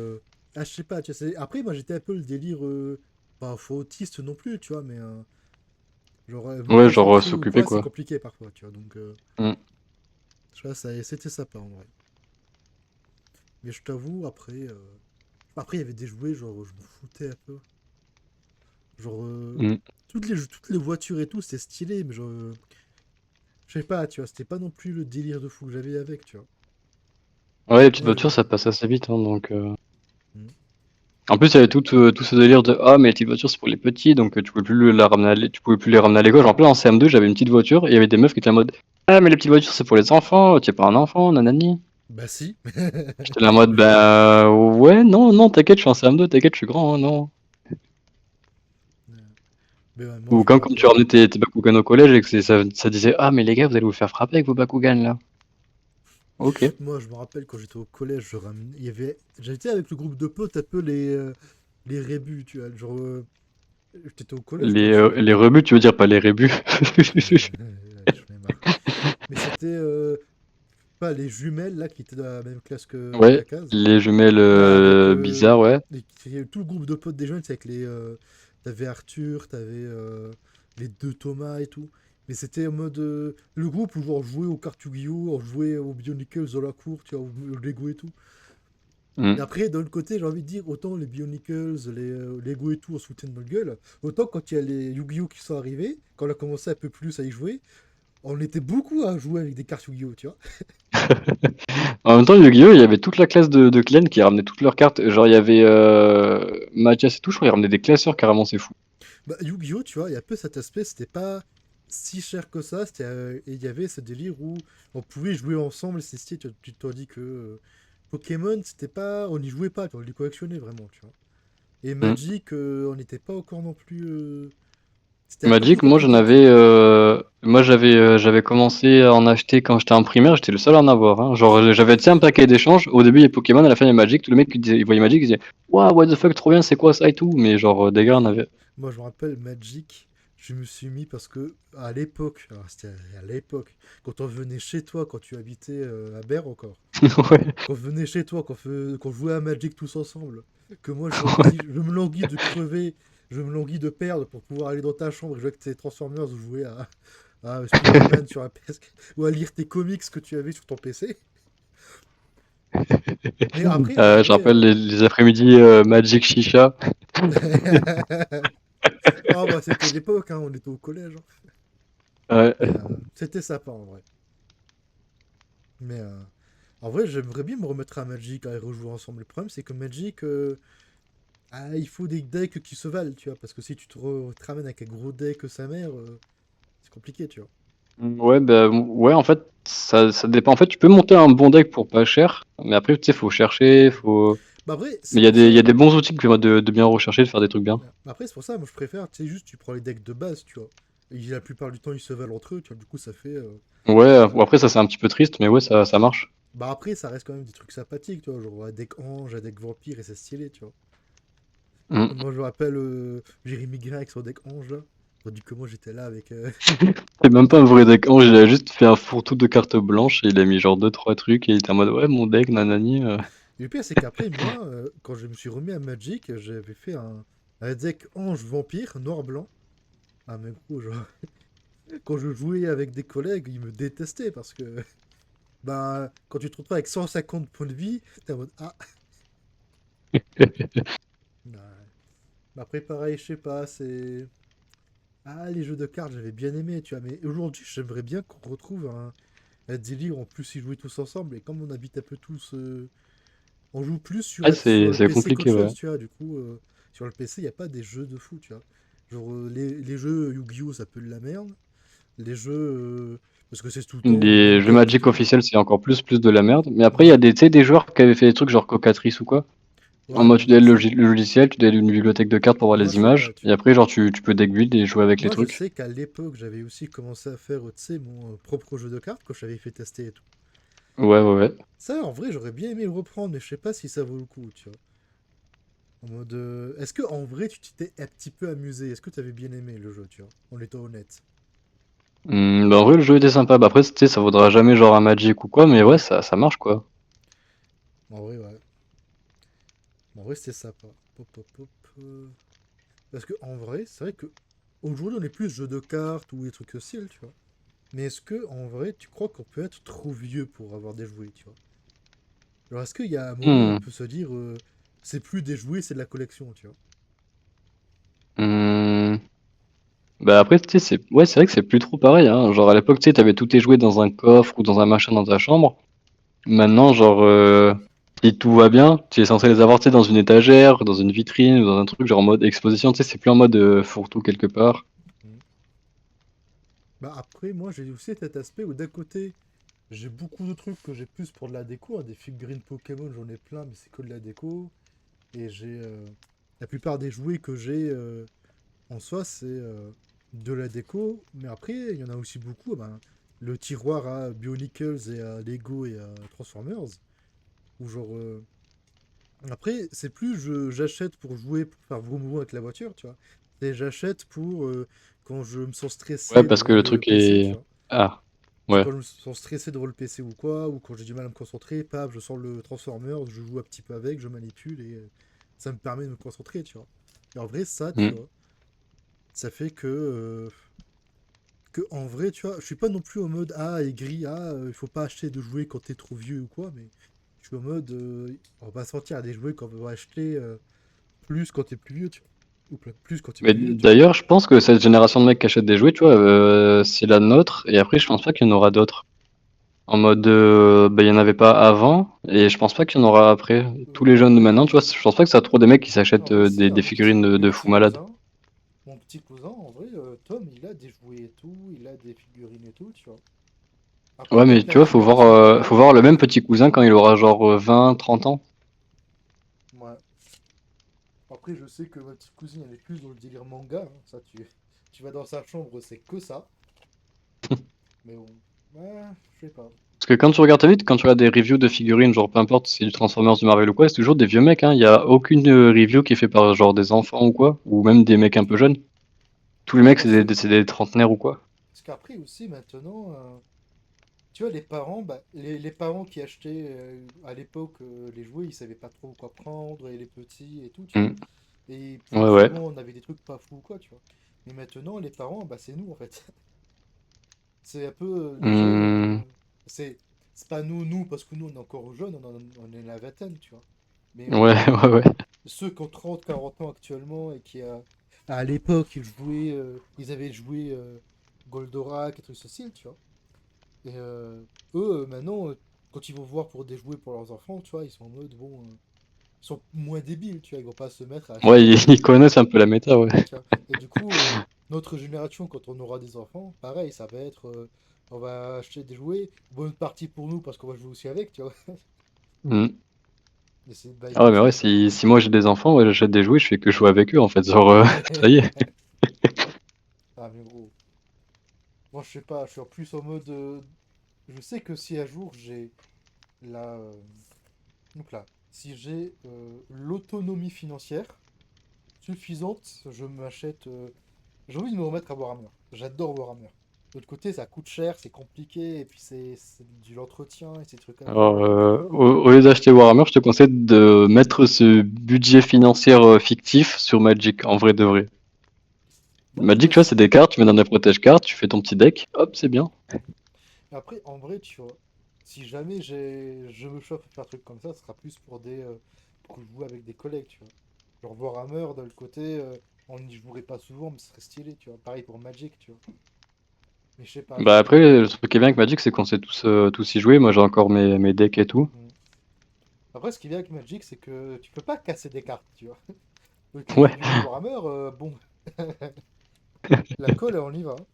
Ah, je sais pas, tu sais... Après, moi, j'étais un peu le délire... Pas faux autiste non plus, tu vois, mais... genre, me Ouais, genre concentrer ou s'occuper quoi, c'est quoi. compliqué parfois, tu vois. Donc, Mm. je vois, c'était sympa, en vrai. Mais je t'avoue, après... Après, il y avait des jouets, genre, je me foutais un peu. Genre... Mm. toutes les voitures et tout, c'était stylé, mais genre... je sais pas, tu vois, c'était pas non plus le délire de fou que j'avais avec, tu vois. Ouais, les petites Moi, voitures, ça passe assez vite, hein, donc. Mm. En plus, il y avait tout ce délire de ah, mais les petites voitures, c'est pour les petits, donc tu pouvais plus la ramener tu pouvais plus les ramener à l'école. Genre, en plein en CM2, j'avais une petite voiture et il y avait des meufs qui étaient en mode ah, mais les petites voitures, c'est pour les enfants, tu es pas un enfant, nanani. Bah si. J'étais là en mode bah ouais, non, non, t'inquiète, je suis en CM2, t'inquiète, je suis grand, hein, non. Mais ouais, moi, Ou je me quand tu rappelle. ramenais tes Bakugan au collège et que ça disait ah, mais les gars, vous allez vous faire frapper avec vos Bakugan là. Ok. Moi, je me rappelle quand j'étais au collège, je ramenais... il y avait... J'étais avec le groupe de potes un peu les rébus, tu vois. Genre, j'étais au collège quand Les rebuts, tu veux dire pas les rébus. je m'en marre. Mais c'était pas les jumelles là qui étaient dans la même classe que Ouais, Kakaz. les jumelles Là, avec bizarres, ouais. il y avait tout le groupe de potes des jeunes, c'est avec les. T'avais Arthur, t'avais les deux Thomas et tout. Mais c'était en mode. Le groupe où genre, on jouait au cartes Yu-Gi-Oh!, on jouait aux Bionicles dans la cour, tu vois, au Lego et tout. Mm. Et après, d'un autre côté, j'ai envie de dire, autant les Bionicles, les Lego et tout, on se foutait de notre gueule. Autant quand il y a les Yu-Gi-Oh! Qui sont arrivés, quand on a commencé un peu plus à y jouer, on était beaucoup à jouer avec des cartes Yu-Gi-Oh! Tu vois. En même temps, Yu-Gi-Oh! Il y avait toute la classe de clan qui ramenait toutes leurs cartes. Genre, il y avait Mathias et tout, je crois, il ramenait des classeurs carrément, c'est fou. Bah, Yu-Gi-Oh! Tu vois, il y a un peu cet aspect, c'était pas si cher que ça. Et il y avait ce délire où on pouvait jouer ensemble. C'est stylé, tu t'as dit que Pokémon, c'était pas. On n'y jouait pas, on les collectionnait vraiment, tu vois. Et Mm. Magic, on n'était pas encore non plus. C'était un peu plus Magic, moi j'en compliqué, tu avais, vois. j'avais commencé à en acheter quand j'étais en primaire, j'étais le seul à en avoir, hein. Genre j'avais tu sais un paquet d'échanges, au début il y a Pokémon, à la fin il y a Magic, tout le mec il voyait Magic, il disait waouh what the fuck trop bien c'est quoi ça et tout, mais genre des gars en avaient. Moi, je me rappelle Magic, je me suis mis parce que à l'époque, alors c'était à l'époque, quand on venait chez toi, quand tu habitais à Berre encore, Ouais, quand on venait chez toi, qu'on jouait à Magic tous ensemble, que moi je me dis, je me languis de crever, je me languis de perdre pour pouvoir aller dans ta chambre et jouer avec tes Transformers ou jouer à Spider-Man sur un PS ou à lire tes comics que tu avais sur ton PC. Mais après, en Je vrai, rappelle les après-midi Magic Chicha. ah bah c'était l'époque, hein, on était au collège, hein. Ouais. Mais c'était sympa en vrai. Mais en vrai, j'aimerais bien me remettre à Magic et rejouer ensemble. Le problème, c'est que Magic, il faut des decks qui se valent, tu vois. Parce que si tu te ramènes avec un gros deck sa mère, c'est compliqué, tu vois. Ouais, bah, ouais, en fait, ça dépend. En fait, tu peux monter un bon deck pour pas cher, mais après, tu sais, faut chercher, faut. Bah après, Mais c'est pour ça. il y a des bons outils qui permettent de bien rechercher, de faire des trucs bien. Après, c'est pour ça, moi je préfère, tu sais, juste tu prends les decks de base, tu vois. Et la plupart du temps, ils se valent entre eux, tu vois. Du coup, ça fait. Ouais, ou après, ça c'est un petit peu triste, mais ouais, ça marche. Bah après, ça reste quand même des trucs sympathiques, tu vois. Genre un deck ange, un deck vampire, et c'est stylé, tu vois. Mm. Moi, je me rappelle Jérémy Grain avec son deck ange, là. Tandis que moi, j'étais là avec. C'est même pas un vrai deck ange, il a juste fait un fourre-tout de cartes blanches et il a mis genre deux trois trucs et il était en mode ouais, mon deck, nanani. Et le pire, c'est qu'après, moi, quand je me suis remis à Magic, j'avais fait un deck ange vampire noir-blanc. Ah, mais gros, genre, quand je jouais avec des collègues, ils me détestaient parce que, ben, quand tu te retrouves avec 150 points de vie, t'es en mode ah. Ouais. Mais après, pareil, je sais pas, c'est. Ah, les jeux de cartes, j'avais bien aimé, tu vois. Mais aujourd'hui, j'aimerais bien qu'on retrouve un délire. En plus, y jouer tous ensemble. Et comme on habite un peu tous. On joue plus Ouais, sur le c'est PC qu'autre compliqué, ouais. chose, tu vois. Du coup, sur le PC, il n'y a pas des jeux de fou, tu vois. Genre, les jeux Yu-Gi-Oh! Ça pue de la merde. Les jeux. Parce que c'est tout le temps les mêmes Les jeux decks et Magic tout. officiels, c'est encore plus de la merde. Mais après, il y a Ouais. des, tu sais, des joueurs qui avaient fait des trucs genre Cocatrice ou quoi. En Ouais, mode, bah tu moi, downloades tu sais. le logiciel, tu downloades une bibliothèque de cartes pour voir Moi, les je sais pas, images. tu Et vois. après, genre, tu peux deck build et jouer avec les Moi, je trucs. sais qu'à l'époque, j'avais aussi commencé à faire, tu sais, mon propre jeu de cartes que j'avais fait tester et tout. Ouais, ouais, ouais. Ça, en vrai, j'aurais bien aimé le reprendre, mais je sais pas si ça vaut le coup, tu vois. En mode. Est-ce que en vrai, tu t'étais un petit peu amusé? Est-ce que tu avais bien aimé le jeu, tu vois? En étant honnête. Bah, en vrai, le jeu était sympa. Bah, après, tu sais, ça vaudra jamais genre un Magic ou quoi, mais ouais, Ouais, ça marche quoi. en vrai, ouais. vrai, c'est sympa. Hop, hop, hop, Parce que en vrai, c'est vrai que aujourd'hui, on est plus jeux de cartes ou des trucs sociaux, tu vois. Mais est-ce que en vrai, tu crois qu'on peut être trop vieux pour avoir des jouets, tu vois? Alors, est-ce qu'il y a un moment où on Hmm. peut se dire, c'est plus des jouets, c'est de la collection, tu vois? Hmm. Bah après, tu sais, ouais, c'est vrai que c'est plus trop pareil, hein. Genre à l'époque, tu sais, t'avais tous tes jouets dans un coffre ou dans un machin dans ta chambre. Maintenant, genre, si tout va bien, tu es censé les avoir, tu sais, dans une étagère, dans une vitrine ou dans un truc genre en mode exposition, tu sais, c'est plus en mode fourre-tout quelque part. Mm. Bah après, moi, j'ai aussi cet aspect où d'un côté, j'ai beaucoup de trucs que j'ai plus pour de la déco, hein. Des figurines Pokémon, j'en ai plein, mais c'est que de la déco. Et j'ai la plupart des jouets que j'ai en soi, c'est de la déco. Mais après, il y en a aussi beaucoup. Ben, le tiroir à Bionicles et à Lego et à Transformers. Ou genre. Après, c'est plus j'achète pour jouer, pour faire vroom vroom avec la voiture, tu vois. C'est j'achète pour quand je me sens Ouais, stressé parce que devant le le truc PC, tu est... vois. Ah, C'est ouais. quand je me sens stressé devant le PC ou quoi, ou quand j'ai du mal à me concentrer, paf, je sors le Transformers, je joue un petit peu avec, je manipule et ça me permet de me concentrer, tu vois. Et en vrai, ça, tu Hmm. vois, ça fait que en vrai, tu vois, je suis pas non plus au mode ah aigri, ah il faut pas acheter de jouets quand t'es trop vieux ou quoi, mais je suis au mode on va pas sortir à des jouets qu'on va acheter plus quand t'es plus vieux, tu vois. Ou plus quand t'es Mais plus vieux, tu vois. d'ailleurs, je pense que cette génération de mecs qui achètent des jouets, tu vois, c'est la nôtre, et après, je pense pas qu'il y en aura d'autres. En mode, bah, il y en avait pas avant, et je pense pas qu'il y en aura après. Tous les jeunes de maintenant, tu vois, je pense pas que ça a trop des mecs qui En s'achètent vrai, si, des figurines de fous malades. mon petit cousin, en vrai, Tom, il a des jouets et tout, il a des figurines et tout, tu vois. Après, Ouais, mais peut-être la tu vois, génération de mes faut parents. voir le même petit cousin quand il aura genre 20, 30 ans. Ouais. Après, je sais que ma petite cousine, elle est plus dans le délire manga, hein. Ça, tu vas dans sa chambre, c'est que ça. Mais bon, ouais, je sais pas. Parce que quand tu regardes, t'as vu, quand tu regardes des reviews de figurines, genre peu importe si c'est du Transformers, du Marvel ou quoi, c'est toujours des vieux mecs, hein. Il y a aucune review qui est fait par genre des enfants ou quoi, ou même des mecs un peu jeunes. Tous les Ouais, mecs, parce, c'est des trentenaires ou quoi. parce qu'après aussi, maintenant, tu vois, les parents, bah, les parents qui achetaient à l'époque les jouets, ils savaient pas trop quoi prendre, et les petits et tout, tu vois. Hmm. Et Ouais, ouais. souvent, on avait des trucs pas fous, quoi, tu vois. Mais maintenant, les parents, bah, c'est nous, en fait. C'est un peu les jeunes. Hmm. C'est pas nous, parce que nous, on est encore jeunes, on est la vingtaine, tu vois. Mais Ouais, ouais, ouais. ceux qui ont 30 40 ans actuellement et qui, à l'époque, ils avaient joué Goldorak et trucs ceci, tu vois. Et eux, maintenant, quand ils vont voir pour des jouets pour leurs enfants, tu vois, ils sont en mode, bon, ils sont moins débiles, tu vois, ils vont pas se mettre à Ouais, acheter ils connaissent un peu la méta, ouais. tu vois. Et du coup, notre génération, quand on aura des enfants, pareil, ça va être, on va acheter des jouets, bonne partie pour nous parce qu'on va jouer aussi avec, tu vois. Hmm. Et c'est bail Ah ouais, comme mais ça, ouais, tu vois. si moi j'ai des enfants, ouais, j'achète des jouets, je fais que jouer avec eux, en fait. Genre, ça y est. Ah mais gros, moi je sais pas, je suis en plus en mode, je sais que si un jour j'ai la, donc là, si j'ai l'autonomie financière suffisante, je m'achète, j'ai envie de me remettre à Warhammer. J'adore Warhammer. De l'autre côté, ça coûte cher, c'est compliqué, et puis c'est du l'entretien et ces trucs à Alors, faire. Donc, au lieu d'acheter Warhammer, je te conseille de mettre ce budget financier fictif sur Magic, en vrai de vrai. ouais, Magic, bah, tu vois, c'est des cartes, tu mets dans des protège-cartes, tu fais ton petit deck, hop, c'est bien. après, en vrai, tu vois, si jamais je me chauffe à faire un truc comme ça, ce sera plus pour jouer avec des collègues, tu vois. Genre Warhammer, de l'autre côté, on n'y jouerait pas souvent, mais ce serait stylé, tu vois. Pareil pour Magic, tu vois. Mais je sais pas, Bah j'ai après, pas. le truc qui est bien avec Magic, c'est qu'on sait tous y jouer. Moi, j'ai encore mes decks et tout. Hmm. Après, ce qui est bien avec Magic, c'est que tu peux pas casser des cartes, tu vois. Avec les Ouais. figurines Warhammer, bon, la colle, on y va, hein.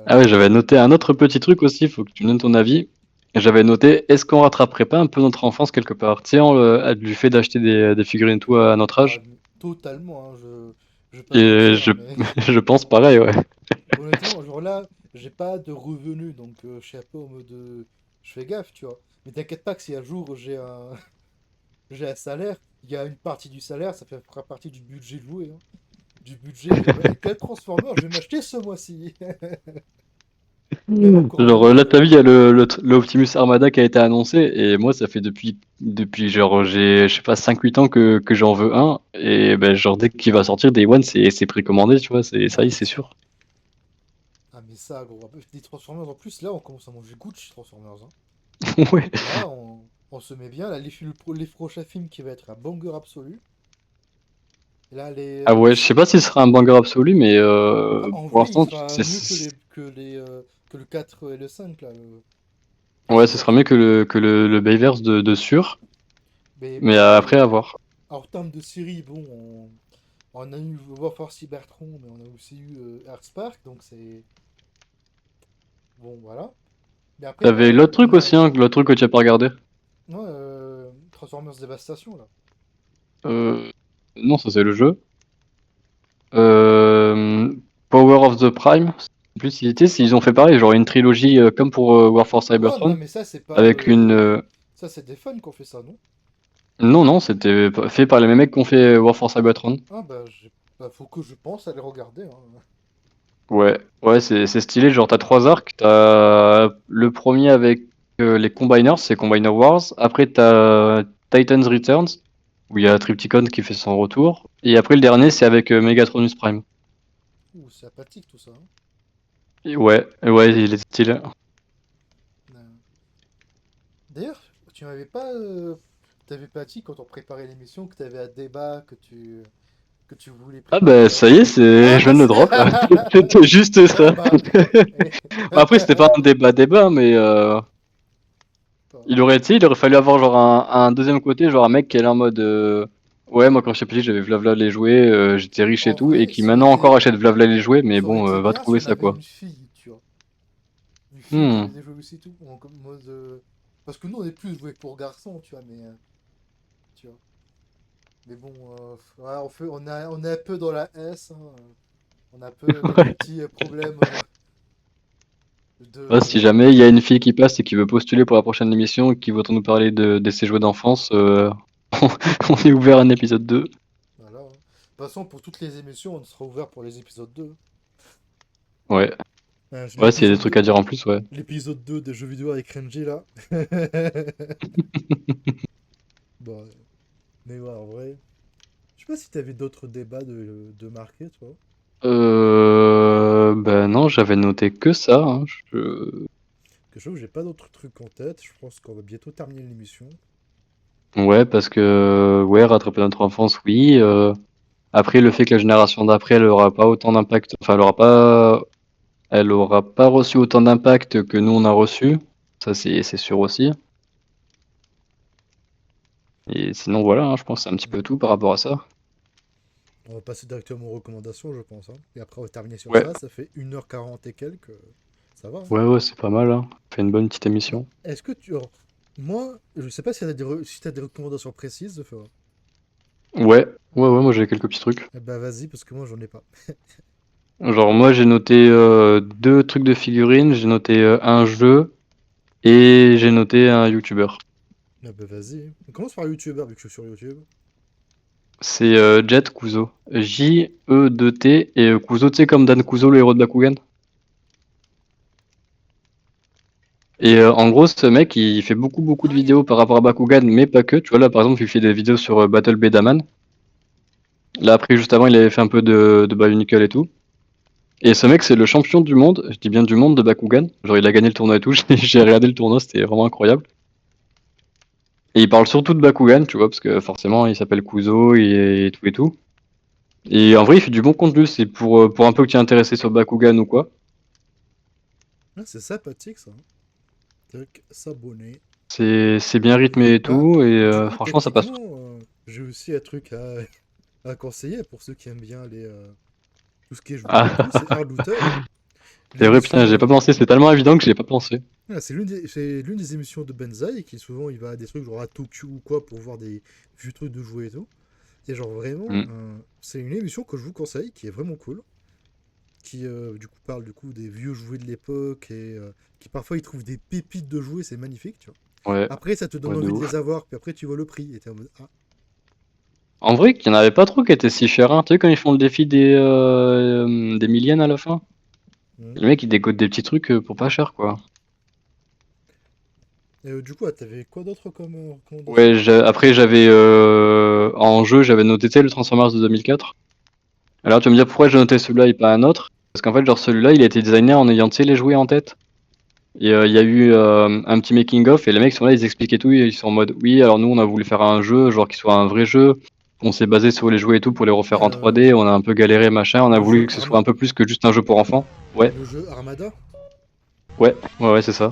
Ah ouais, Là, j'avais noté un autre petit truc aussi, faut que tu me donnes ton avis. J'avais noté, est-ce qu'on rattraperait pas un peu notre enfance quelque part? Tu sais, du fait d'acheter des figurines et tout à notre ah, âge. totalement, hein, je vais pas te Et mentir, hein, mais je pense pareil, ouais. honnêtement, genre là, j'ai pas de revenus, donc je suis un peu en mode. Je fais gaffe, tu vois. Mais t'inquiète pas que si un jour j'ai un salaire, il y a une partie du salaire, fera partie du budget loué, hein. Du budget de. Ouais, quel Transformer je vais m'acheter ce mois-ci? Même encore Genre maintenant, là, t'as vu, il y a le Optimus Armada qui a été annoncé, et moi, ça fait depuis genre, j'ai, je sais pas, 5-8 ans que j'en veux un, et ben, genre, dès qu'il va sortir, Day One, c'est précommandé, tu vois, ça y est, c'est sûr. Ah, mais ça, gros. Des Transformers en plus, là, on commence à manger Gucci Transformers. Hein. Ouais. Là, on se met bien. Là, les prochains films qui va être un banger absolu. Là, Ah ouais, je sais pas si ce sera un banger absolu, mais bah, en pour vrai, il l'instant, sera mieux que le 4 et le 5 là. Le ouais, ce sera Cybertron. mieux que le Bayverse de sûr, Mais mais pareil, après, à voir. en termes de série, bon, on a eu Warforce Cybertron, mais on a aussi eu Earthspark, donc c'est. Bon, voilà. Mais après, T'avais pareil, l'autre on truc a. aussi, hein, l'autre truc que tu as pas regardé. Non, Transformers Devastation, là. Euh, non, ça c'est le jeu. Euh, Power of the Prime. En plus, ils ont fait pareil, genre une trilogie comme pour War for Ouais, Cybertron, mais ça, c'est pas. avec une. Ça, c'est des fans qui ont fait ça, non? Non, non, c'était fait par les mêmes mecs qui ont fait War for Cybertron. Ah, bah, faut que je pense à les regarder. Hein. Ouais, ouais, c'est stylé. Genre, t'as 3 arcs. T'as le premier avec les Combiners, c'est Combiner Wars. Après, t'as Titan's Returns, où il y a Triptychon qui fait son retour. Et après, le dernier, c'est avec Megatronus Prime. Ouh, c'est sympathique tout ça. Hein. Et ouais, il est stylé. Euh, D'ailleurs, tu m'avais pas. T'avais pas dit quand on préparait l'émission que t'avais un débat que tu voulais Ah bah préparer. ça y est, Ah, je viens bah de le c'est. drop. C'était juste Ah, ça. bah. Après, c'était pas un débat, mais il aurait fallu avoir genre un deuxième côté, genre un mec qui est là en mode ouais, moi quand j'étais petit, j'avais v'là les jouets, j'étais riche et En tout, et vrai, qui maintenant encore achète v'là les jouets, mais ça aurait bon, été va bien si trouver on ça avait quoi. une fille, tu vois. Une fille qui avait Hmm. des jeux aussi, tout. Comme mode. Parce que nous, on est plus joué pour garçons, tu vois, mais. Tu vois. Mais bon, ouais, on est un peu dans la S. Hein. On a un peu quelques petits problèmes Ouais, si de. jamais il y a une fille qui passe et qui veut postuler pour la prochaine émission et qui veut nous parler de ses jouets d'enfance, on est ouvert à un épisode 2. Voilà. Hein. De toute façon, pour toutes les émissions, on sera ouvert pour les épisodes 2. Ouais, Hein, ouais, s'il y a des trucs à dire en plus, ouais. l'épisode 2 des jeux vidéo avec Renji là. Bon, mais ouais, en vrai. Je sais pas si t'avais d'autres débats de marquer, toi. Ben non, j'avais noté que ça, hein. Que je trouve que j'ai pas d'autres trucs en tête. Je pense qu'on va bientôt terminer l'émission. Ouais, parce que ouais, rattraper notre enfance, oui. Après, le fait que la génération d'après, elle aura pas autant d'impact, enfin, elle aura pas reçu autant d'impact que nous on a reçu. Ça, c'est sûr aussi. Et sinon, voilà, hein, je pense que c'est un petit peu tout par rapport à ça. On va passer directement aux recommandations, je pense. Hein. Et après, on va terminer sur Ouais, ça. Ça fait 1h40 et quelques. Ça va. Hein. ouais, c'est pas mal, hein. On fait une bonne petite émission. Est-ce que tu. Alors, moi, je sais pas si t'as des recommandations précises de faire. Ouais, moi j'ai quelques petits trucs. Eh ben, vas-y, parce que moi, j'en ai pas. Genre, moi j'ai noté 2 trucs de figurines, j'ai noté un jeu et j'ai noté un YouTuber. Eh ben, vas-y. On commence par YouTuber, vu que je suis sur YouTube. C'est Jet Kuzo. J-E-2-T et Kuzo, tu sais, comme Dan Kuzo, le héros de Bakugan. Et en gros, ce mec, il fait beaucoup de vidéos par rapport à Bakugan, mais pas que. Tu vois, là, par exemple, il fait des vidéos sur Battle Bedaman. Là, après, juste avant, il avait fait un peu de Bionicle et tout. Et ce mec, c'est le champion du monde, je dis bien du monde de Bakugan. Genre, il a gagné le tournoi et tout. J'ai regardé le tournoi, c'était vraiment incroyable. Et il parle surtout de Bakugan, tu vois, parce que forcément, il s'appelle Kuzo et tout et tout. Et en vrai, il fait du bon contenu, c'est pour un peu que tu es intéressé sur Bakugan ou quoi. Ah, c'est sympathique, ça. Hein. Tac, s'abonner. C'est bien rythmé et Bah, tout, et du coup, franchement, ça passe. techniquement, j'ai aussi un truc à conseiller pour ceux qui aiment bien tout ce qui est jeux vidéo et tout. Ah, C'est Hard Looter. c'est vrai, putain, L'émission. j'ai pas pensé, c'est tellement évident que j'ai pas pensé. C'est l'une des émissions de Benzaï qui souvent il va à des trucs genre à Tokyo ou quoi pour voir des vieux trucs de jouets et tout. Et genre vraiment, Mm. c'est une émission que je vous conseille qui est vraiment cool. Qui du coup parle du coup des vieux jouets de l'époque et qui parfois ils trouvent des pépites de jouets, c'est magnifique, tu vois. Ouais, Après ça te donne ouais, de envie de les ouf. avoir, puis après tu vois le prix et t'es en mode ah. En vrai, qu'il n'y en avait pas trop qui étaient si chers, hein. Tu sais, quand ils font le défi des millions à la fin? Le mec, il décode des petits trucs pour pas cher, quoi. Et du coup, t'avais quoi d'autre comme recommandation? Ouais, après, j'avais en jeu, j'avais noté tu sais, le Transformers de 2004. Alors, tu vas me dire pourquoi j'ai noté celui-là et pas un autre? Parce qu'en fait, genre, celui-là, il a été designé en ayant, tu sais, les jouets en tête. Et il y a eu un petit making-of, et les mecs sont là, ils expliquaient tout, et ils sont en mode, oui, alors nous, on a voulu faire un jeu, genre, qui soit un vrai jeu. On s'est basé sur les jouets et tout pour les refaire en 3D, on a un peu galéré, machin, on a le voulu jeu que ce soit un peu plus que juste un jeu pour enfants. Ouais, Le jeu Armada? ouais, c'est ça.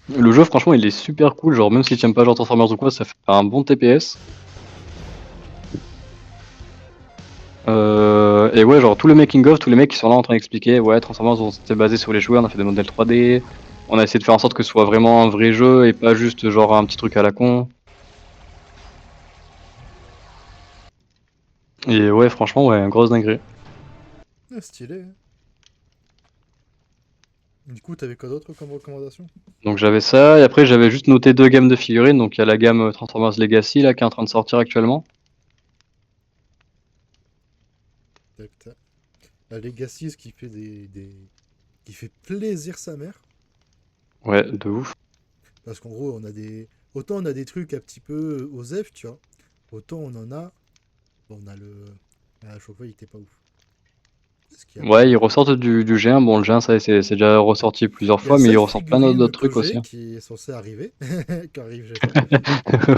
Le jeu, franchement, il est super cool. Genre, même si tu aimes pas genre Transformers ou quoi, ça fait un bon TPS. Et ouais, genre, tout le making-of, tous les mecs qui sont là en train d'expliquer, ouais, Transformers, on s'était basé sur les jouets, on a fait des modèles 3D. On a essayé de faire en sorte que ce soit vraiment un vrai jeu et pas juste genre un petit truc à la con. Et ouais, franchement, ouais, grosse dinguerie. Ah, stylé. Hein. Du coup, t'avais quoi d'autre comme recommandation? Donc j'avais ça, et après j'avais juste noté 2 gammes de figurines. Donc il y a la gamme Transformers Legacy là qui est en train de sortir actuellement. Tac, tac. La Legacy, ce qui fait qui fait plaisir sa mère. Ouais, de ouf. Parce qu'en gros, autant on a des trucs un petit peu aux F, tu vois. Autant on en a. Bon, on a le. Ah, à chaque fois, il était pas ouf. Est-ce qu'il y a Ouais, plein ils de. ressortent du G1. Bon, le G1, ça c'est déjà ressorti plusieurs Il y a fois, mais ils cette ressortent plein d'autres figurine que trucs aussi. j'ai Hein. qui est censée arriver. Qui arrive, j'ai pas.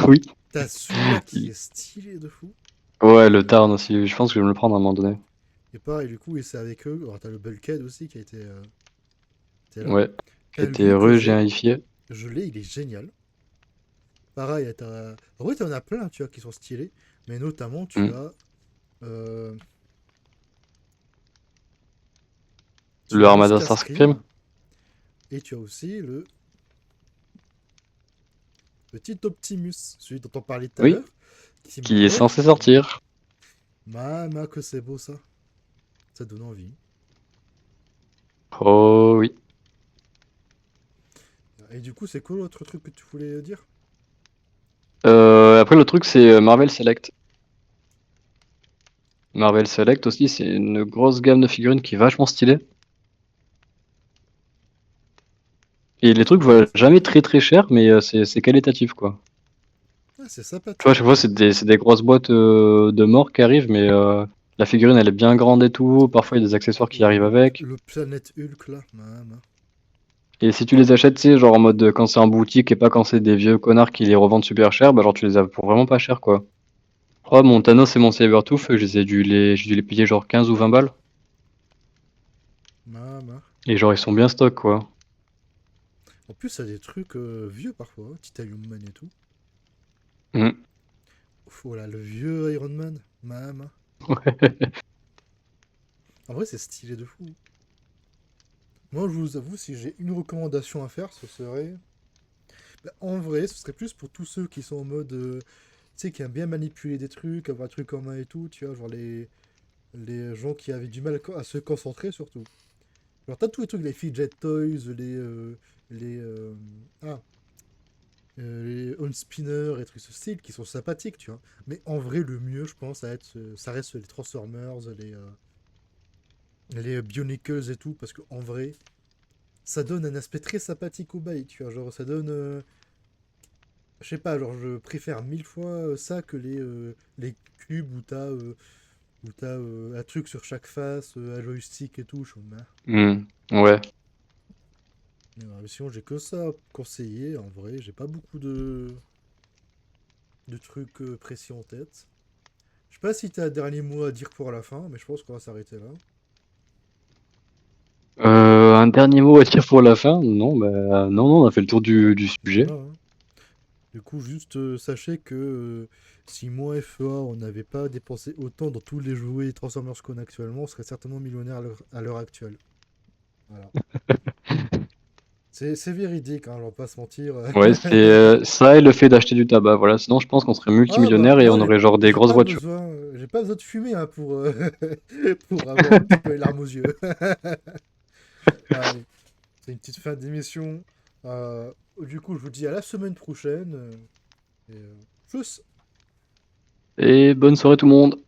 Oui. T'as celui-là qui est stylé de fou. Ouais, Et, le Tarn aussi. Je pense que je vais me le prendre à un moment donné. et pareil, du coup, et c'est avec eux. Alors, t'as le Bulkhead aussi qui a été là. Ouais. Qui a T'as été lui que j'ai. re-géifié. Je l'ai, il est génial. Pareil, en vrai, t'en as plein, tu vois, qui sont stylés. Mais notamment, tu Mm. as. euh, Le Tu as le Armada Starscream. Starscream. Et tu as aussi le petit Optimus, celui dont on parlait tout à Oui. l'heure. Qui m'a Qui est l'air. censé sortir. Mama, que c'est beau ça. Ça donne envie. Oh oui. Et du coup, c'est quoi l'autre truc que tu voulais dire? Après, le truc, c'est Marvel Select. Marvel Select aussi, c'est une grosse gamme de figurines qui est vachement stylée. Et les trucs Marvel, valent jamais très très cher, mais c'est qualitatif quoi. ah, c'est Tu vois, à sympathique. chaque fois, c'est des grosses boîtes de mort qui arrivent, mais la figurine elle est bien grande et tout. Parfois, il y a des accessoires qui arrivent avec. Le Planète Hulk là. Mama. Et si tu les achètes, tu sais, genre en mode quand c'est en boutique et pas quand c'est des vieux connards qui les revendent super cher, bah genre tu les as pour vraiment pas cher quoi. Oh, mon Thanos et mon Sabertooth, j'ai dû les payer genre 15 ou 20 balles. Mama. Et genre ils sont bien stock quoi. En plus, ça a des trucs vieux parfois. Hein, Titanium Man et tout. Mm. Voilà, le vieux Iron Man. Mama. En vrai, c'est stylé de fou. Moi, je vous avoue, si j'ai une recommandation à faire, ce serait. Bah, en vrai, ce serait plus pour tous ceux qui sont en mode. Tu sais, qui aiment bien manipuler des trucs, avoir des trucs en main et tout, tu vois, genre les gens qui avaient du mal à se concentrer surtout. Genre, t'as tous les trucs, les fidget toys, les. Ah, les on spinner et trucs de ce style qui sont sympathiques, tu vois. Mais en vrai, le mieux, je pense, ça reste les Transformers, les Bionicles et tout, parce qu'en vrai, ça donne un aspect très sympathique au bail, tu vois. Genre, ça donne. Je sais pas, genre, je préfère 1000 fois ça que les cubes où t'as un truc sur chaque face, un joystick et tout. Je suis en mode, Mm. Ouais. sinon, j'ai que ça à conseiller. En vrai, j'ai pas beaucoup de trucs précis en tête. Je sais pas si t'as un dernier mot à dire pour la fin, mais je pense qu'on va s'arrêter là. Un dernier mot à dire pour la fin? Non, bah non, on a fait le tour du sujet. Voilà. Hein. Du coup, juste sachez que si moi FEA, on n'avait pas dépensé autant dans tous les jouets Transformers qu'on a actuellement, on serait certainement millionnaire à l'heure actuelle. Voilà. C'est véridique, hein, on va pas se mentir. Ouais, c'est ça et le fait d'acheter du tabac, voilà. Sinon, je pense qu'on serait Ah bah, multimillionnaire et moi on aurait genre des grosses voitures. j'ai pas besoin de fumer hein, pour avoir un petit peu les larmes aux yeux. Allez, c'est une petite fin d'émission. Du coup, je vous dis à la semaine prochaine. Et, tchuss. Et bonne soirée tout le monde!